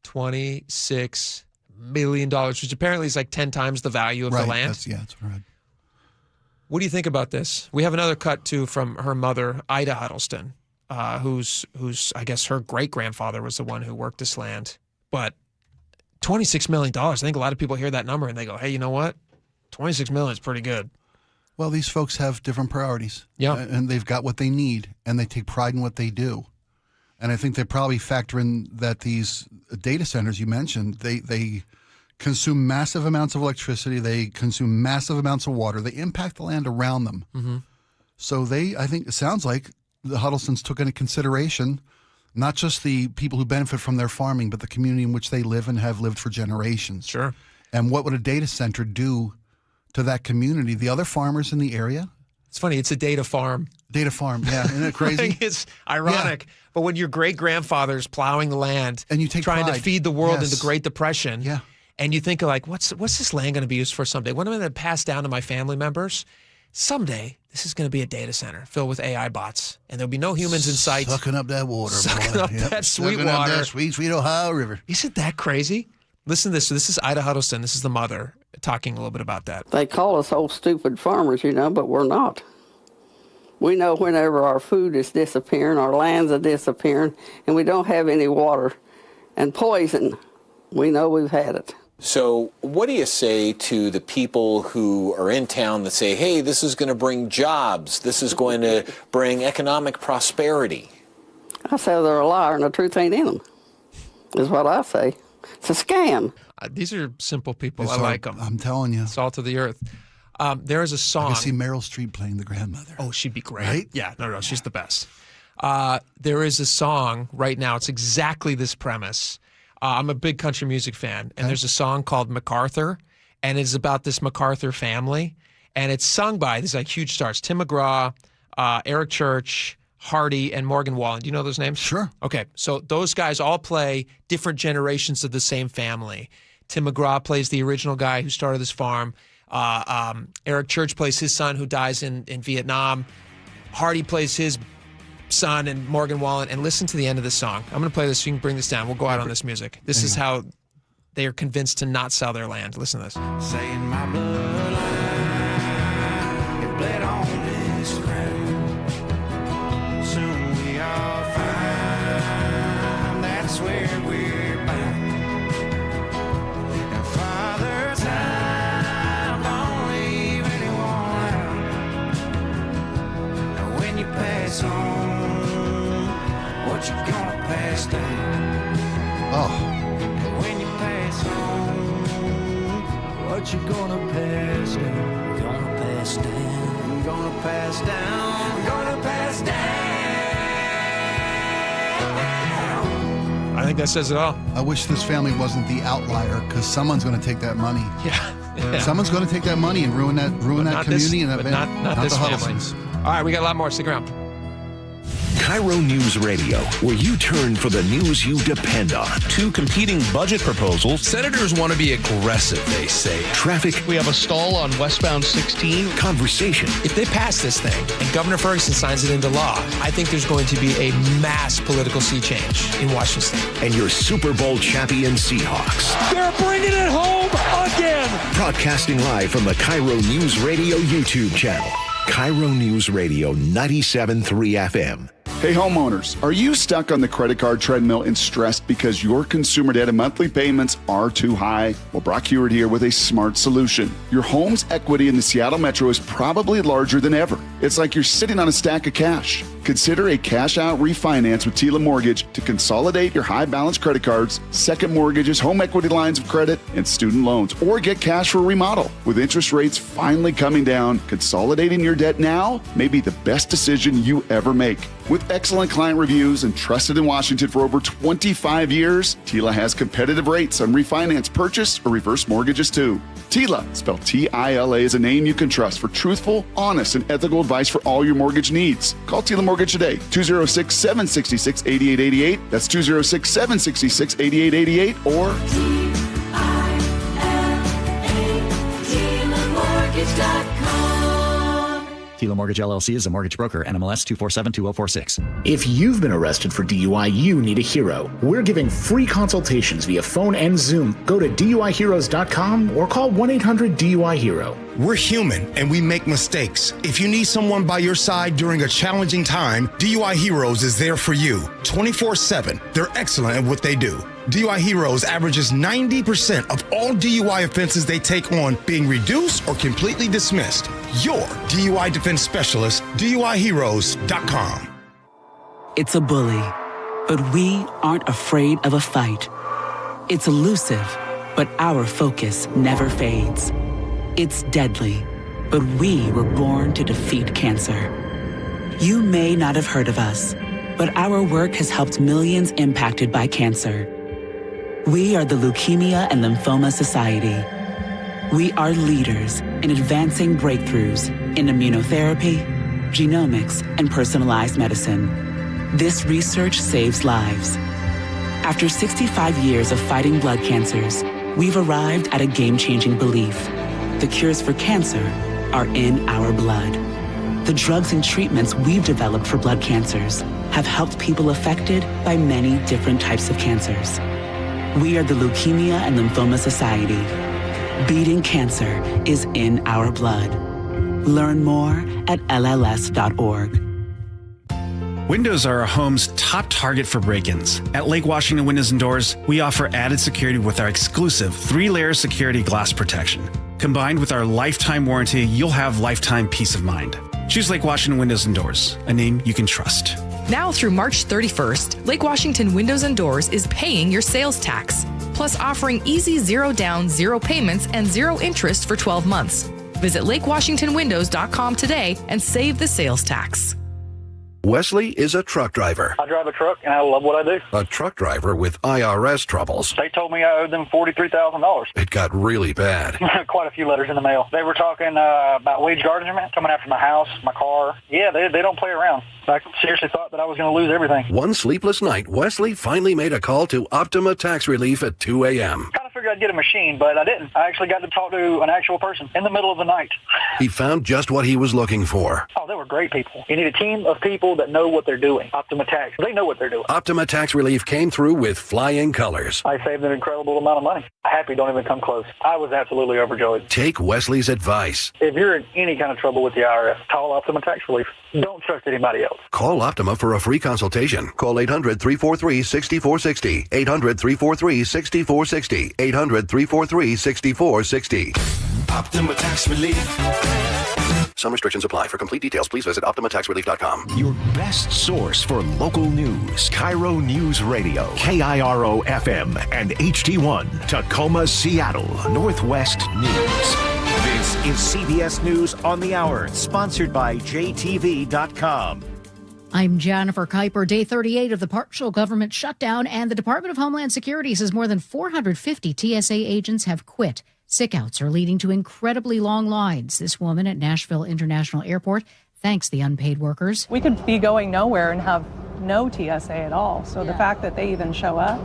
$26 million, which apparently is like 10 times the value of the land. That's right. What do you think about this? We have another cut, too, from her mother, Ida Huddleston, who's I guess her great-grandfather was the one who worked this land. But $26 million, I think a lot of people hear that number and they go, hey, you know what? $26 million is pretty good. Well, these folks have different priorities. Yeah. And they've got what they need, and they take pride in what they do. And I think they probably factor in that these data centers you mentioned, they consume massive amounts of electricity. They consume massive amounts of water. They impact the land around them. Mm-hmm. So I think it sounds like the Huddlestons took into consideration not just the people who benefit from their farming, but the community in which they live and have lived for generations. Sure. And what would a data center do to that community? The other farmers in the area It's funny. It's a data farm. Data farm, yeah. Isn't it crazy? It's ironic. Yeah. But when your great-grandfather's plowing the land and you take trying pride. to feed the world Yes. in the Great Depression, Yeah. and you think like, what's this land going to be used for someday? What am I going to pass down to my family members? Someday, this is going to be a data center filled with AI bots, and there'll be no humans in sight. Sucking up that water, Sucking boy. up that sweet Sucking up water. that sweet Ohio River. Isn't that crazy? Listen to this. So this is Ida Huddleston. This is the mother talking a little bit about that. They call us old stupid farmers, but we're not. We know whenever our food is disappearing, our lands are disappearing, and we don't have any water and poison, we know we've had it. So what do you say to the people who are in town that say, hey, this is going to bring jobs, this is going to bring economic prosperity? I say they're a liar and the truth ain't in them, is what I say. It's a scam. These are simple people. I like them. I'm telling you. Salt of the earth. There is a song. I can see Meryl Streep playing the grandmother. Oh, she'd be great. Right? Yeah, no, she's the best. There is a song right now. It's exactly this premise. I'm a big country music fan, and there's a song called MacArthur, and it's about this MacArthur family, and it's sung by these like huge stars: Tim McGraw, Eric Church, Hardy, and Morgan Wallen. Do you know those names? Sure. Okay, so those guys all play different generations of the same family. Tim McGraw plays the original guy who started this farm. Eric Church plays his son who dies in Vietnam. Hardy plays his son, and Morgan Wallen. And listen to the end of this song. I'm going to play this so you can bring this down. We'll go out on this music. This is how they are convinced to not sell their land. Listen to this. Saying my bloodline, it bled on this ground. Soon we all find that's where we're bound. And Father Time don't leave anyone out. And when you pass on, what you gonna pass down? Oh. And when you pass on, what you gonna pass down? We're gonna pass down. We're gonna pass down. We're gonna pass down. I think that says it all. I wish this family wasn't the outlier, because someone's going to take that money. Yeah. Someone's going to take that money and ruin that community and that not this the family. Huddlestons. All right, we got a lot more. Stick around. KIRO Newsradio, where you turn for the news you depend on. Two competing budget proposals. Senators want to be aggressive, they say. Traffic. We have a stall on westbound 16. Conversation. If they pass this thing and Governor Ferguson signs it into law, I think there's going to be a mass political sea change in Washington State. And your Super Bowl champion Seahawks. They're bringing it home again. Broadcasting live from the KIRO Newsradio YouTube channel. KIRO Newsradio 97.3 FM. Hey homeowners, are you stuck on the credit card treadmill and stressed because your consumer debt and monthly payments are too high? Well, Brock Hewitt here with a smart solution. Your home's equity in the Seattle Metro is probably larger than ever. It's like you're sitting on a stack of cash. Consider a cash-out refinance with Tila Mortgage to consolidate your high-balance credit cards, second mortgages, home equity lines of credit, and student loans, or get cash for a remodel. With interest rates finally coming down, consolidating your debt now may be the best decision you ever make. With excellent client reviews and trusted in Washington for over 25 years, Tila has competitive rates on refinance, purchase, or reverse mortgages too. Tila, spelled T-I-L-A, is a name you can trust for truthful, honest, and ethical advice for all your mortgage needs. Call Tila Mortgage today, 206-766-8888. That's 206-766-8888, or Tila Mortgage LLC is a mortgage broker. NMLS 2472046. If you've been arrested for DUI, you need a hero. We're giving free consultations via phone and Zoom. Go to DUIHeroes.com or call 1-800-DUI-HERO. We're human and we make mistakes. If you need someone by your side during a challenging time, DUI Heroes is there for you 24/7. They're excellent at what they do. DUI Heroes averages 90% of all DUI offenses they take on being reduced or completely dismissed. Your DUI defense specialist, DUIHeroes.com. It's a bully, but we aren't afraid of a fight. It's elusive, but our focus never fades. It's deadly, but we were born to defeat cancer. You may not have heard of us, but our work has helped millions impacted by cancer. We are the Leukemia and Lymphoma Society. We are leaders in advancing breakthroughs in immunotherapy, genomics, and personalized medicine. This research saves lives. After 65 years of fighting blood cancers, we've arrived at a game-changing belief. The cures for cancer are in our blood. The drugs and treatments we've developed for blood cancers have helped people affected by many different types of cancers. We are the Leukemia and Lymphoma Society. Beating cancer is in our blood. Learn more at LLS.org. Windows are our home's top target for break-ins. At Lake Washington Windows and Doors, we offer added security with our exclusive 3-layer security glass protection. Combined with our lifetime warranty, you'll have lifetime peace of mind. Choose Lake Washington Windows and Doors, a name you can trust. Now through March 31st, Lake Washington Windows and Doors is paying your sales tax, plus offering easy 0 down, 0 payments, and 0 interest for 12 months. Visit lakewashingtonwindows.com today and save the sales tax. Wesley is a truck driver. I drive a truck and I love what I do. A truck driver with IRS troubles. They told me I owed them $43,000. It got really bad. Quite a few letters in the mail. They were talking about wage garnishment, coming after my house, my car. Yeah, they don't play around. I seriously thought that I was going to lose everything. One sleepless night, Wesley finally made a call to Optima Tax Relief at 2 a.m. Kind of figured I'd get a machine, but I didn't. I actually got to talk to an actual person in the middle of the night. He found just what he was looking for. Oh, they were great people. You need a team of people that know what they're doing. Optima Tax, they know what they're doing. Optima Tax Relief came through with flying colors. I saved an incredible amount of money. Happy don't even come close. I was absolutely overjoyed. Take Wesley's advice. If you're in any kind of trouble with the IRS, call Optima Tax Relief. Don't trust anybody else. Call Optima for a free consultation. Call 800-343-6460. 800-343-6460. 800-343-6460. Optima Tax Relief. Some restrictions apply. For complete details, please visit OptimaTaxRelief.com. Your best source for local news. KIRO News Radio. KIRO FM and HD1. Tacoma, Seattle. Northwest News. This is CBS News on the Hour, sponsored by JTV.com. I'm Jennifer Kuiper. Day 38 of the partial government shutdown, and the Department of Homeland Security says more than 450 TSA agents have quit. Sickouts are leading to incredibly long lines. This woman at Nashville International Airport thanks the unpaid workers. We could be going nowhere and have no TSA at all. So the fact that they even show up,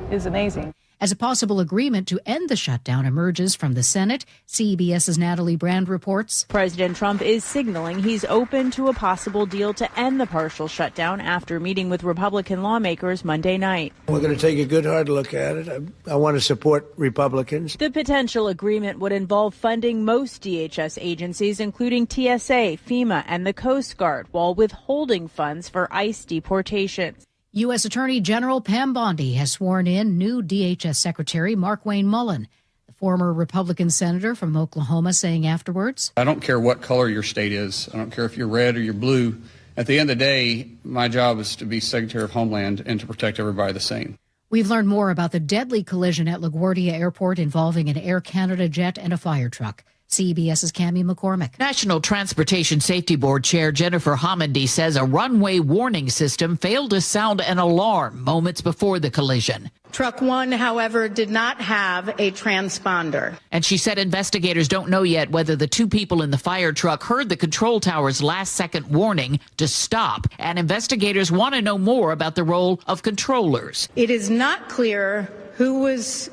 is amazing. As a possible agreement to end the shutdown emerges from the Senate, CBS's Natalie Brand reports. President Trump is signaling he's open to a possible deal to end the partial shutdown after meeting with Republican lawmakers Monday night. We're going to take a good hard look at it. I want to support Republicans. The potential agreement would involve funding most DHS agencies, including TSA, FEMA, and the Coast Guard, while withholding funds for ICE deportations. U.S. Attorney General Pam Bondi has sworn in new DHS Secretary Markwayne Mullin. The former Republican senator from Oklahoma saying afterwards, I don't care what color your state is. I don't care if you're red or you're blue. At the end of the day, my job is to be Secretary of Homeland and to protect everybody the same. We've learned more about the deadly collision at LaGuardia Airport involving an Air Canada jet and a fire truck. CBS's Cammie McCormick. National Transportation Safety Board Chair Jennifer Homendy says a runway warning system failed to sound an alarm moments before the collision. Truck 1, however, did not have a transponder. And she said investigators don't know yet whether the two people in the fire truck heard the control tower's last-second warning to stop. And investigators want to know more about the role of controllers. It is not clear who was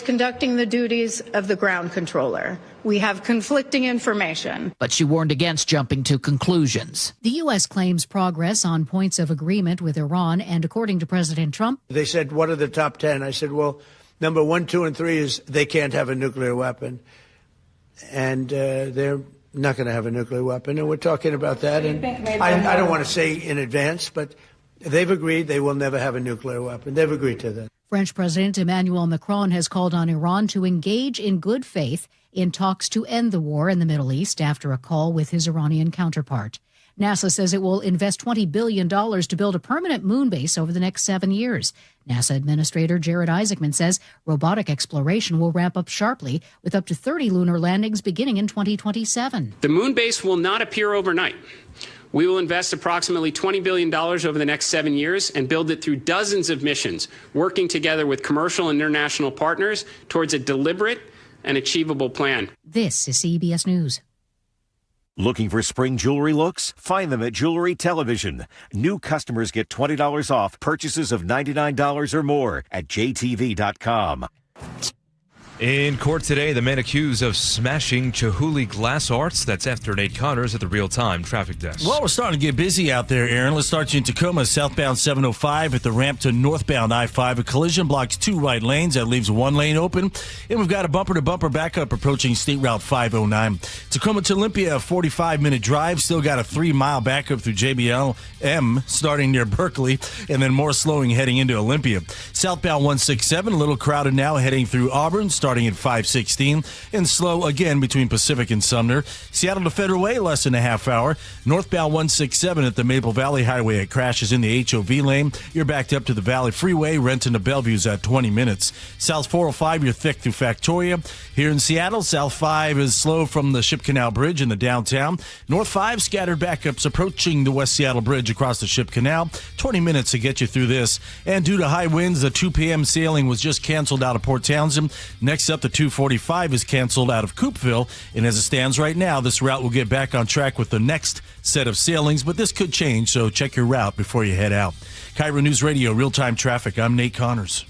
conducting the duties of the ground controller. We have conflicting information. But she warned against jumping to conclusions. The U.S. claims progress on points of agreement with Iran, and according to President Trump, they said, what are the top 10? I said, well, number 1, 2, and 3 is they can't have a nuclear weapon. And they're not going to have a nuclear weapon. And we're talking about that. And I don't want to say in advance, but they've agreed they will never have a nuclear weapon. They've agreed to that. French President Emmanuel Macron has called on Iran to engage in good faith in talks to end the war in the Middle East after a call with his Iranian counterpart. NASA says it will invest $20 billion to build a permanent moon base over the next 7 years. NASA Administrator Jared Isaacman says robotic exploration will ramp up sharply with up to 30 lunar landings beginning in 2027. The moon base will not appear overnight. We will invest approximately $20 billion over the next 7 years and build it through dozens of missions, working together with commercial and international partners towards a deliberate and achievable plan. This is CBS News. Looking for spring jewelry looks? Find them at Jewelry Television. New customers get $20 off purchases of $99 or more at jtv.com. In court today, the man accused of smashing Chihuly Glass Arts. That's after Nate Connors at the real-time traffic desk. Well, we're starting to get busy out there, Aaron. Let's start you in Tacoma, southbound 705 at the ramp to northbound I-5. A collision blocks 2 right lanes. That leaves 1 lane open. And we've got a bumper-to-bumper backup approaching State Route 509. Tacoma to Olympia, a 45-minute drive. Still got a 3-mile backup through JBLM starting near Berkeley, and then more slowing heading into Olympia. Southbound 167, a little crowded now heading through Auburn, starting at 516, and slow again between Pacific and Sumner. Seattle to Federal Way, less than a half hour. Northbound 167 at the Maple Valley Highway, it crashes in the HOV lane. You're backed up to the Valley Freeway. Renton to Bellevue's at 20 minutes. South 405, you're thick through Factoria. Here in Seattle, South 5 is slow from the Ship Canal Bridge in the downtown. North 5, scattered backups approaching the West Seattle Bridge across the Ship Canal. 20 minutes to get you through this. And due to high winds, the 2 p.m. sailing was just canceled out of Port Townsend. Next up, the 245 is canceled out of Coopville. And as it stands right now, this route will get back on track with the next set of sailings, but this could change, so check your route before you head out. KIRO News Radio, real-time traffic. I'm Nate Connors.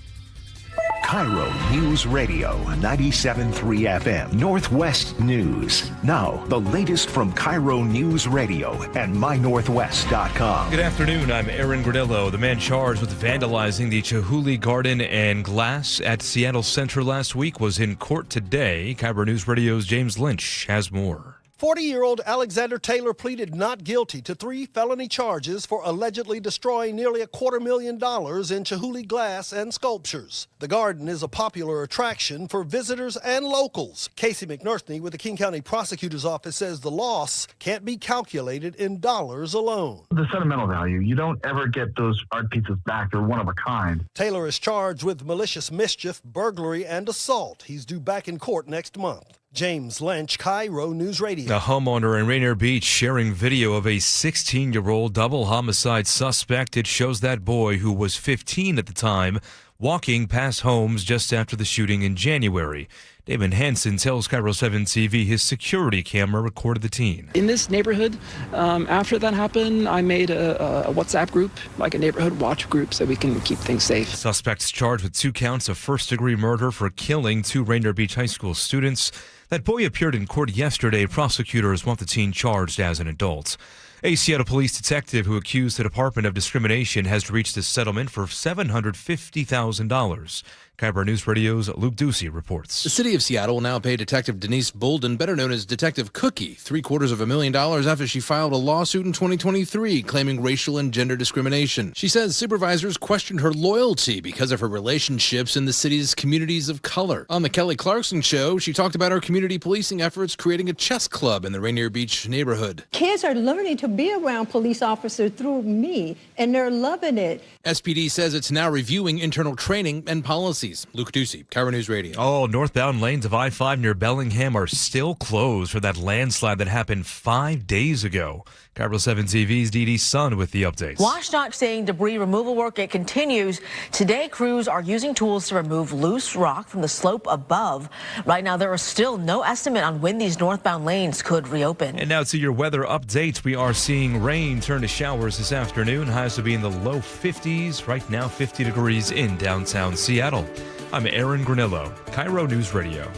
KIRO News Radio 97.3 FM Northwest News. Now, the latest from KIRO News Radio and mynorthwest.com. Good afternoon. I'm Aaron Granillo. The man charged with vandalizing the Chihuly Garden and Glass at Seattle Center last week was in court today. KIRO News Radio's James Lynch has more. 40-year-old Alexander Taylor pleaded not guilty to 3 felony charges for allegedly destroying nearly $250,000 in Chihuly glass and sculptures. The garden is a popular attraction for visitors and locals. Casey McNurthney with the King County Prosecutor's Office says the loss can't be calculated in dollars alone. The sentimental value, you don't ever get those art pieces back. They're one of a kind. Taylor is charged with malicious mischief, burglary, and assault. He's due back in court next month. James Lynch, KIRO News Radio. A homeowner in Rainier Beach sharing video of a 16-year-old double homicide suspect. It shows that boy, who was 15 at the time, walking past homes just after the shooting in January. David Hansen tells KIRO 7 TV his security camera recorded the teen. In this neighborhood, after that happened, I made a WhatsApp group, like a neighborhood watch group, so we can keep things safe. Suspects charged with 2 counts of first-degree murder for killing 2 Rainier Beach High School students. That boy appeared in court yesterday. Prosecutors want the teen charged as an adult. A Seattle police detective who accused the Department of Discrimination has reached a settlement for $750,000. KIRO News Radio's Luke Ducey reports. The city of Seattle will now pay Detective Denise Bolden, better known as Detective Cookie, $750,000 after she filed a lawsuit in 2023 claiming racial and gender discrimination. She says supervisors questioned her loyalty because of her relationships in the city's communities of color. On the Kelly Clarkson Show, she talked about her community policing efforts creating a chess club in the Rainier Beach neighborhood. Kids are learning to be around police officers through me, and they're loving it. SPD says it's now reviewing internal training and policies. Luke Ducey, KIRO News Radio. Oh, northbound lanes of I-5 near Bellingham are still closed for that landslide that happened 5 days ago. KIRO 7 TV's Dee Dee Sun with the updates. WashDOT saying debris removal work, it continues. Today, crews are using tools to remove loose rock from the slope above. Right now, there is still no estimate on when these northbound lanes could reopen. And now to your weather update. We are seeing rain turn to showers this afternoon. Highs will be in the low 50s. Right now, 50 degrees in downtown Seattle. I'm Aaron Granillo, KIRO News Radio.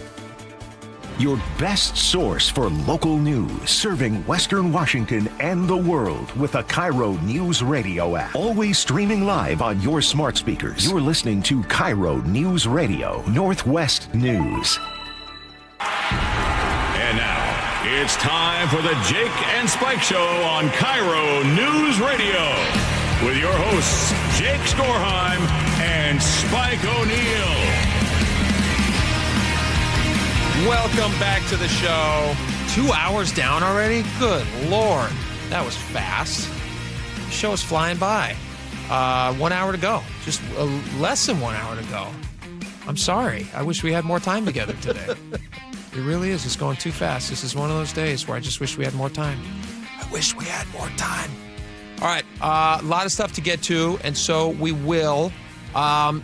Your best source for local news, serving Western Washington and the world with a KIRO News Radio app. Always streaming live on your smart speakers. You're listening to KIRO News Radio, Northwest News. And now, it's time for the Jake and Spike Show on KIRO News Radio. With your hosts, Jake Skorheim and Spike O'Neill. Welcome back to the show. 2 hours down already? Good Lord. That was fast. The show is flying by. 1 hour to go. Just less than 1 hour to go. I'm sorry. I wish we had more time together today. It really is. It's going too fast. This is one of those days where I just wish we had more time. I wish we had more time. All right. A lot of stuff to get to, and so we will.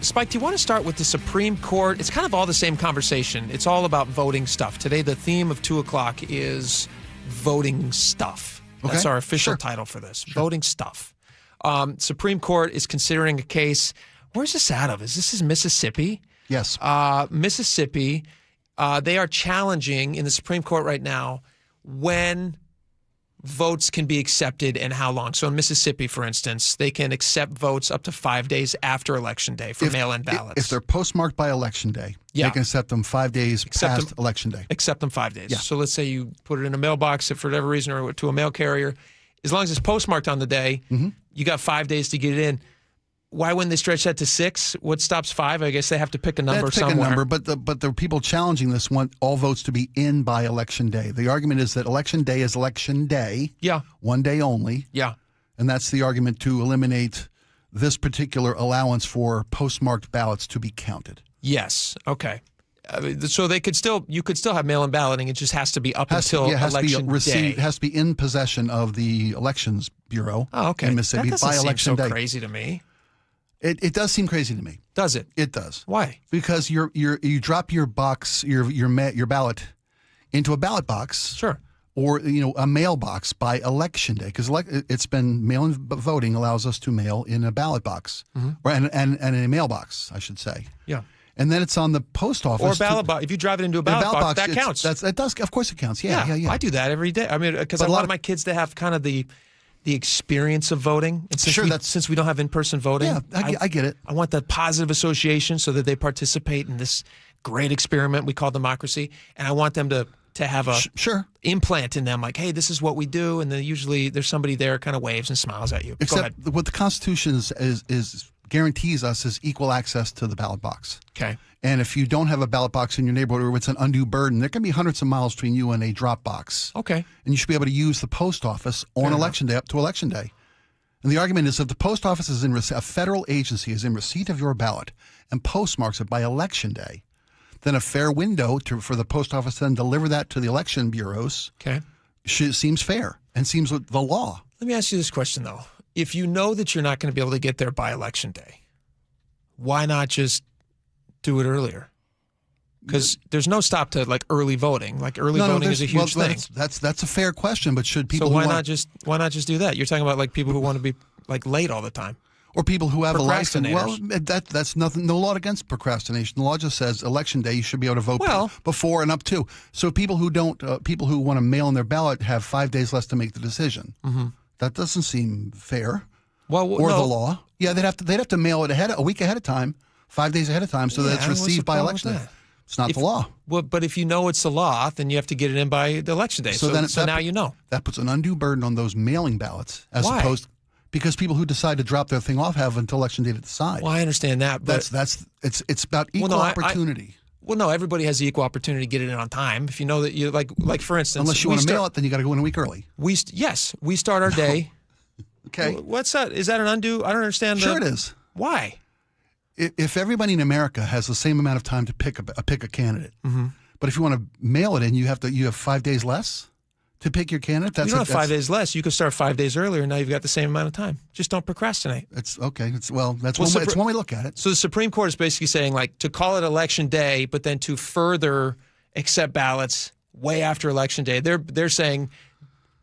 Spike, do you want to start with the Supreme Court? It's kind of all the same conversation. It's all about voting stuff. Today, the theme of 2 o'clock is voting stuff. That's Okay. our official Sure. title for this. Voting stuff. Supreme Court is considering a case. Where's this out of? Is this in Mississippi? Yes. Mississippi. They are challenging in the Supreme Court right now when votes can be accepted and how long. So in Mississippi, for instance, they can accept votes up to 5 days after Election Day for mail-in ballots. If they're postmarked by Election Day, Yeah. they can accept them 5 days past them- Election Day. Accept them 5 days. Yeah. So let's say you put it in a mailbox for whatever reason or to a mail carrier. As long as it's postmarked on the day, you got 5 days to get it in. Why wouldn't they stretch that to 6? What stops 5? I guess they have to pick a number They have to pick somewhere. a number, but the people challenging this want all votes to be in by Election Day. The argument is that Election Day is Election Day. Yeah. One day only. Yeah. And that's the argument to eliminate this allowance for postmarked ballots to be counted. Yes. Okay. So you could still have mail-in balloting. It just has to be up until Election Day. It has to be in possession of the Elections Bureau. Oh, okay. In Mississippi That doesn't by seem Election so Day. crazy to me. It does seem crazy to me. Does it? It does. Why? Because you drop your box, your ballot into a ballot box. Sure. Or a mailbox by Election Day, because it's been mail-in voting allows us to mail in a ballot box, or and a mailbox, I should say. Yeah. And then it's on the post office. Or a ballot box. If you drive it into a ballot box, that counts. It does. Of course, it counts. Yeah. I do that every day. I mean, because I want my kids to have kind of the experience of voting. And since we don't have in-person voting, Yeah, I get it. I want that positive association so that they participate in this great experiment we call democracy, and I want them to have a implant in them, like, hey, this is what we do, and then usually there's somebody there kind of waves and smiles at you. Go ahead. Except what the Constitution is guarantees us is equal access to the ballot box. Okay. And if you don't have a ballot box in your neighborhood or it's an undue burden, there can be hundreds of miles between you and a drop box. Okay. And you should be able to use the post office on Election Day up to Election Day. And the argument is if the post office is a federal agency is in receipt of your ballot and postmarks it by Election Day, then a fair window for the post office to then deliver that to the election bureaus seems fair and seems the law. Let me ask you this question, though. If you know that you're not going to be able to get there by Election Day, why not just do it earlier? Because there's no stop to early voting. Voting is a huge thing. That's a fair question, but should people? So why not just do that? You're talking about people who want to be late all the time, or people who have a life. Well, that's nothing. No law against procrastination. The law just says Election Day you should be able to vote before and up to. So people who don't, people who want to mail in their ballot have 5 days less to make the decision. Mm-hmm. That doesn't seem fair. Well, or the law. Yeah, they'd have to mail it a week ahead of time, 5 days ahead of time, so that it's received by Election Day. It's not the law. Well, but if you know it's the law, then you have to get it in by the Election Day. So now you know. That puts an undue burden on those mailing ballots as Why? opposed because people who decide to drop their thing off have until Election Day to decide. Well, I understand that, but it's about equal opportunity. Well, no, everybody has the equal opportunity to get it in on time. If you know that you like for instance, unless you want to mail it, then you got to go in a week early. We start our day. Okay, what's that? Is that an undue? I don't understand. Sure, it is. Why? If everybody in America has the same amount of time to pick a candidate, but if you want to mail it in, you have 5 days less to pick your candidate. You don't have 5 days less. You could start 5 days earlier, and now you've got the same amount of time. Just don't procrastinate. It's okay. It's one way to look at it. So the Supreme Court is basically saying to call it Election Day, but then to further accept ballots way after Election Day. They're saying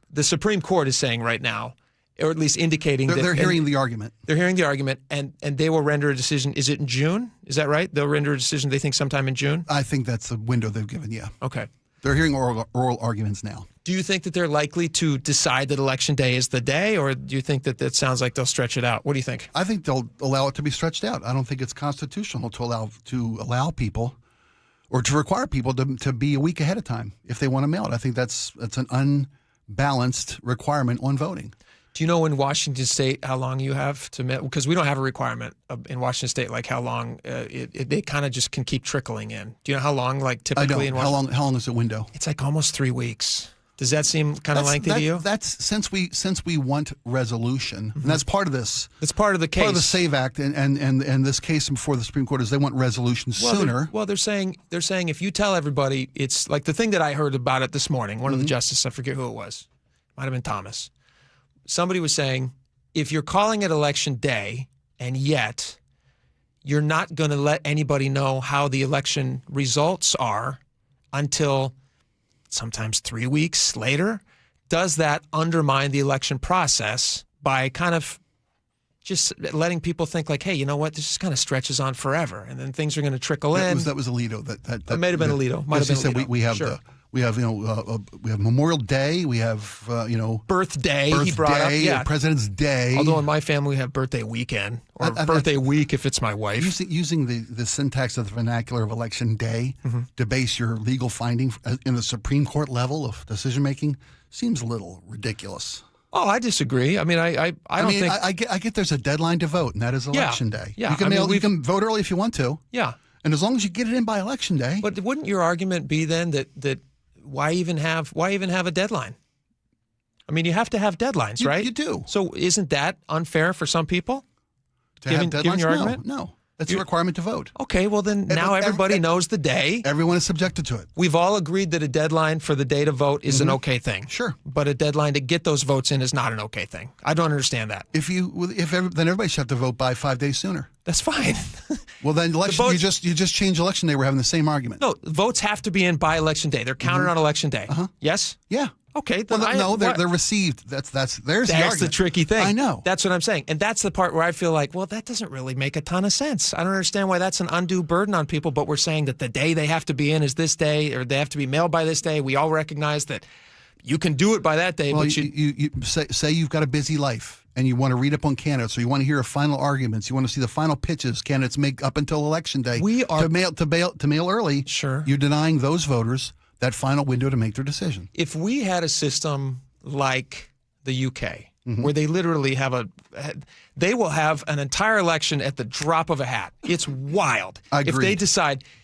the Supreme Court is saying right now, or at least indicating that they're hearing the argument. They're hearing the argument, and they will render a decision. Is it in June? Is that right? They'll render a decision, they think, sometime in June? I think that's the window they've given, yeah. Okay. They're hearing oral arguments now. Do you think that they're likely to decide that Election Day is the day, or do you think that sounds like they'll stretch it out? What do you think? I think they'll allow it to be stretched out. I don't think it's constitutional to allow people or to require people to be a week ahead of time if they want to mail it. I think that's an unbalanced requirement on voting. Do you know in Washington State how long you have to mail? Because we don't have a requirement in Washington State, like how long they kind of just can keep trickling in. Do you know how long, typically in Washington? How long is the window? It's almost 3 weeks. Does that seem kind of lengthy to you? That's since we want resolution, and that's part of this. It's part of the case. Part of the SAVE Act, and this case before the Supreme Court is they want resolution sooner. They're saying if you tell everybody, it's like the thing that I heard about it this morning. One of the justices, I forget who it was, might have been Thomas. Somebody was saying, if you're calling it Election Day and yet you're not going to let anybody know how the election results are until sometimes 3 weeks later, does that undermine the election process by kind of just letting people think like, hey, you know what, this just kind of stretches on forever, and then things are going to trickle in. That was Alito. That may have been Alito. Might have been said Alito. we have Sure. we have Memorial Day. We have Birthday. He brought up, yeah. President's Day. Although in my family we have birthday weekend or birthday week if it's my wife. Using the syntax of the vernacular of Election Day to base your legal finding in the Supreme Court level of decision making seems a little ridiculous. Oh, I disagree. I mean, I don't think. I get there's a deadline to vote, and that is Election Day. Yeah, you can vote early if you want to. Yeah, and as long as you get it in by Election Day. But wouldn't your argument be then that why even have a deadline? I mean, you have to have deadlines, right? You do. So isn't that unfair for some people? Have deadlines? Given your argument? No. That's a requirement to vote. Okay, well then now everybody knows the day. Everyone is subjected to it. We've all agreed that a deadline for the day to vote is an okay thing. Sure. But a deadline to get those votes in is not an okay thing. I don't understand that. Then everybody should have to vote by 5 days sooner. That's fine. Well, then you just change Election Day. We're having the same argument. No, votes have to be in by Election Day. They're counted on Election Day. Yes? Yeah. Okay. Then they're received. That's the the tricky thing. I know. That's what I'm saying, and that's the part where I feel like, well, that doesn't really make a ton of sense. I don't understand why that's an undue burden on people. But we're saying that the day they have to be in is this day, or they have to be mailed by this day. We all recognize that you can do it by that day. Well, but you say you've got a busy life and you want to read up on candidates, or you want to hear final arguments, you want to see the final pitches candidates make up until Election Day. To mail early. Sure. You're denying those voters that final window to make their decision. If we had a system like the UK, where they literally they will have an entire election at the drop of a hat. It's wild. Agreed.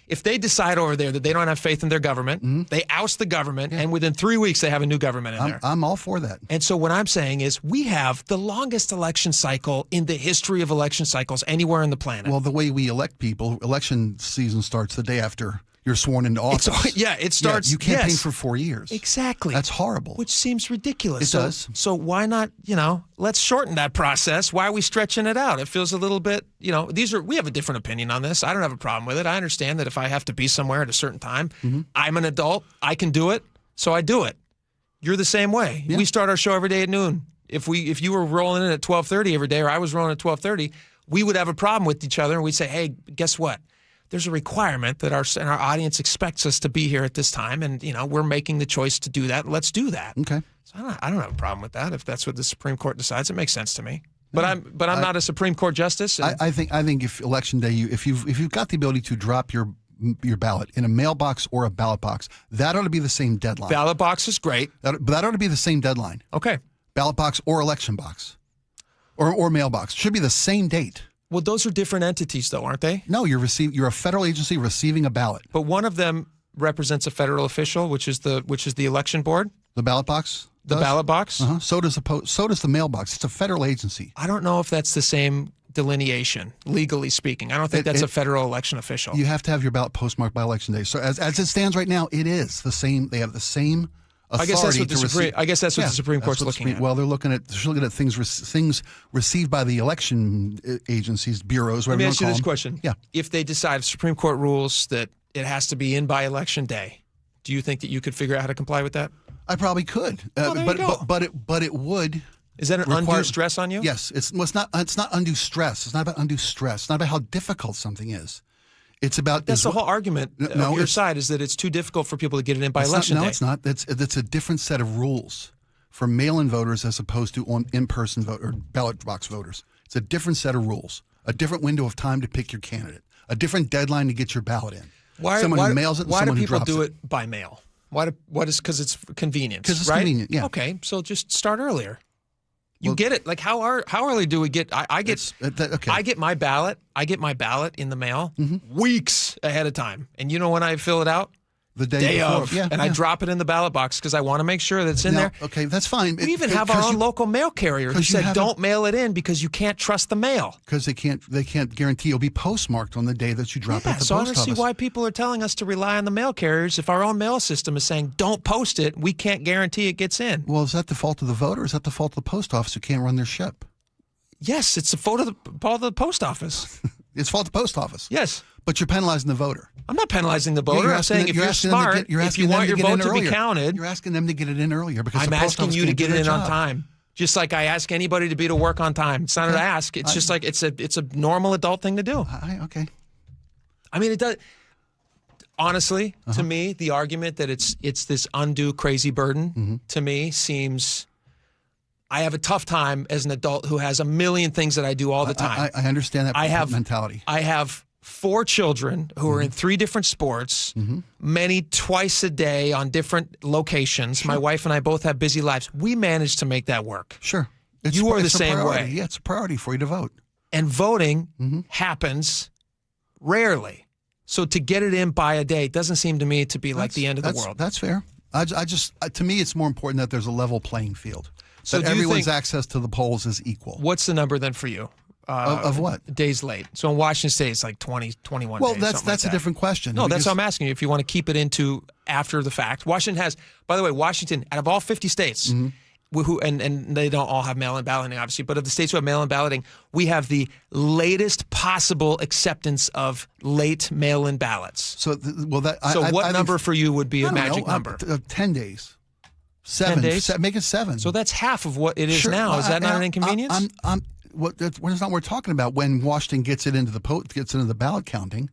If they decide over there that they don't have faith in their government, they oust the government, and within 3 weeks they have a new government in there. I'm all for that. And so what I'm saying is we have the longest election cycle in the history of election cycles anywhere on the planet. Well, the way we elect people, election season starts the day after you're sworn into office. It starts. You campaign for 4 years. Exactly. That's horrible. Which seems ridiculous. It does. So why not, let's shorten that process. Why are we stretching it out? It feels a little bit, we have a different opinion on this. I don't have a problem with it. I understand that if I have to be somewhere at a certain time, I'm an adult. I can do it. So I do it. You're the same way. Yeah. We start our show every day at noon. If you were rolling in at 12:30 every day, or I was rolling at 12:30, we would have a problem with each other, and we'd say, hey, guess what? There's a requirement that our audience expects us to be here at this time, and we're making the choice to do that. Let's do that. Okay. So I don't have a problem with that. If that's what the Supreme Court decides, it makes sense to me. But I'm not a Supreme Court justice. I think if Election Day, if you've got the ability to drop your ballot in a mailbox or a ballot box, that ought to be the same deadline. Ballot box is great. But that ought to be the same deadline. Okay. Ballot box or election box, or mailbox should be the same date. Well, those are different entities, though, aren't they? No, you're a federal agency receiving a ballot. But one of them represents a federal official, which is the election board. The ballot box. The ballot box. So does the mailbox. It's a federal agency. I don't know if that's the same delineation, legally speaking. I don't think that's a federal election official. You have to have your ballot postmarked by Election Day. So as it stands right now, it is the same. They have the same. I guess that's what the Supreme Court's looking at. Well, they're looking at things received by the election agencies, bureaus, whatever you want to call them. Let me ask you this question. Yeah. If they decide, Supreme Court rules that it has to be in by Election Day, do you think that you could figure out how to comply with that? I probably could. But it would. Is that an undue stress on you? Yes. It's not undue stress. It's not about undue stress. It's not about how difficult something is. It's about that's the whole argument of your side is that it's too difficult for people to get it in by Election Day. No, it's not. That's a different set of rules for mail-in voters as opposed to on in-person vote or ballot box voters. It's a different set of rules, a different window of time to pick your candidate, a different deadline to get your ballot in. Someone who mails it and someone who drops it. Why do people do it by mail? Because it's convenient. Because it's right? convenient. Yeah. Okay, so just start earlier. You get it. Like how early do we get? I get my ballot. I get my ballot in the mail weeks ahead of time, and you know when I fill it out? The day of. Yeah, and I drop it in the ballot box because I want to make sure that it's in there. Okay, that's fine. We even have our own local mail carrier who said don't mail it in because you can't trust the mail. Because they can't guarantee it'll be postmarked on the day that you drop it at the post office. So I don't see why people are telling us to rely on the mail carriers if our own mail system is saying don't post it. We can't guarantee it gets in. Well, is that the fault of the voter? Or is that the fault of the post office who can't run their ship? Yes, it's the fault of the post office. It's fault the post office. Yes. But you're penalizing the voter. I'm not penalizing the voter. I'm saying if you're smart, if you want your vote to be counted. You're asking them to get it in earlier because I'm the post asking office you to can't get do it their in on job. time. Just like I ask anybody to be to work on time. It's not an ask. It's just like it's a normal adult thing to do. Okay. I mean, it does. Honestly, to me, the argument that it's this undue crazy burden to me seems. I have a tough time as an adult who has a million things that I do all the time. I understand that mentality. I have 4 children who are in 3 different sports, many twice a day on different locations. My wife and I both have busy lives. We manage to make that work. Sure. You are the same priority. way. Yeah, it's a priority for you to vote. And voting happens rarely. So to get it in by a day doesn't seem to me to be like the end of the world. That's fair. I just to me, it's more important that there's a level playing field. So that everyone's access to the polls is equal. What's the number then for you? Of what? Days late. So in Washington State, it's like 20, 21 well, days. Well, that's a different question. No, that's what I'm asking you. If you want to keep it into after the fact. Washington has, by the way, Washington, out of all 50 states, and they don't all have mail-in balloting, obviously, but of the states who have mail-in balloting, we have the latest possible acceptance of late mail-in ballots. So, what number for you would be a magic number? 10 days. 7 days? Make it 7. So that's half of what it is now. Is that not an inconvenience? That's not what we're talking about. When Washington gets into the ballot counting,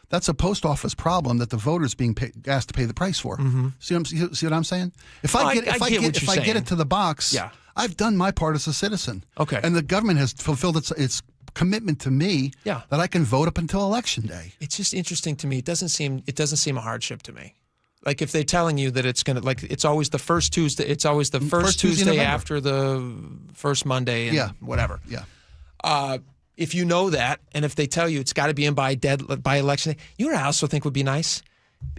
that's a post office problem that the voters being asked to pay the price for. See what I'm saying? If I get it to the box, I've done my part as a citizen. Okay. And the government has fulfilled its commitment to me that I can vote up until Election Day. It's just interesting to me. It doesn't seem a hardship to me. Like if they're telling you that it's gonna it's always the first Tuesday. It's always the first Tuesday after the first Monday and whatever. Yeah. If you know that, and if they tell you it's got to be in by election day, you know what I also think would be nice?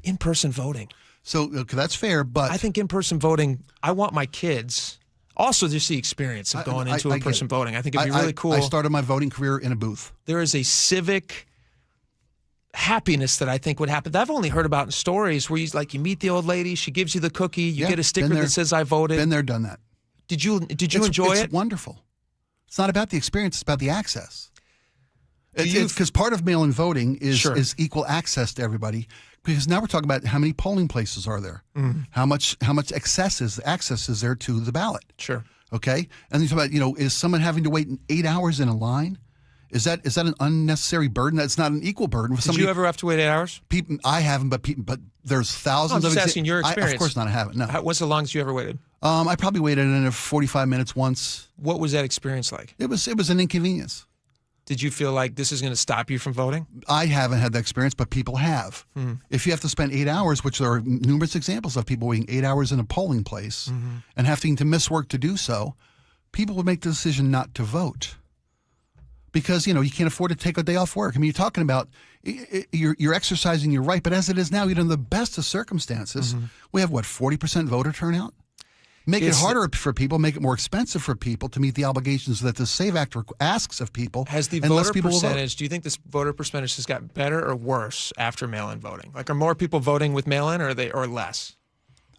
In-person voting. So that's fair, but I think in-person voting. I want my kids also just the experience of going into in-person voting. I think it'd be really cool. I started my voting career in a booth. There is a civic happiness that I think would happen. That I've only heard about in stories where you meet the old lady, she gives you the cookie, you get a sticker that says I voted. Been there, done that. Did you enjoy it? It's wonderful. It's not about the experience, it's about the access. Because part of mail-in voting is equal access to everybody. Because now we're talking about how many polling places are there, how much access is there to the ballot. Sure. Okay, and then you talk about is someone having to wait 8 hours in a line? Is that an unnecessary burden? That's not an equal burden. Did you ever have to wait 8 hours? I haven't, but there's thousands of. I'm just asking your Of experience. course not. I haven't. No. What's the longest you ever waited? I probably waited in 45 minutes once. What was that experience like? It was an inconvenience. Did you feel like this is going to stop you from voting? I haven't had that experience, but people have. If you have to spend 8 hours, which there are numerous examples of people waiting 8 hours in a polling place and having to miss work to do so, people would make the decision not to vote. Because, you can't afford to take a day off work. I mean, you're talking about you're exercising your right, but as it is now, in the best of circumstances, we have, 40% voter turnout? Make it harder for people, make it more expensive for people to meet the obligations that the SAVE Act asks of people. Has the voter percentage, do you think this voter percentage has got better or worse after mail-in voting? Like, are more people voting with mail-in or less?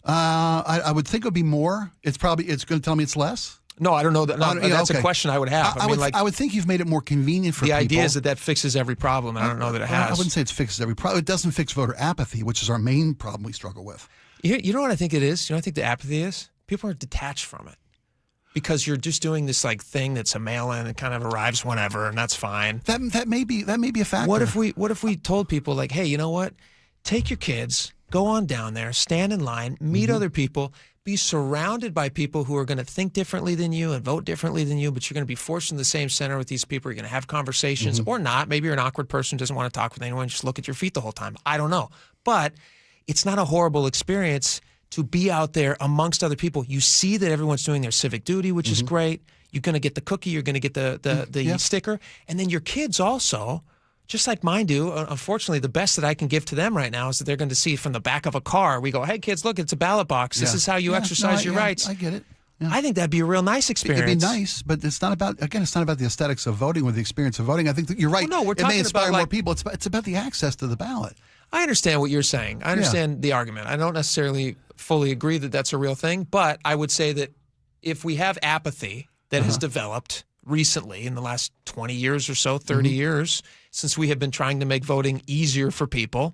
I would think it would be more. It's going to tell me it's less. No, I don't know that. That's a question I would have. I would think you've made it more convenient for people. The idea is that fixes every problem. I don't know that it has. I wouldn't say it fixes every problem. It doesn't fix voter apathy, which is our main problem we struggle with. You know what I think it is? You know what I think the apathy is? People are detached from it because you're just doing this thing that's a mail-in and kind of arrives whenever, and that's fine. That may be a factor. What if we told people hey, you know what? Take your kids, go on down there, stand in line, meet other people. Be surrounded by people who are going to think differently than you and vote differently than you, but you're going to be forced in the same center with these people. You're going to have conversations or not. Maybe you're an awkward person who doesn't want to talk with anyone. Just look at your feet the whole time. I don't know. But it's not a horrible experience to be out there amongst other people. You see that everyone's doing their civic duty, which is great. You're going to get the cookie. You're going to get the sticker. And then your kids also, just like mine do, unfortunately, the best that I can give to them right now is that they're going to see from the back of a car. We go, hey, kids, look, it's a ballot box. This is how you exercise your rights. I get it. Yeah. I think that'd be a real nice experience. It'd be nice, but it's not about the aesthetics of voting or the experience of voting. I think that you're right. Well, no, we're talking it may inspire about more people. It's about the access to the ballot. I understand what you're saying. I understand the argument. I don't necessarily fully agree that that's a real thing, but I would say that if we have apathy that has developed recently in the last 20 years or so, 30 years, since we have been trying to make voting easier for people.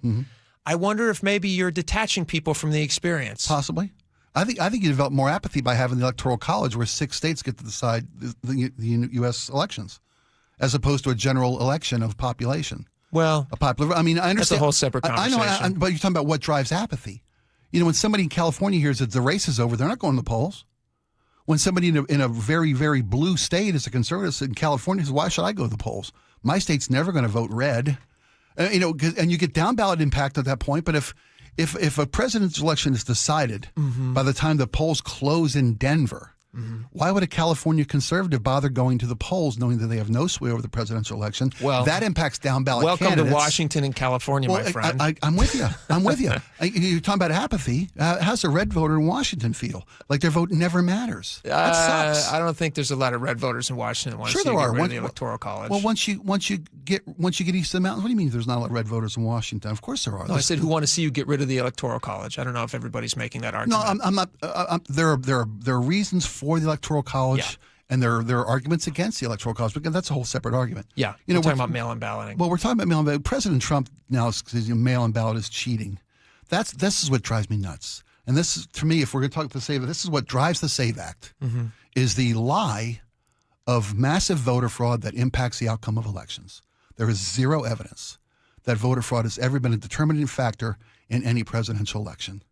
I wonder if maybe you're detaching people from the experience. Possibly. I think you develop more apathy by having the Electoral College where 6 states get to decide the U.S. elections, as opposed to a general election of population. Well, I understand. That's a whole separate conversation. I know, but you're talking about what drives apathy. When somebody in California hears that the race is over, they're not going to the polls. When somebody in a very, very blue state is a conservative in California says, why should I go to the polls? My state's never going to vote red. And you get down ballot impact at that point. But if a president's election is decided by the time the polls close in Denver, why would a California conservative bother going to the polls knowing that they have no sway over the presidential election? Well, that impacts down ballot welcome candidates. to Washington and California, my friend. I'm with you. You're talking about apathy. How's a red voter in Washington feel? Like their vote never matters. That sucks. I don't think there's a lot of red voters in Washington. Sure there are. The Electoral College. Well, once you get east of the mountains, what do you mean there's not a lot of red voters in Washington? Of course there are. No, I said who want to see you get rid of the Electoral College. I don't know if everybody's making that argument. No, I'm not. There are reasons for the Electoral College. And there are arguments against the Electoral College, because that's a whole separate argument. Yeah, we're talking about mail-in balloting. Well, we're talking about mail-in balloting. President Trump now says mail-in ballot is cheating. This is what drives me nuts. And this is, to me, if we're going to talk about the SAVE, this is what drives the SAVE Act, is the lie of massive voter fraud that impacts the outcome of elections. There is zero evidence that voter fraud has ever been a determining factor in any presidential election.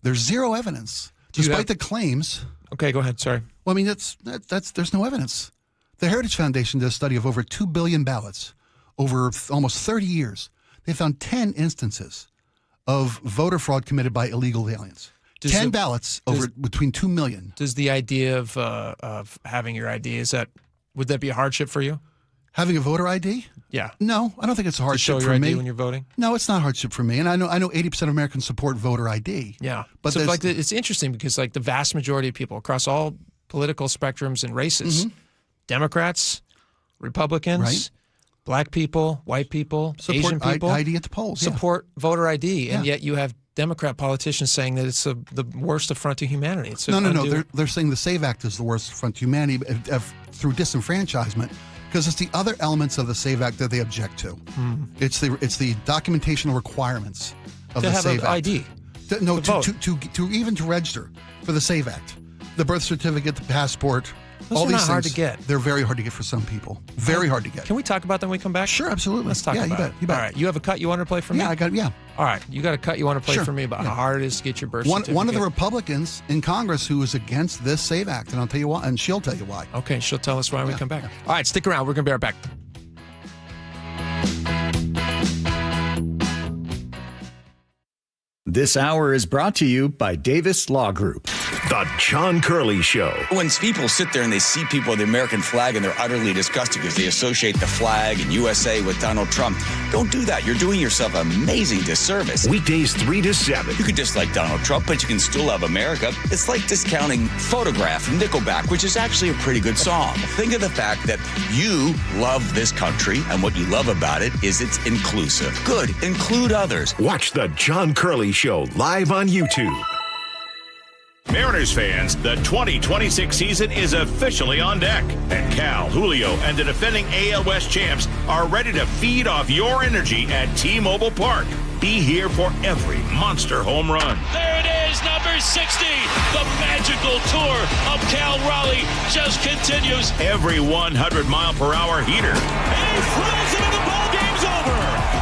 There's zero evidence, despite the claims. Okay, go ahead. Sorry. Well, I mean, there's no evidence. The Heritage Foundation did a study of over 2 billion ballots over almost 30 years. They found 10 instances of voter fraud committed by illegal aliens. 10 ballots between 2 million. Does the idea of having your ID, would that be a hardship for you? Having a voter ID? Yeah. No, I don't think it's a hardship to show for your me. ID when you're voting? No, it's not a hardship for me. And I know 80% of Americans support voter ID. Yeah. But so it's interesting because the vast majority of people across all political spectrums and races, Democrats, Republicans, black people, white people, Asian people, ID at the polls, support voter ID. And yet you have Democrat politicians saying that it's the worst affront to humanity. No. They're saying the SAVE Act is the worst affront to humanity through disenfranchisement, because it's the other elements of the SAVE Act that they object to. It's the documentational requirements of the SAVE Act. ID. To even to register for the SAVE Act, the birth certificate, the passport. Those all are these not things, hard to get. They're very hard to get for some people. Very hard to get. Can we talk about them when we come back? Sure, absolutely. Let's talk about it. You bet. All right. You have a cut you want to play for me? I got. Yeah. All right. You got a cut you want to play for me about how hard it is to get your birth certificate. One of the Republicans in Congress who is against this SAVE Act, and I'll tell you why, and she'll tell you why. Okay, she'll tell us why when we come back. All right, stick around. We're going to be right back. This hour is brought to you by Davis Law Group. The John Curley Show. When people sit there and they see people with the American flag and they're utterly disgusted because they associate the flag and USA with Donald Trump, don't do that. You're doing yourself an amazing disservice. Weekdays 3 to 7. You could dislike Donald Trump, but you can still love America. It's like discounting Photograph from Nickelback, which is actually a pretty good song. Think of the fact that you love this country, and what you love about it is it's inclusive. Good. Include others. Watch The John Curley Show live on YouTube. Mariners fans, the 2026 season is officially on deck. And Cal, Julio, and the defending AL West champs are ready to feed off your energy at T-Mobile Park. Be here for every monster home run. There it is, number 60. The magical tour of Cal Raleigh just continues. Every 100-mile-per-hour heater. He throws it and the ball game's over.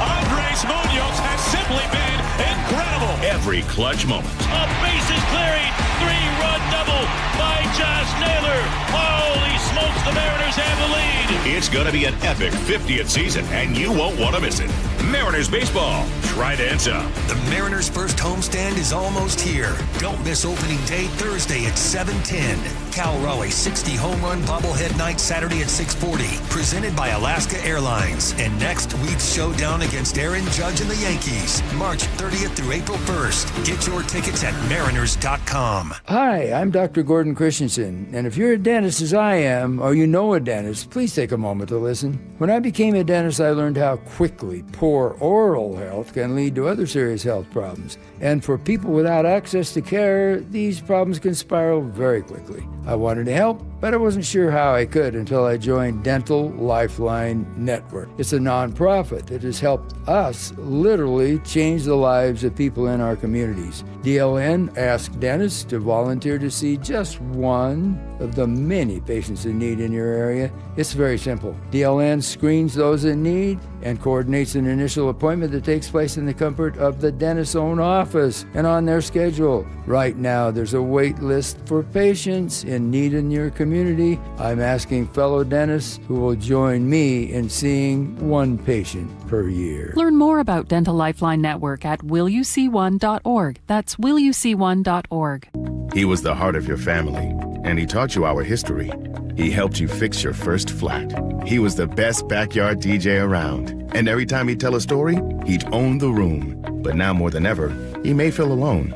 Andres Munoz has simply been incredible. Every clutch moment. A bases clearing, 3-run double by Josh Naylor. Holy smokes, the Mariners have the lead. It's going to be an epic 50th season, and you won't want to miss it. Mariners baseball, try to end up. The Mariners' first homestand is almost here. Don't miss opening day Thursday at 7:10. Cal Raleigh 60 home run bobblehead night Saturday at 6:40. Presented by Alaska Airlines. And next week's showdown against Aaron Judge and the Yankees, March 30th through April 1st. Get your tickets at mariners.com. Hi, I'm Dr. Gordon Christensen, and if you're a dentist as I am, or you know a dentist, please take a moment to listen. When I became a dentist, I learned how quickly poor oral health can lead to other serious health problems. And for people without access to care, these problems can spiral very quickly. I wanted to help, but I wasn't sure how I could until I joined Dental Lifeline Network. It's a nonprofit that has helped us literally change the lives of people in our communities. DLN asked dentists to volunteer to see just one of the many patients in need in your area. It's very simple. DLN screens those in need and coordinates an initial appointment that takes place in the comfort of the dentist's own office and on their schedule. Right now, there's a wait list for patients in need in your community. I'm asking fellow dentists who will join me in seeing one patient per year. Learn more about Dental Lifeline Network at willyouseeone.org. That's willyouseeone.org. He was the heart of your family, and he taught you our history. He helped you fix your first flat. He was the best backyard DJ around. And every time he'd tell a story, he'd own the room. But now more than ever, he may feel alone.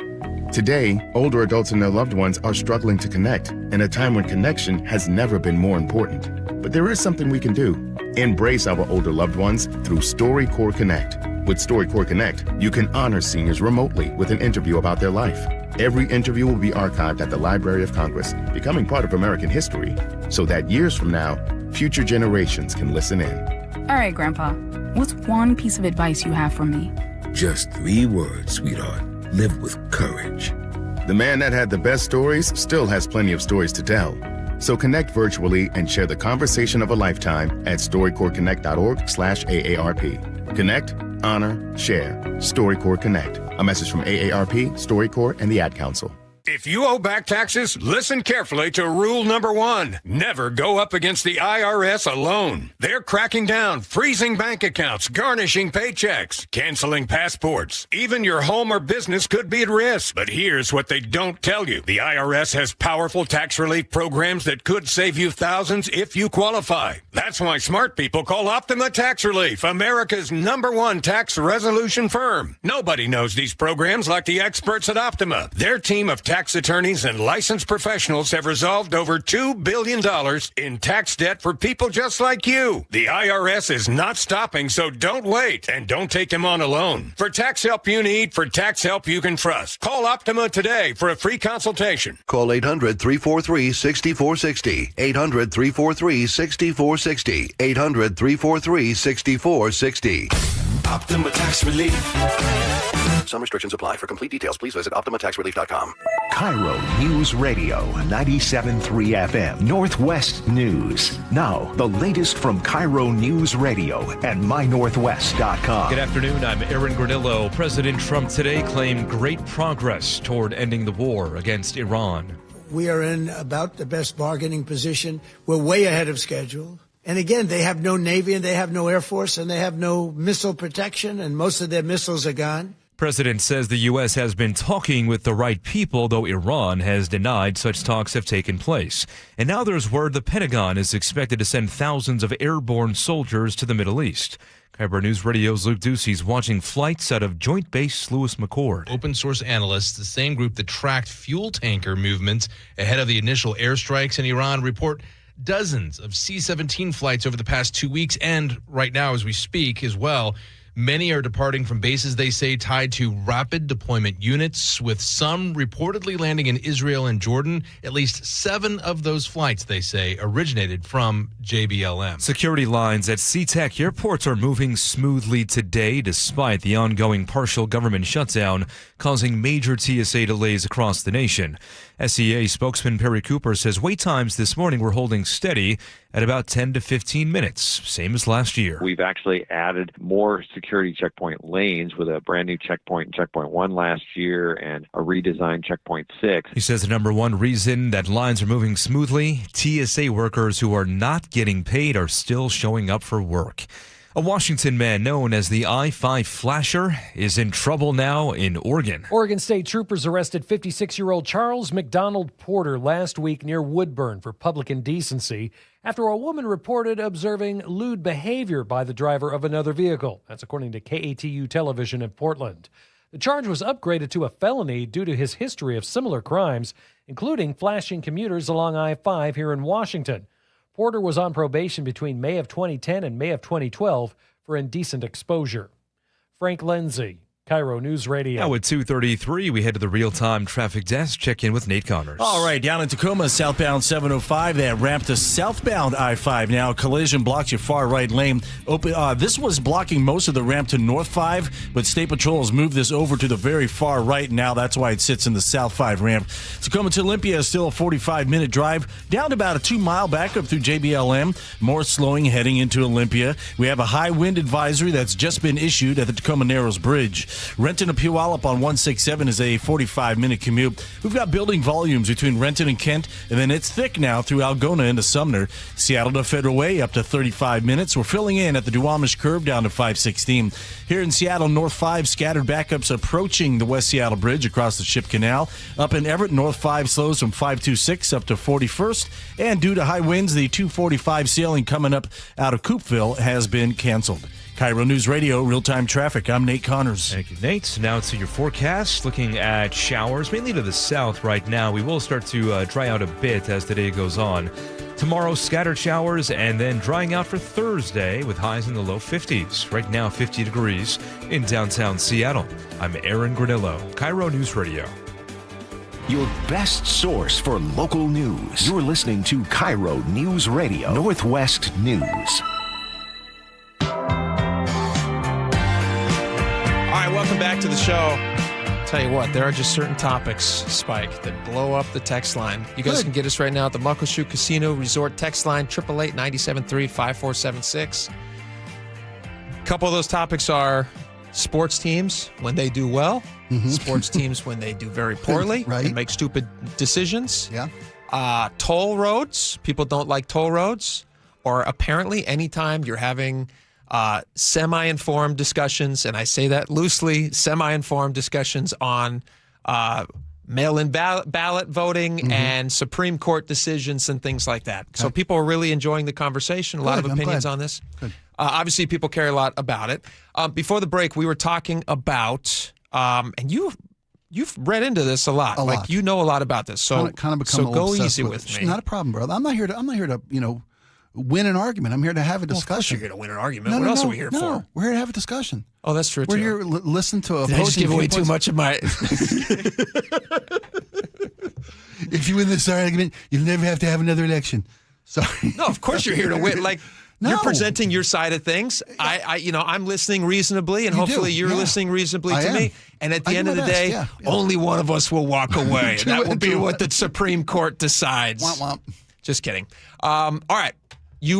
Today, older adults and their loved ones are struggling to connect in a time when connection has never been more important. But there is something we can do. Embrace our older loved ones through StoryCorps Connect. With StoryCorps Connect, you can honor seniors remotely with an interview about their life. Every interview will be archived at the Library of Congress, becoming part of American history, so that years from now, future generations can listen in. All right, Grandpa, what's one piece of advice you have for me? Just 3 words, sweetheart. Live with courage. The man that had the best stories still has plenty of stories to tell. So connect virtually and share the conversation of a lifetime at StoryCorpsConnect.org/AARP. Connect, honor, share. StoryCorps Connect. A message from AARP, StoryCorps, and the Ad Council. If you owe back taxes, listen carefully to rule number 1. Never go up against the IRS alone. They're cracking down, freezing bank accounts, garnishing paychecks, canceling passports. Even your home or business could be at risk. But here's what they don't tell you. The IRS has powerful tax relief programs that could save you thousands if you qualify. That's why smart people call Optima Tax Relief, America's #1 tax resolution firm. Nobody knows these programs like the experts at Optima. Their team of tax attorneys and licensed professionals have resolved over $2 billion in tax debt for people just like you. The IRS is not stopping, so don't wait and don't take them on alone. For tax help you need, for tax help you can trust, call Optima today for a free consultation. Call 800-343-6460. 800-343-6460. 800-343-6460. Optima Tax Relief. Some restrictions apply. For complete details, please visit OptimaTaxRelief.com. KIRO News Radio 97.3 FM Northwest News. Now, the latest from KIRO News Radio and MyNorthwest.com. Good afternoon. I'm Aaron Granillo. President Trump today claimed great progress toward ending the war against Iran. We are in about the best bargaining position. We're way ahead of schedule. And again, they have no Navy and they have no Air Force and they have no missile protection and most of their missiles are gone. President says the U.S. has been talking with the right people, though Iran has denied such talks have taken place. And now there's word the Pentagon is expected to send thousands of airborne soldiers to the Middle East. KIRO News Radio's Luke Ducey's watching flights out of Joint Base Lewis McChord. Open source analysts, the same group that tracked fuel tanker movements ahead of the initial airstrikes in Iran, report dozens of C-17 flights over the past 2 weeks, and right now as we speak as well. Many are departing from bases, they say, tied to rapid deployment units, with some reportedly landing in Israel and Jordan. At least 7 of those flights, they say, originated from JBLM. Security lines at SeaTac airports are moving smoothly today, despite the ongoing partial government shutdown, causing major TSA delays across the nation. SEA spokesman Perry Cooper says wait times this morning were holding steady at about 10 to 15 minutes, same as last year. We've actually added more security checkpoint lanes with a brand new checkpoint in Checkpoint 1 last year and a redesigned Checkpoint 6. He says the number one reason that lines are moving smoothly, TSA workers who are not getting paid are still showing up for work. A Washington man known as the I-5 Flasher is in trouble now in Oregon. Oregon State troopers arrested 56-year-old Charles McDonald Porter last week near Woodburn for public indecency after a woman reported observing lewd behavior by the driver of another vehicle. That's according to KATU television in Portland. The charge was upgraded to a felony due to his history of similar crimes, including flashing commuters along I-5 here in Washington. Porter was on probation between May of 2010 and May of 2012 for indecent exposure. Frank Lindsay, KIRO News Radio. Now at 2:33, we head to the real-time traffic desk. Check in with Nate Connors. All right, down in Tacoma, southbound 705, that ramp to southbound I-5 now. Collision blocks your far right lane. This was blocking most of the ramp to North 5, but State Patrol has moved this over to the very far right. Now that's why it sits in the South 5 ramp. Tacoma to Olympia is still a 45-minute drive, down to about a 2-mile backup through JBLM. More slowing heading into Olympia. We have a high wind advisory that's just been issued at the Tacoma Narrows Bridge. Renton to Puyallup on 167 is a 45-minute commute. We've got building volumes between Renton and Kent, and then it's thick now through Algona into Sumner. Seattle to Federal Way up to 35 minutes. We're filling in at the Duwamish curve down to 516. Here in Seattle, North 5, scattered backups approaching the West Seattle Bridge across the Ship Canal. Up in Everett, North 5 slows from 526 up to 41st. And due to high winds, the 245 sailing coming up out of Coopville has been canceled. KIRO News Radio, real-time traffic. I'm Nate Connors. Thank you, Nate. Now to your forecast. Looking at showers, mainly to the south right now. We will start to dry out a bit as the day goes on. Tomorrow, scattered showers and then drying out for Thursday with highs in the low 50s. Right now, 50 degrees in downtown Seattle. I'm Aaron Granillo, KIRO News Radio. Your best source for local news. You're listening to KIRO News Radio, Northwest News. Welcome back to the show. Tell you what, there are just certain topics, Spike, that blow up the text line. You guys can get us right now at the Muckleshoot Casino Resort text line, 888-973-5476. A couple of those topics are sports teams when they do well, sports teams when they do very poorly and make stupid decisions. Toll roads. People don't like toll roads. Or apparently anytime you're having semi-informed discussions, and I say that loosely, semi-informed discussions on mail-in ballot voting and Supreme Court decisions and things like that. So people are really enjoying the conversation. A lot of opinions on this. Obviously, people care a lot about it. Before the break, we were talking about, and you've read into this a lot. Like you know a lot about this. So go easy with me. Not a problem, brother. I'm not here to win an argument. I'm here to have a discussion. Of course you're here to win an argument. What else are we here for? We're here to have a discussion. Oh, that's true, We're here to listen to opposing Did I just give away too much of my... If you win this argument, you'll never have to have another election. Sorry. No, of course you're here to win. Like, you're presenting your side of things. I'm listening reasonably, and hopefully you're listening reasonably to me. And at the end of the day, only one of us will walk away. And that will be what the Supreme Court decides. Womp womp. Just kidding. All right.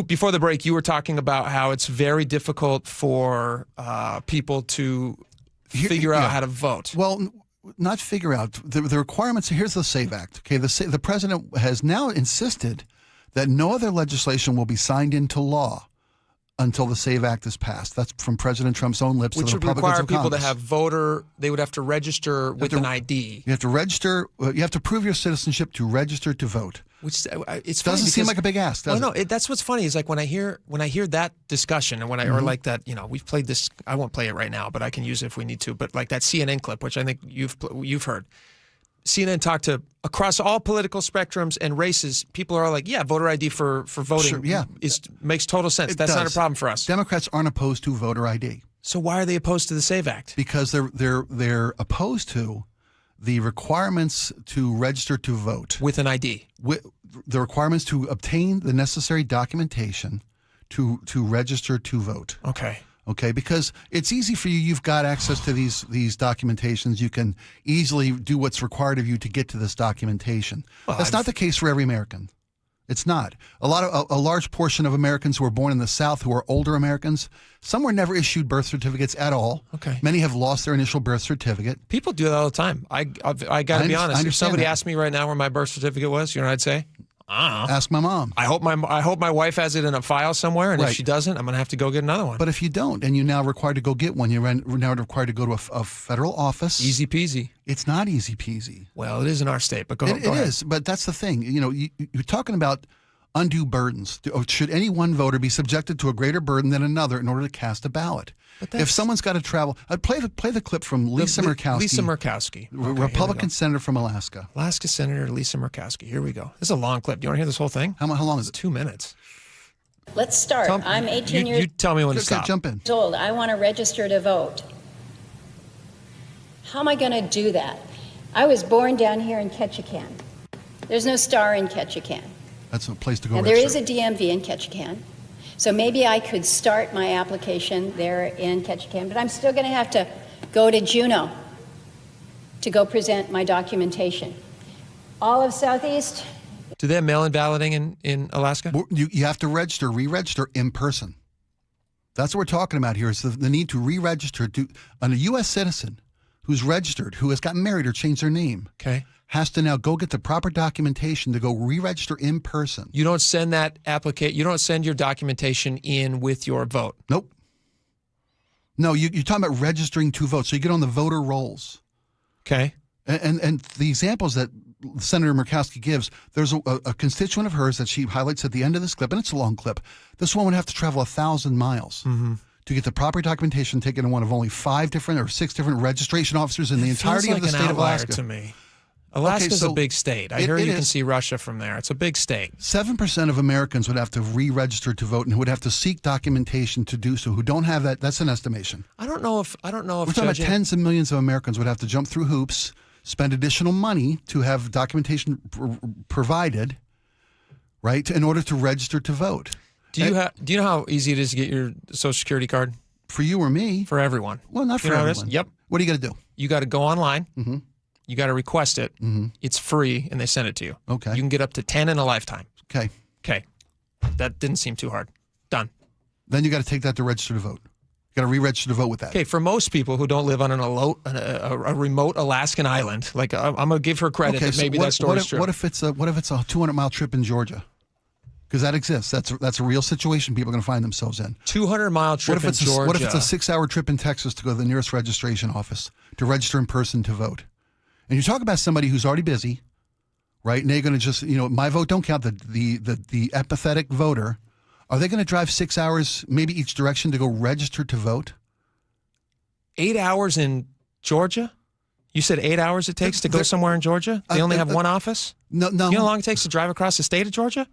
Before the break, you were talking about how it's very difficult for people to figure out how to vote. Well, not figure out. The requirements, here's the SAVE Act. Okay, the president has now insisted that no other legislation will be signed into law until the SAVE Act is passed. That's from President Trump's own lips. Which to the would Republicans require of people Congress. to have they would have to register with an ID. You have to register, you have to prove your citizenship to register to vote. Which it doesn't seem like a big ask, does it? That's what's funny is like when I hear that discussion and or like that, we've played this. I won't play it right now, but I can use it if we need to. But like that CNN clip, which I think you've heard. CNN talked to across all political spectrums and races. People are all like, "Yeah, voter ID for voting, makes total sense. That's not a problem for us." Democrats aren't opposed to voter ID. So why are they opposed to the SAVE Act? Because they're opposed to the requirements to register to vote with an ID. The requirements to obtain the necessary documentation to register to vote. Okay, because it's easy for you. You've got access to these documentations. You can easily do what's required of you to get to this documentation. Well, that's not the case for every American. It's not. A large portion of Americans who were born in the South, who are older Americans, some were never issued birth certificates at all. Okay. Many have lost their initial birth certificate. People do that all the time. I got to be honest. If somebody asked me right now where my birth certificate was, you know what I'd say? Ask my mom. I hope my wife has it in a file somewhere, and if she doesn't, I'm going to have to go get another one. But if you don't, and you're now required to go get one, you're now required to go to a federal office. Easy peasy. It's not easy peasy. Well, it is in our state, but go ahead. It is, but that's the thing. You're talking about undue burdens. Should any one voter be subjected to a greater burden than another in order to cast a ballot? If someone's got to travel, play the clip from Lisa Murkowski. Lisa Murkowski, Republican senator from Alaska. Alaska Senator Lisa Murkowski. Here we go. This is a long clip. Do you want to hear this whole thing? How long is it? 2 minutes. Let's start. I'm 18 years You tell me when to stop. Jump in. old. I want to register to vote. How am I going to do that? I was born down here in Ketchikan. There's no Star in Ketchikan. That's a place to go. And there is a DMV in Ketchikan. So maybe I could start my application there in Ketchikan, but I'm still going to have to go to Juneau to go present my documentation. All of Southeast. Do they have mail-in balloting in Alaska? You have to re-register in person. That's what we're talking about here, is the need to re-register. A U.S. citizen who's registered, who has gotten married or changed their name, has to now go get the proper documentation to go re-register in person. You don't send that application. You don't send your documentation in with your vote. Nope. No, you're talking about registering to vote. So you get on the voter rolls. Okay. And the examples that Senator Murkowski gives, there's a constituent of hers that she highlights at the end of this clip, and it's a long clip. This woman would have to travel 1,000 miles to get the proper documentation taken in one of only 5 different or 6 different registration officers in the entirety of the state of Alaska. To me. Alaska's a big state. I hear you can see Russia from there. It's a big state. 7% of Americans would have to re-register to vote and would have to seek documentation to do so. Who don't have that? That's an estimation. I don't know if. We're talking about tens of millions of Americans would have to jump through hoops, spend additional money to have documentation provided, right, in order to register to vote. Do you know how easy it is to get your Social Security card? For you or me? For everyone. Well, not for everyone. Yep. What do you got to do? You got to go online. Mm-hmm. You got to request it. Mm-hmm. It's free, and they send it to you. Okay. You can get up to 10 in a lifetime. Okay. That didn't seem too hard. Done. Then you got to take that to register to vote. You got to re-register to vote with that. Okay, for most people who don't live on a remote Alaskan island, like I'm going to give her credit that maybe that story's true. What if it's a 200-mile trip in Georgia? Because that exists. That's a real situation people are going to find themselves in. 200-mile trip in Georgia. What if it's a 6-hour trip in Texas to go to the nearest registration office to register in person to vote? And you talk about somebody who's already busy, right? And they're going to just, my vote don't count. The apathetic voter. Are they going to drive 6 hours, maybe each direction, to go register to vote? 8 hours in Georgia? You said 8 hours it takes to go somewhere in Georgia? They only have one office? No. You know how long it takes to drive across the state of Georgia?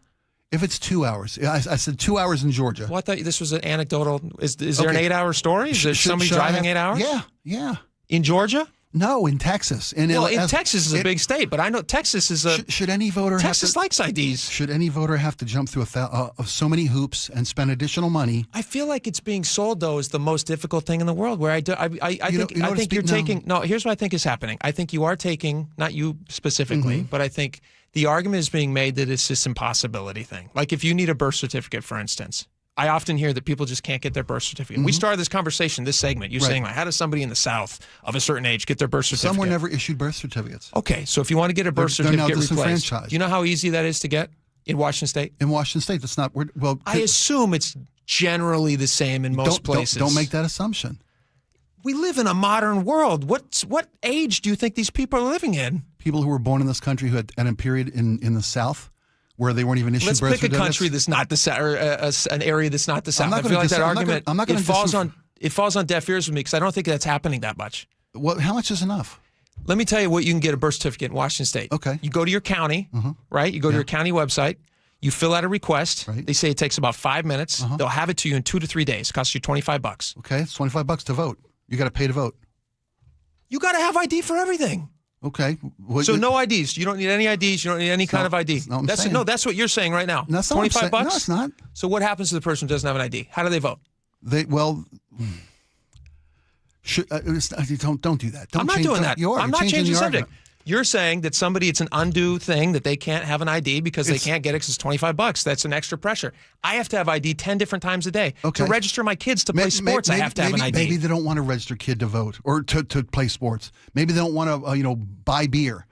If it's 2 hours. I said 2 hours in Georgia. Well, I thought this was an anecdotal. Is there an 8-hour story? Is there somebody driving 8 hours? Yeah. In Georgia? No, in Texas. Texas is a big state, but I know Texas is a... Should any voter Texas likes IDs. Should any voter have to jump through so many hoops and spend additional money? I feel like it's being sold, though, as the most difficult thing in the world, where I think you're taking... No, here's what I think is happening. I think you are taking, not you specifically, but I think the argument is being made that it's this impossibility thing. Like if you need a birth certificate, for instance... I often hear that people just can't get their birth certificate. We started this conversation, this segment, you're saying, like, how does somebody in the South of a certain age get their birth certificate? Some were never issued birth certificates. Okay, so if you want to get a birth certificate now replaced, disenfranchised. do you know how easy that is to get in Washington State? In Washington State, that's not... Well, I assume it's generally the same in most places. Don't make that assumption. We live in a modern world. What age do you think these people are living in? People who were born in this country who had a period in the South, where they weren't even issued birth certificates. Let's pick a country that's not the South, or an area that's not the South. I feel like that argument, it falls on deaf ears with me because I don't think that's happening that much. Well, how much is enough? Let me tell you what you can get a birth certificate in Washington State. Okay. You go to your county, right? You go to your county website. You fill out a request. Right. They say it takes about 5 minutes. They'll have it to you in 2 to 3 days. It costs you $25. Okay, it's $25 to vote. You got to pay to vote. You got to have ID for everything. Okay. So no IDs. You don't need any IDs. You don't need any kind of ID. That's what you're saying right now. That's $25? No, it's not. So what happens to the person who doesn't have an ID? How do they vote? Don't do that. I'm not doing that. I'm not changing the subject. Argument. You're saying that it's an undue thing that they can't have an ID because they can't get it because it's $25. That's an extra pressure. I have to have ID 10 different times a day. Okay. To register my kids to play sports, I have to have an ID. Maybe they don't want to register kid to vote or to play sports. Maybe they don't want to buy beer.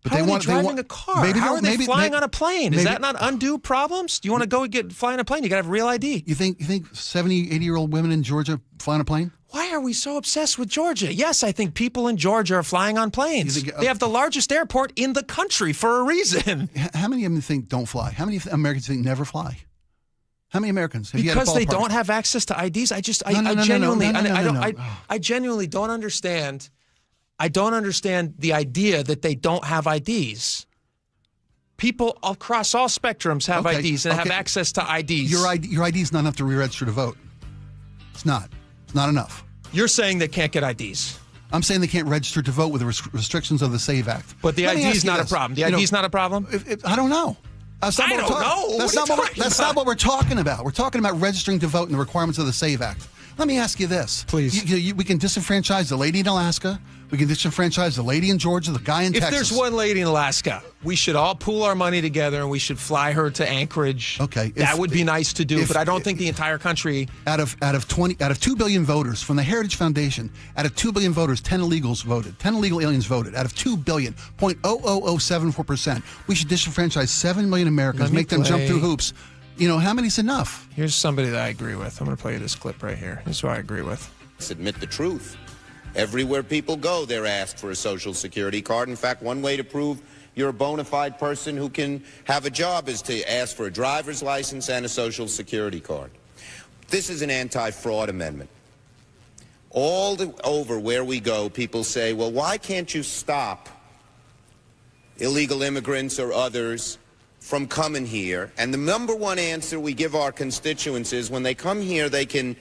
But How are they driving a car? How are they flying on a plane? Is that not undue problems? Do you want to go fly on a plane? You got to have a real ID. You think 70, 80-year-old women in Georgia fly on a plane? Why are we so obsessed with Georgia? Yes, I think people in Georgia are flying on planes. They have the largest airport in the country for a reason. How many of them think don't fly? How many Americans think never fly? How many Americans? Because they don't have access to IDs. I genuinely don't understand. I don't understand the idea that they don't have IDs. People across all spectrums have IDs and have access to IDs. Your ID is not enough to re-register to vote. It's not. It's not enough. You're saying they can't get IDs. I'm saying they can't register to vote with the restrictions of the SAVE Act. But the ID is not a problem. The ID is not a problem? I don't know. That's not what we're talking about. We're talking about registering to vote and the requirements of the SAVE Act. Let me ask you this. Please. We can disenfranchise the lady in Alaska. We can disenfranchise the lady in Georgia, the guy in Texas. If there's one lady in Alaska, we should all pool our money together and we should fly her to Anchorage. Okay. That would be nice to do, but I don't think the entire country. Out of 2 billion voters from the Heritage Foundation, out of 2 billion voters, 10 illegals voted. 10 illegal aliens voted. Out of 2 billion, 0.00074%. We should disenfranchise 7 million Americans, make them jump through hoops. How many's enough? Here's somebody that I agree with. I'm going to play you this clip right here. This is who I agree with. Admit the truth. Everywhere people go, they're asked for a Social Security card. In fact, one way to prove you're a bona fide person who can have a job is to ask for a driver's license and a Social Security card. This is an anti-fraud amendment. All over where we go, people say, well, why can't you stop illegal immigrants or others from coming here? And the number one answer we give our constituents is when they come here, they can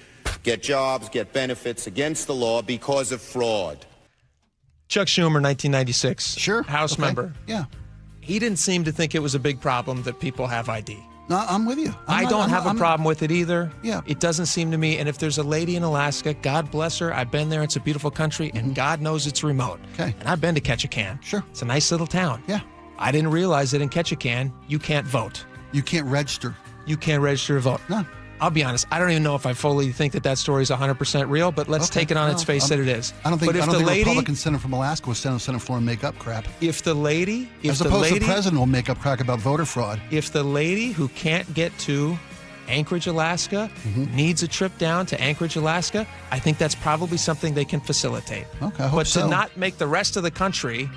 get jobs, get benefits against the law because of fraud. Chuck Schumer, 1996. Sure. House member. Yeah. He didn't seem to think it was a big problem that people have ID. No, I'm with you. I don't have a problem with it either. Yeah. It doesn't seem to me. And if there's a lady in Alaska, God bless her. I've been there. It's a beautiful country, and God knows it's remote. Okay. And I've been to Ketchikan. Sure. It's a nice little town. Yeah. I didn't realize that in Ketchikan, you can't vote. You can't register. You can't register to vote. No. I'll be honest. I don't even know if I fully think that story is 100% real, but let's take it on its face that it is. I don't think, but if I don't think the lady, Republican senator from Alaska was sending Senate floor and make up crap. If the lady, as opposed to the president will make up crap about voter fraud. If the lady who can't get to Anchorage, Alaska, needs a trip down to Anchorage, Alaska, I think that's probably something they can facilitate. Okay, I hope but so. to not make the rest of the country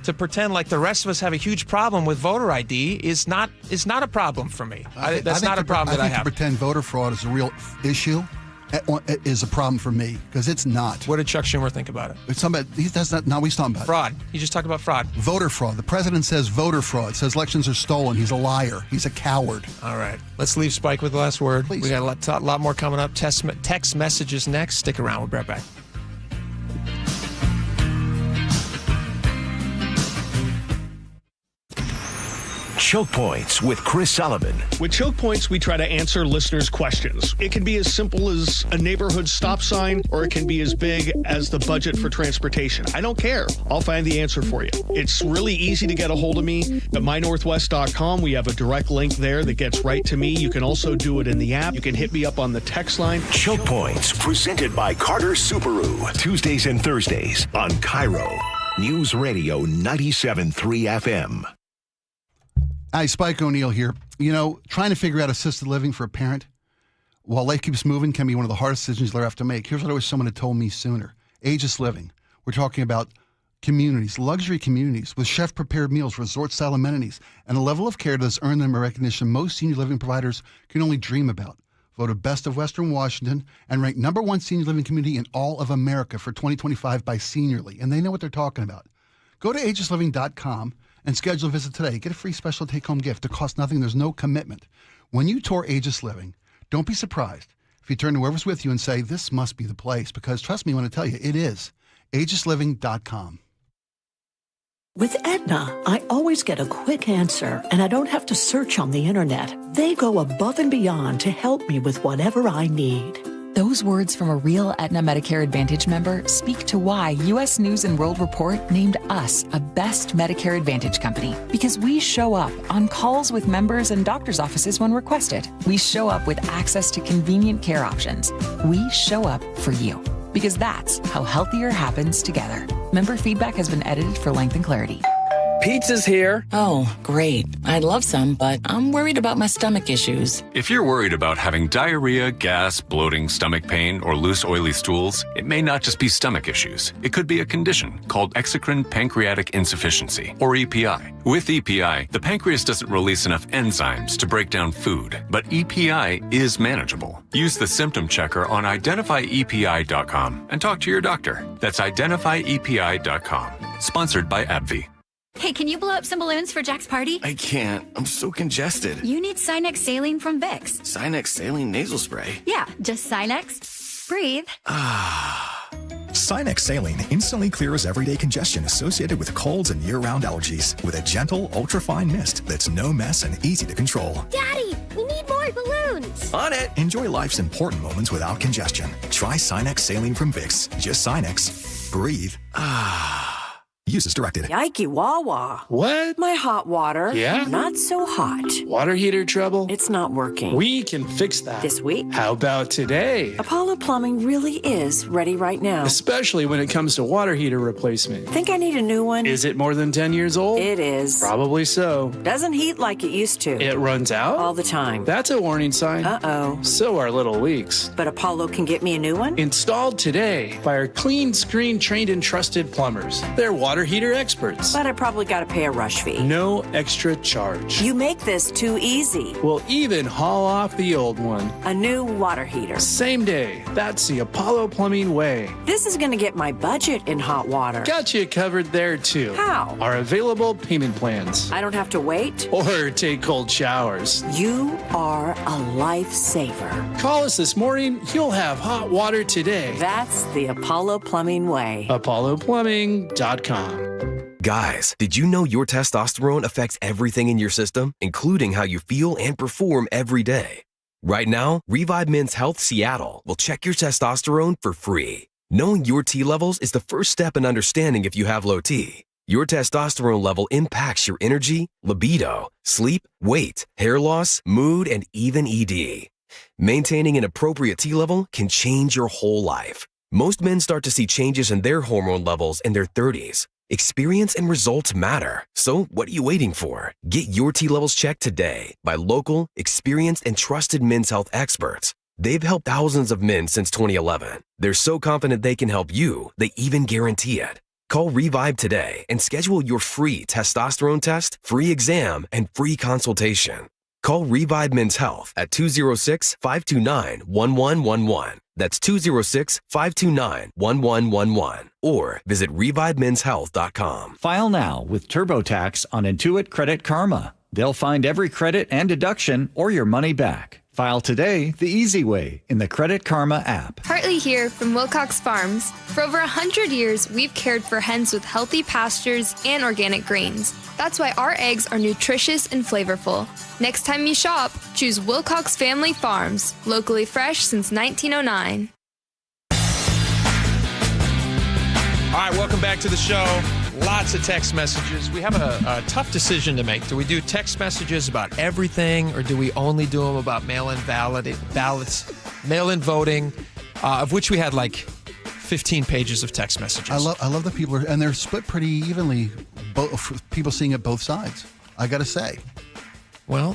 to pretend like the rest of us have a huge problem with voter ID is not a problem for me. That's not a problem that I have. To pretend voter fraud is a real issue is a problem for me because it's not. What did Chuck Schumer think about it? It's something that's not what he's talking about. Fraud. He just talked about fraud. Voter fraud. The president says voter fraud. Says elections are stolen. He's a liar. He's a coward. All right. Let's leave Spike with the last word. Please. We got a lot more coming up. Text messages next. Stick around. We'll be right back. Choke Points with Chris Sullivan. With Choke Points, we try to answer listeners' questions. It can be as simple as a neighborhood stop sign, or it can be as big as the budget for transportation. I don't care. I'll find the answer for you. It's really easy to get a hold of me at mynorthwest.com. We have a direct link there that gets right to me. You can also do it in the app. You can hit me up on the text line. Choke Points, presented by Carter Subaru. Tuesdays and Thursdays on KIRO Newsradio 97.3 FM. Hi, Spike O'Neill here. Trying to figure out assisted living for a parent while life keeps moving can be one of the hardest decisions they'll have to make. Here's what I wish someone had told me sooner. Aegis Living. We're talking about communities, luxury communities with chef-prepared meals, resort-style amenities, and a level of care that's earned them a recognition most senior living providers can only dream about. Voted Best of Western Washington and ranked #1 senior living community in all of America for 2025 by Seniorly. And they know what they're talking about. Go to aegisliving.com and schedule a visit today. Get a free special take-home gift. It costs nothing. There's no commitment. When you tour Aegis Living, don't be surprised if you turn to whoever's with you and say, this must be the place, because trust me when I tell you, it is. aegisliving.com. With Aetna, I always get a quick answer, and I don't have to search on the internet. They go above and beyond to help me with whatever I need. Those words from a real Aetna Medicare Advantage member speak to why U.S. News & World Report named us a Best Medicare Advantage company. Because we show up on calls with members and doctor's offices when requested. We show up with access to convenient care options. We show up for you. Because that's how healthier happens together. Member feedback has been edited for length and clarity. Pizza's here. Oh, great. I'd love some, but I'm worried about my stomach issues. If you're worried about having diarrhea, gas, bloating, stomach pain, or loose, oily stools, it may not just be stomach issues. It could be a condition called exocrine pancreatic insufficiency, or EPI. With EPI, the pancreas doesn't release enough enzymes to break down food, but EPI is manageable. Use the symptom checker on identifyepi.com and talk to your doctor. That's identifyepi.com. Sponsored by AbbVie. Hey, can you blow up some balloons for Jack's party? I can't. I'm so congested. You need Sinex Saline from Vicks. Sinex Saline Nasal Spray? Yeah, just Sinex. Breathe. Sinex Saline instantly clears everyday congestion associated with colds and year-round allergies with a gentle, ultra-fine mist that's no mess and easy to control. Daddy, we need more balloons. On it! Enjoy life's important moments without congestion. Try Sinex Saline from Vicks. Just Sinex. Breathe. Use as directed. Yikey Wawa. What? My hot water. Yeah? Not so hot. Water heater trouble? It's not working. We can fix that. This week? How about today? Apollo Plumbing really is ready right now. Especially when it comes to water heater replacement. Think I need a new one? Is it more than 10 years old? It is. Probably so. Doesn't heat like it used to. It runs out? All the time. That's a warning sign. Uh-oh. So are little leaks. But Apollo can get me a new one? Installed today by our clean screen trained and trusted plumbers. They're water heater experts. But I probably got to pay a rush fee. No extra charge. You make this too easy. We'll even haul off the old one. A new water heater. Same day. That's the Apollo Plumbing way. This is going to get my budget in hot water. Got you covered there too. How? Our available payment plans. I don't have to wait? Or take cold showers. You are a lifesaver. Call us this morning. You'll have hot water today. That's the Apollo Plumbing way. ApolloPlumbing.com. Guys, did you know your testosterone affects everything in your system, including how you feel and perform every day? Right now, Revive Men's Health Seattle will check your testosterone for free. Knowing your T levels is the first step in understanding if you have low T. Your testosterone level impacts your energy, libido, sleep, weight, hair loss, mood, and even ED. Maintaining an appropriate T level can change your whole life. Most men start to see changes in their hormone levels in their 30s. Experience and results matter. So what are you waiting for? Get your T levels checked today by local, experienced, and trusted men's health experts. They've helped thousands of men since 2011. They're so confident they can help you, they even guarantee it. Call Revive today and schedule your free testosterone test, free exam, and free consultation. Call Revive Men's Health at 206-529-1111. That's 206-529-1111. Or visit ReviveMen'sHealth.com. File now with TurboTax on Intuit Credit Karma. They'll find every credit and deduction or your money back. File today the easy way in the Credit Karma app. Hartley here from Wilcox Farms. For over 100 years, we've cared for hens with healthy pastures and organic grains. That's why our eggs are nutritious and flavorful. Next time you shop, choose Wilcox Family Farms, locally fresh since 1909. All right, welcome back to the show. Lots of text messages. We have a tough decision to make. Do we do text messages about everything, or do we only do them about mail-in ballots, mail-in voting, of which we had like 15 pages of text messages. I love the people, and they're split pretty evenly, both people seeing it both sides, I got to say. Well,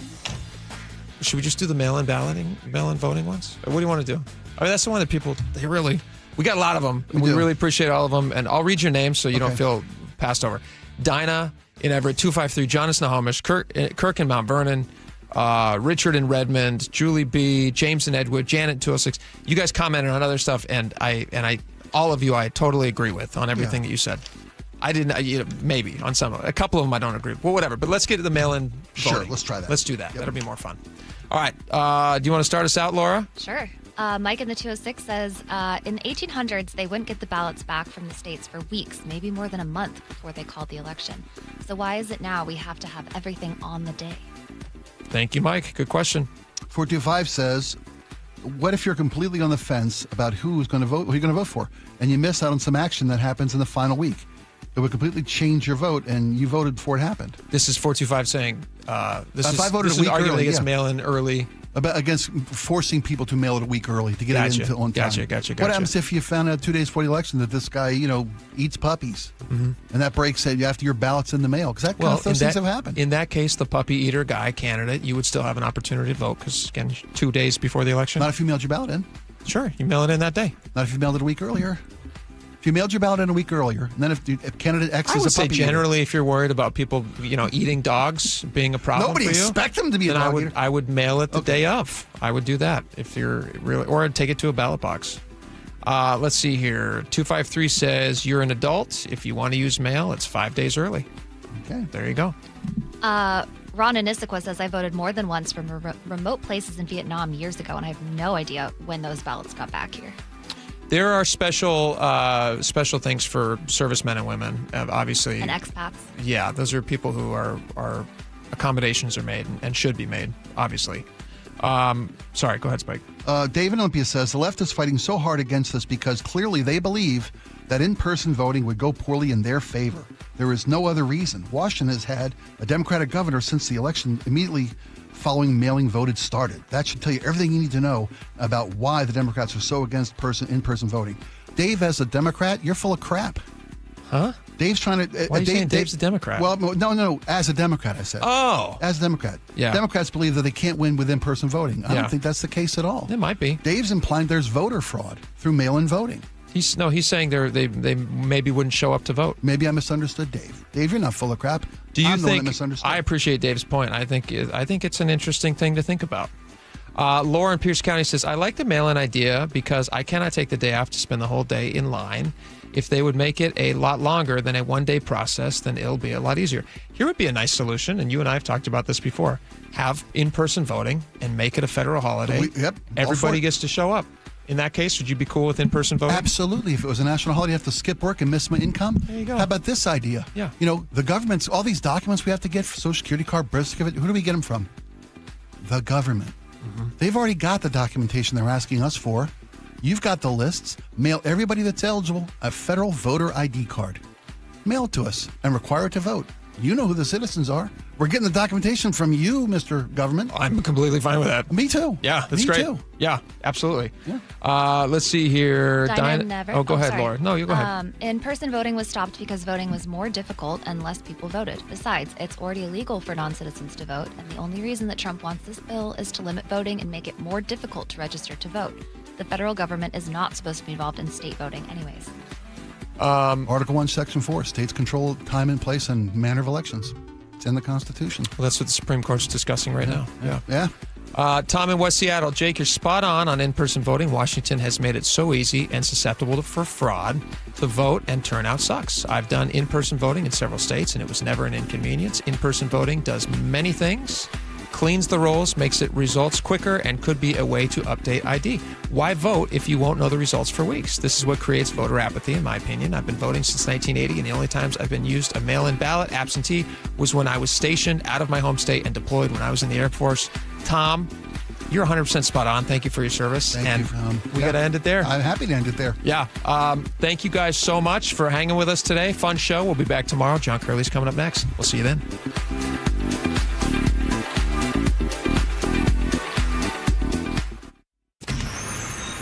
should we just do the mail-in voting ones? Or what do you want to do? I mean, that's the one that people, we got a lot of them, and we really appreciate all of them. And I'll read your names so you don't feel passed over. Dinah in Everett, 253, John in Snohomish, Kirk in Mount Vernon, Richard in Redmond, Julie B, James in Edgewood, Janet 206. You guys commented on other stuff, and I all of you I totally agree with on everything that you said. I didn't, maybe on some, a couple of them I don't agree with. Well, whatever. But let's get to the mail-in voting. Sure, let's try that. Let's do that. Yep. That'll be more fun. All right. Do you want to start us out, Laura? Sure. Mike in the 206 says, in the 1800s, they wouldn't get the ballots back from the states for weeks, maybe more than a month before they called the election. So why is it now we have to have everything on the day? Thank you, Mike. Good question. 425 says, what if you're completely on the fence about who you're going to vote for, and you miss out on some action that happens in the final week? It would completely change your vote, and you voted before it happened. This is 425 saying this if I voted this a week is arguing early, against mail-in early. Against forcing people to mail it a week early to get it in on time. Gotcha. What happens if you found out 2 days before the election that this guy, eats puppies, and that breaks it after your ballot's in the mail? Because those things have happened. In that case, the puppy eater guy candidate, you would still have an opportunity to vote because, again, 2 days before the election. Not if you mailed your ballot in. Sure, you mail it in that day. Not if you mailed it a week earlier. If you mailed your ballot in a week earlier, and then if candidate X is a puppy I would say generally, if you're worried about people, eating dogs being a problem Nobody for you, expect them to be a dog eater. I would mail it the day of. I would do that if you're really, or take it to a ballot box. Let's see here. 253 says you're an adult. If you want to use mail, it's 5 days early. Okay, there you go. Ron in Issaquah says I voted more than once from remote places in Vietnam years ago, and I have no idea when those ballots got back here. There are special things for servicemen and women, obviously. And expats. Yeah, those are people who are accommodations are made and should be made, obviously. Sorry, go ahead, Spike. Dave in Olympia says, the left is fighting so hard against this because clearly they believe that in-person voting would go poorly in their favor. There is no other reason. Washington has had a Democratic governor since the election immediately following mailing voted started. That should tell you everything you need to know about why the Democrats are so against in-person voting. Dave, as a Democrat, you're full of crap. Huh? Dave's trying to... Why are you saying Dave's a Democrat? Well, no, as a Democrat, I said. Oh. As a Democrat. Yeah. Democrats believe that they can't win with in-person voting. I don't think that's the case at all. It might be. Dave's implying there's voter fraud through mail-in voting. He's saying they maybe wouldn't show up to vote. Maybe I misunderstood Dave. Dave, you're not full of crap. Do you I'm the one think? that misunderstood. I appreciate Dave's point. I think it's an interesting thing to think about. Laura in Pierce County says, I like the mail-in idea because I cannot take the day off to spend the whole day in line. If they would make it a lot longer than a one-day process, then it'll be a lot easier. Here would be a nice solution, and you and I have talked about this before. Have in-person voting and make it a federal holiday. Everybody gets to show up. In that case, would you be cool with in-person voting? Absolutely. If it was a national holiday, I have to skip work and miss my income. There you go. How about this idea? Yeah. You know, the government's, all these documents we have to get for Social Security card, birth certificate, who do we get them from? The government. Mm-hmm. They've already got the documentation they're asking us for. You've got the lists. Mail everybody that's eligible a federal voter ID card. Mail it to us and require it to vote. You know who the citizens are. We're getting the documentation from you, Mr. Government. I'm completely fine with that. Me too. Yeah, that's Me great. too. Yeah, absolutely. Yeah. Let's see here. Dinah never. Oh, go ahead, sorry. Laura. No, you go ahead. In-person voting was stopped because voting was more difficult and less people voted. Besides, it's already illegal for non-citizens to vote, and the only reason that Trump wants this bill is to limit voting and make it more difficult to register to vote. The federal government is not supposed to be involved in state voting anyways. Article 1, Section 4, states control time and place and manner of elections. It's in the Constitution. Well, that's what the Supreme Court's discussing right now. Yeah. Tom in West Seattle. Jake, you're spot on in-person voting. Washington has made it so easy and susceptible for fraud to vote, and turnout sucks. I've done in-person voting in several states, and it was never an inconvenience. In-person voting does many things. Cleans the rolls, makes it results quicker, and could be a way to update ID. Why vote if you won't know the results for weeks? This is what creates voter apathy, in my opinion. I've been voting since 1980, and the only times I've been used a mail-in ballot absentee was when I was stationed out of my home state and deployed when I was in the Air Force. Tom, you're 100% spot on. Thank you for your service. Thank you. We got to end it there. I'm happy to end it there. Yeah. Thank you guys so much for hanging with us today. Fun show. We'll be back tomorrow. John Curley's coming up next. We'll see you then.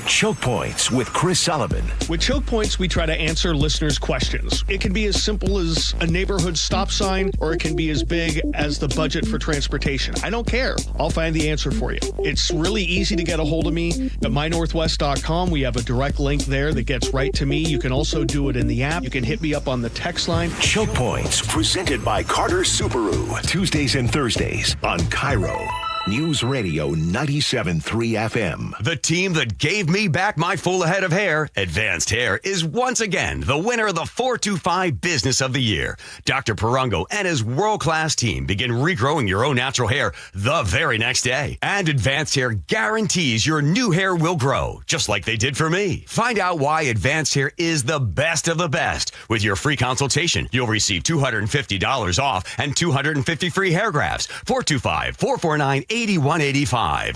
Choke Points with Chris Sullivan. With Choke Points, we try to answer listeners' questions. It can be as simple as a neighborhood stop sign, or it can be as big as the budget for transportation. I don't care. I'll find the answer for you. It's really easy to get a hold of me at mynorthwest.com. We have a direct link there that gets right to me. You can also do it in the app. You can hit me up on the text line. Choke Points, presented by Carter Subaru. Tuesdays and Thursdays on KIRO Newsradio 97.3 FM. The team that gave me back my full head of hair, Advanced Hair, is once again the winner of the 425 Business of the Year. Dr. Parango and his world-class team begin regrowing your own natural hair the very next day. And Advanced Hair guarantees your new hair will grow, just like they did for me. Find out why Advanced Hair is the best of the best. With your free consultation, you'll receive $250 off and 250 free hair grafts. 425-449-8185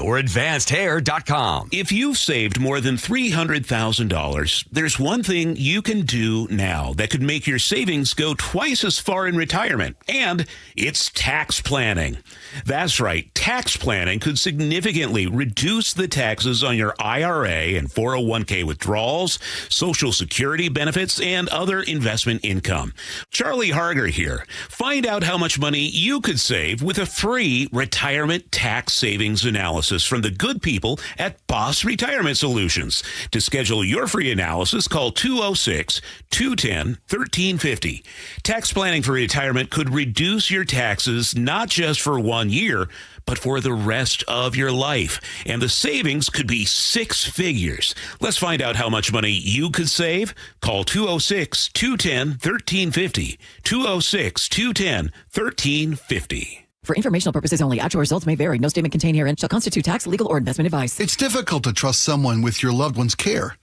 or advancedhair.com. If you've saved more than $300,000, there's one thing you can do now that could make your savings go twice as far in retirement, and it's tax planning. That's right, tax planning could significantly reduce the taxes on your IRA and 401k withdrawals, Social Security benefits, and other investment income. Charlie Harger here. Find out how much money you could save with a free retirement tax savings analysis from the good people at Boss Retirement Solutions. To schedule your free analysis, call 206-210-1350. Tax planning for retirement could reduce your taxes not just for 1 year, but for the rest of your life. And the savings could be six figures. Let's find out how much money you could save. Call 206-210-1350. 206-210-1350. For informational purposes only, actual results may vary. No statement contained herein shall constitute tax, legal, or investment advice. It's difficult to trust someone with your loved one's care.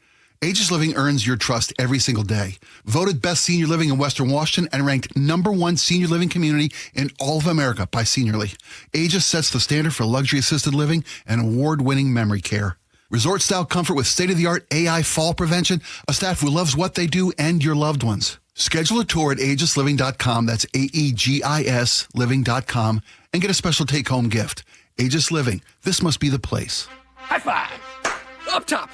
Aegis Living earns your trust every single day. Voted best senior living in Western Washington and ranked #1 senior living community in all of America by Seniorly. Aegis sets the standard for luxury assisted living and award-winning memory care. Resort-style comfort with state-of-the-art AI fall prevention, a staff who loves what they do, and your loved ones. Schedule a tour at aegisliving.com, that's AEGIS living.com, and get a special take-home gift. Aegis Living, this must be the place. High five! Up top!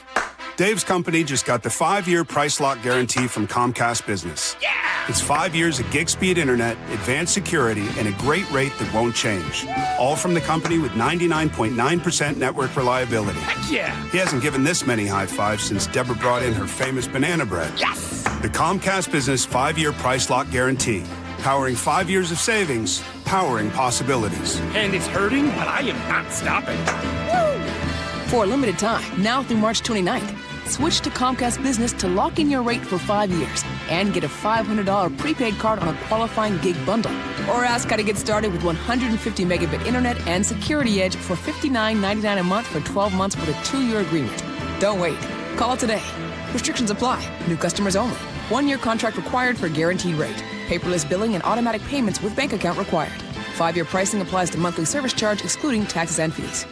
Dave's company just got the 5-year price lock guarantee from Comcast Business. Yeah! It's 5 years of gig speed internet, advanced security, and a great rate that won't change. All from the company with 99.9% network reliability. Heck yeah! He hasn't given this many high fives since Deborah brought in her famous banana bread. Yes! The Comcast Business 5-year price lock guarantee. Powering 5 years of savings, powering possibilities. And it's hurting, but I am not stopping. Woo! For a limited time, now through March 29th, switch to Comcast Business to lock in your rate for 5 years and get a $500 prepaid card on a qualifying gig bundle. Or ask how to get started with 150 megabit internet and Security Edge for $59.99 a month for 12 months with a 2-year agreement. Don't wait. Call today. Restrictions apply. New customers only. 1-year contract required for guaranteed rate. Paperless billing and automatic payments with bank account required. 5-year pricing applies to monthly service charge excluding taxes and fees.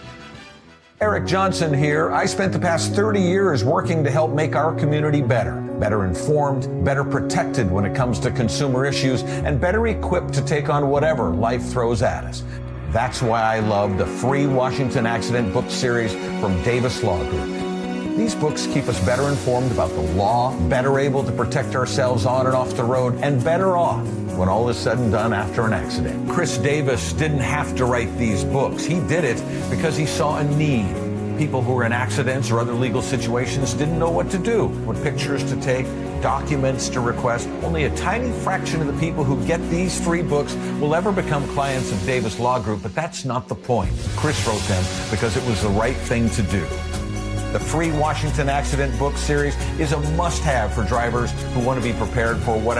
Eric Johnson here. I spent the past 30 years working to help make our community better informed, better protected when it comes to consumer issues, and better equipped to take on whatever life throws at us. That's why I love the free Washington Accident book series from Davis Law Group. These books keep us better informed about the law, better able to protect ourselves on and off the road, and better off when all is said and done after an accident. Chris Davis didn't have to write these books. He did it because he saw a need. People who were in accidents or other legal situations didn't know what to do, what pictures to take, documents to request. Only a tiny fraction of the people who get these free books will ever become clients of Davis Law Group, but that's not the point. Chris wrote them because it was the right thing to do. The free Washington Accident book series is a must-have for drivers who want to be prepared for whatever